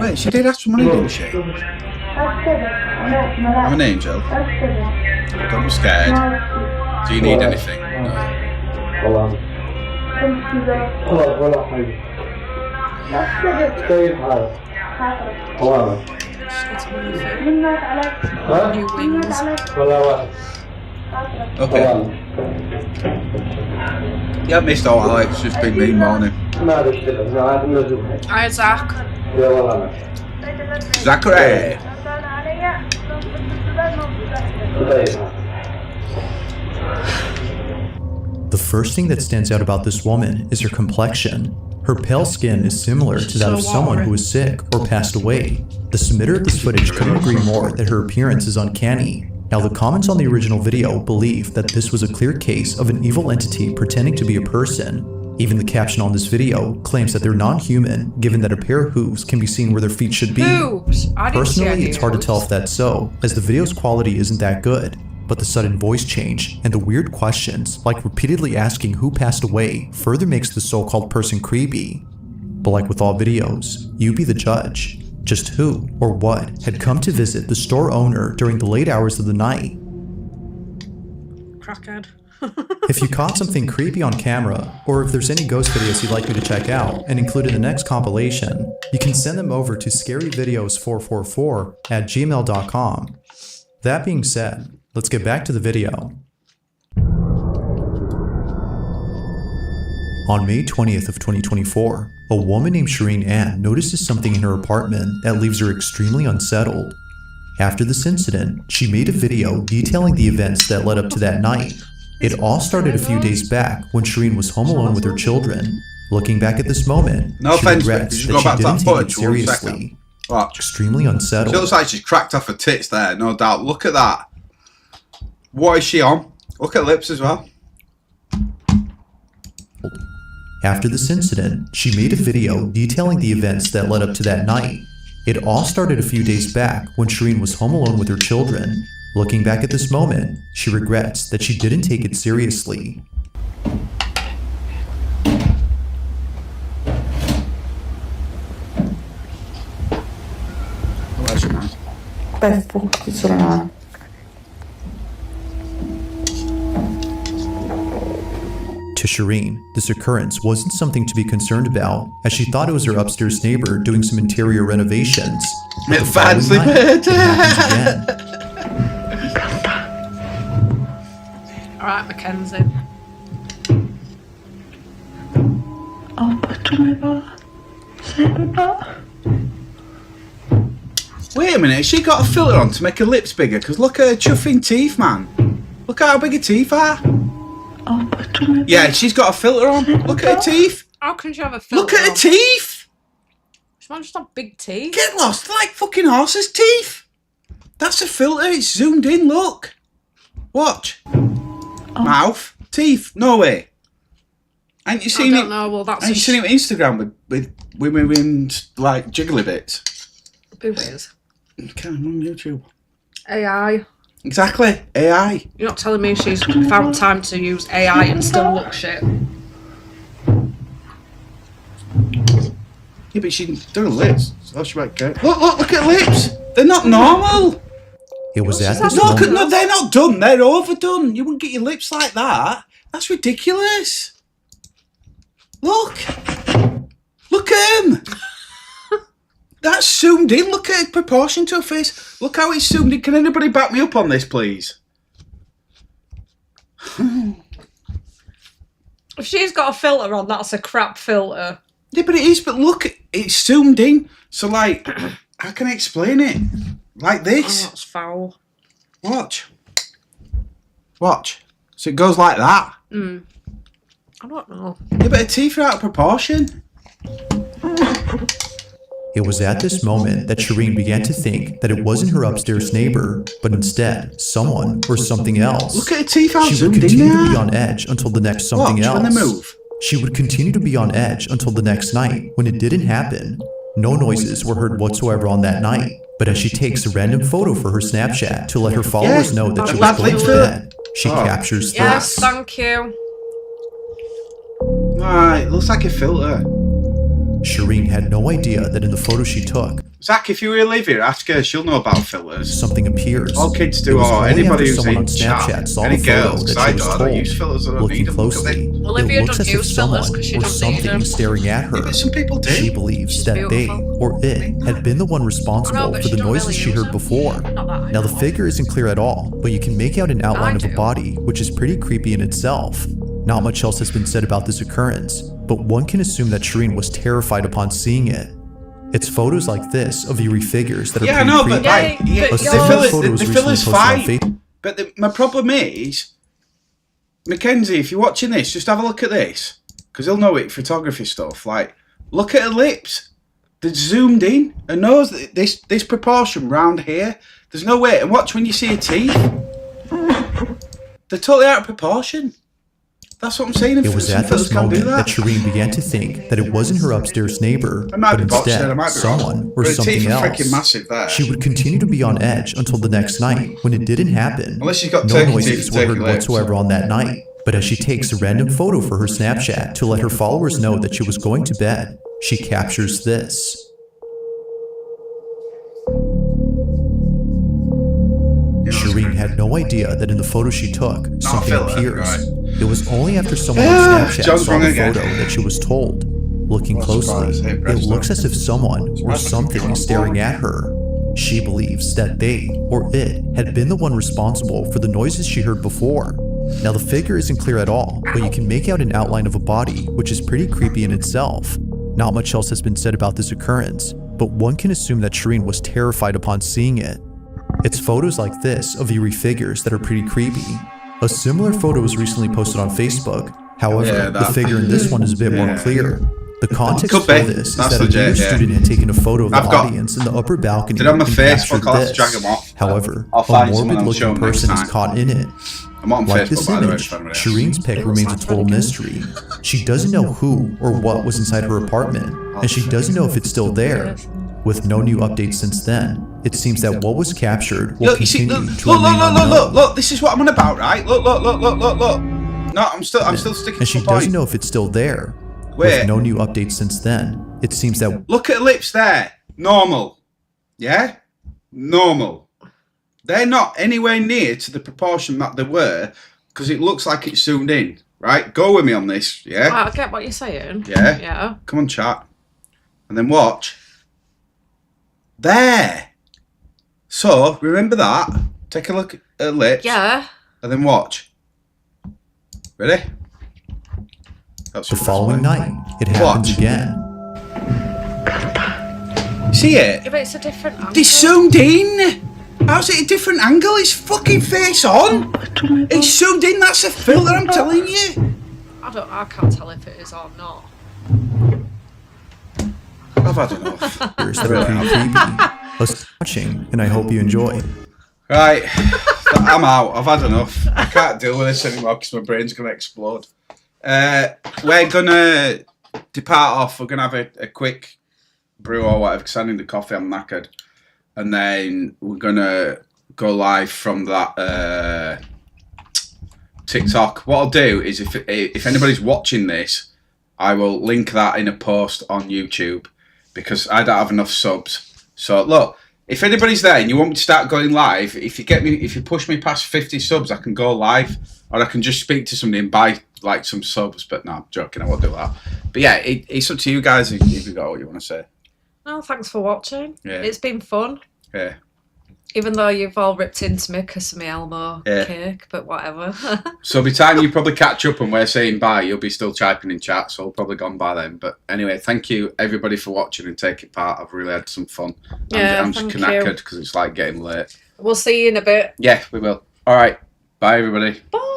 Wait, she did ask for money, didn't she? I'm an angel. Don't be scared. Do you need anything? New wings. Okay. Yeah, missed out, Alex. Just been mean morning. Hi, Zach. Zachary. The first thing that stands out about this woman is her complexion. Her pale skin is similar to that of someone who is sick or passed away. The submitter of this footage couldn't agree more that her appearance is uncanny. Now the comments on the original video believe that this was a clear case of an evil entity pretending to be a person. Even the caption on this video claims that they're non-human, given that a pair of hooves can be seen where their feet should be. Hooves? I didn't see Personally, any it's hard to hooves. tell if that's so, as the video's quality isn't that good. But the sudden voice change and the weird questions, like repeatedly asking who passed away, further makes the so-called person creepy. But like with all videos, you be the judge. Just who or what had come to visit the store owner during the late hours of the night? Crackhead. If you caught something creepy on camera, or if there's any ghost videos you'd like me to check out and include in the next compilation, you can send them over to scaryvideos444@gmail.com. That being said, let's get back to the video. On May 20th of 2024, a woman named Shireen Ann notices something in her apartment that leaves her extremely unsettled. After this incident, she made a video detailing the events that led up to that night. It all started a few days back when Shireen was home alone with her children. Looking back at this moment, No she offense, regrets could you that go she back to didn't that take it footage for 1 second? seriously. Watch. Extremely She unsettled. looks like she's cracked off her tits there, no doubt. Look at that. What is she on? Look at lips as well. After this incident, she made a video detailing the events that led up to that night. It all started a few days back when Shireen was home alone with her children. Looking back at this moment, she regrets that she didn't take it seriously. To Shireen, this occurrence wasn't something to be concerned about, as she thought it was her upstairs neighbor doing some interior renovations. But the following night, it happens again. Alright, Mackenzie. Wait a minute, has she got a filter on to make her lips bigger? Because look at her chuffing teeth, man. Look at how big her teeth are. Yeah, she's got a filter on. Look at her teeth. How can she have a filter Look at her teeth. She might just have big teeth. Get lost, like fucking horses' teeth. That's a filter, it's zoomed in, look. Watch. Mouth, teeth, no way. Ain't you seen I don't know, well that's... Ain't you seen it on Instagram with women with like jiggly bits? Who is? Okay, I'm on YouTube. AI. Exactly, AI. You're not telling me she's found time to use AI and still look shit. Yeah, but she done her lips, so she might get. Look at her lips. They're not normal. It was at this moment. No, they're not done. They're overdone. You wouldn't get your lips like that. That's ridiculous. Look at him. That's zoomed in. Look at the proportion to her face. Look how it's zoomed in. Can anybody back me up on this, please? If she's got a filter on, that's a crap filter. Yeah, but it is. But look, it's zoomed in. So, like, how can I explain it? Like this. Oh, that's foul. Watch. So it goes like that. I don't know. Yeah, but her teeth are out of proportion. It was at this moment that Shireen began to think that it wasn't her upstairs neighbor, but instead someone or something else. Look at her teeth out She would continue to be on edge until the next something else. When they move. She would continue to be on edge until the next night, when it didn't happen. No noises were heard whatsoever on that night, but as she takes a random photo for her Snapchat to let her followers know that she was going to bed, she captures this. Yes, thank you. Alright, looks like a filter. Shireen had no idea that in the photo she took, Zach, if you were live here, ask her. She'll know about filters. something appears. All kids do, It was or only anybody after who's someone in on Snapchat chat. saw Any the photo girls, that I she was don't. I don't use filters. I told. don't need Looking them. closely, Olivia it looks doesn't as if use filters someone 'cause she or doesn't need something them. is staring at her. Yeah, but some people do. She believes that they or it had been the one responsible but for she the don't noises really she use heard them. before. Not that I Now the know. figure isn't clear at all, but you can make out an outline of a do. body, which is pretty creepy in itself. Not much else has been said about this occurrence, but one can assume that Shireen was terrified upon seeing it. It's photos like this of eerie figures that are Yeah, I pretty know, creepy. but like, A the similar photo was recently filler's posted on fine. Facebook. But my problem is, Mackenzie, if you're watching this, just have a look at this. Because he'll know it, photography stuff. Like, look at her lips. They're zoomed in. Her nose, this proportion round here. There's no way. And watch when you see her teeth. They're totally out of proportion. That's what I'm saying. It was at this moment that Shireen began to think that it wasn't her upstairs neighbor, but instead someone or something else. She would continue to be on edge until the next night, when it didn't happen. Unless she's got no turkey noises teeth, were heard turkey lips. whatsoever on that night. But as she takes a random photo for her Snapchat to let her followers know that she was going to bed, she captures this. Shireen had no idea that in the photo she took, something appears. It was only after someone on Snapchat saw the photo that she was told. Looking closely, it looks as if someone or something is staring at her. She believes that they or it had been the one responsible for the noises she heard before. Now the figure isn't clear at all, but you can make out an outline of a body, which is pretty creepy in itself. Not much else has been said about this occurrence, but one can assume that Shireen was terrified upon seeing it. It's photos like this of eerie figures that are pretty creepy. A similar photo was recently posted on Facebook. However, the figure in this one is a bit more clear. The context for this is that a junior student had taken a photo of the audience in the upper balcony and captured this. However, a morbid-looking person is caught in it. Like this image, Shireen's pic remains a total mystery. She doesn't know who or what was inside her apartment, and she doesn't know if it's still there. With no new updates since then, it seems that what was captured will continue to remain unknown. Look, this is what I'm on about, right? Look. No, I'm still sticking and to she the point. doesn't know if it's still there. Wait. With no new updates since then, it seems that... Look at her lips there. Normal. Yeah? Normal. They're not anywhere near to the proportion that they were, because it looks like it's zoomed in, Right, go with me on this, yeah? I get what you're saying. Yeah? Yeah. Come on, chat. And then watch. There. So, remember that. Take a look at her lips. Yeah. And then watch. Ready? The following night, it happens again. See it? Yeah, but it's a different angle. They zoomed in. How's it a different angle? It's fucking face on. It's zoomed in. That's a filter, I'm telling you. I can't tell if it is or not. I've had enough. Here's the really creepy. Let's watching, and I hope you enjoy. Right, I'm out. I've had enough. I can't deal with this anymore because my brain's going to explode. We're going to depart off. We're going to have a quick brew or whatever because I need the coffee. I'm knackered. And then we're going to go live from that TikTok. What I'll do is if anybody's watching this, I will link that in a post on YouTube because I don't have enough subs. So look, if anybody's there and you want me to start going live, if you push me past 50 subs, I can go live, or I can just speak to somebody and buy like some subs. But no, I'm joking. I won't do that. But yeah, it's up to you guys if you got what you want to say. No, thanks for watching. Yeah. It's been fun. Yeah. Even though you've all ripped into me because of my Elmo cake, but whatever. So by the time you probably catch up and we're saying bye, you'll be still typing in chat, so I'll probably gone by then. But anyway, thank you everybody for watching and taking part. I've really had some fun. Yeah, I'm just knackered because it's like getting late. We'll see you in a bit. Yeah, we will. All right. Bye, everybody. Bye.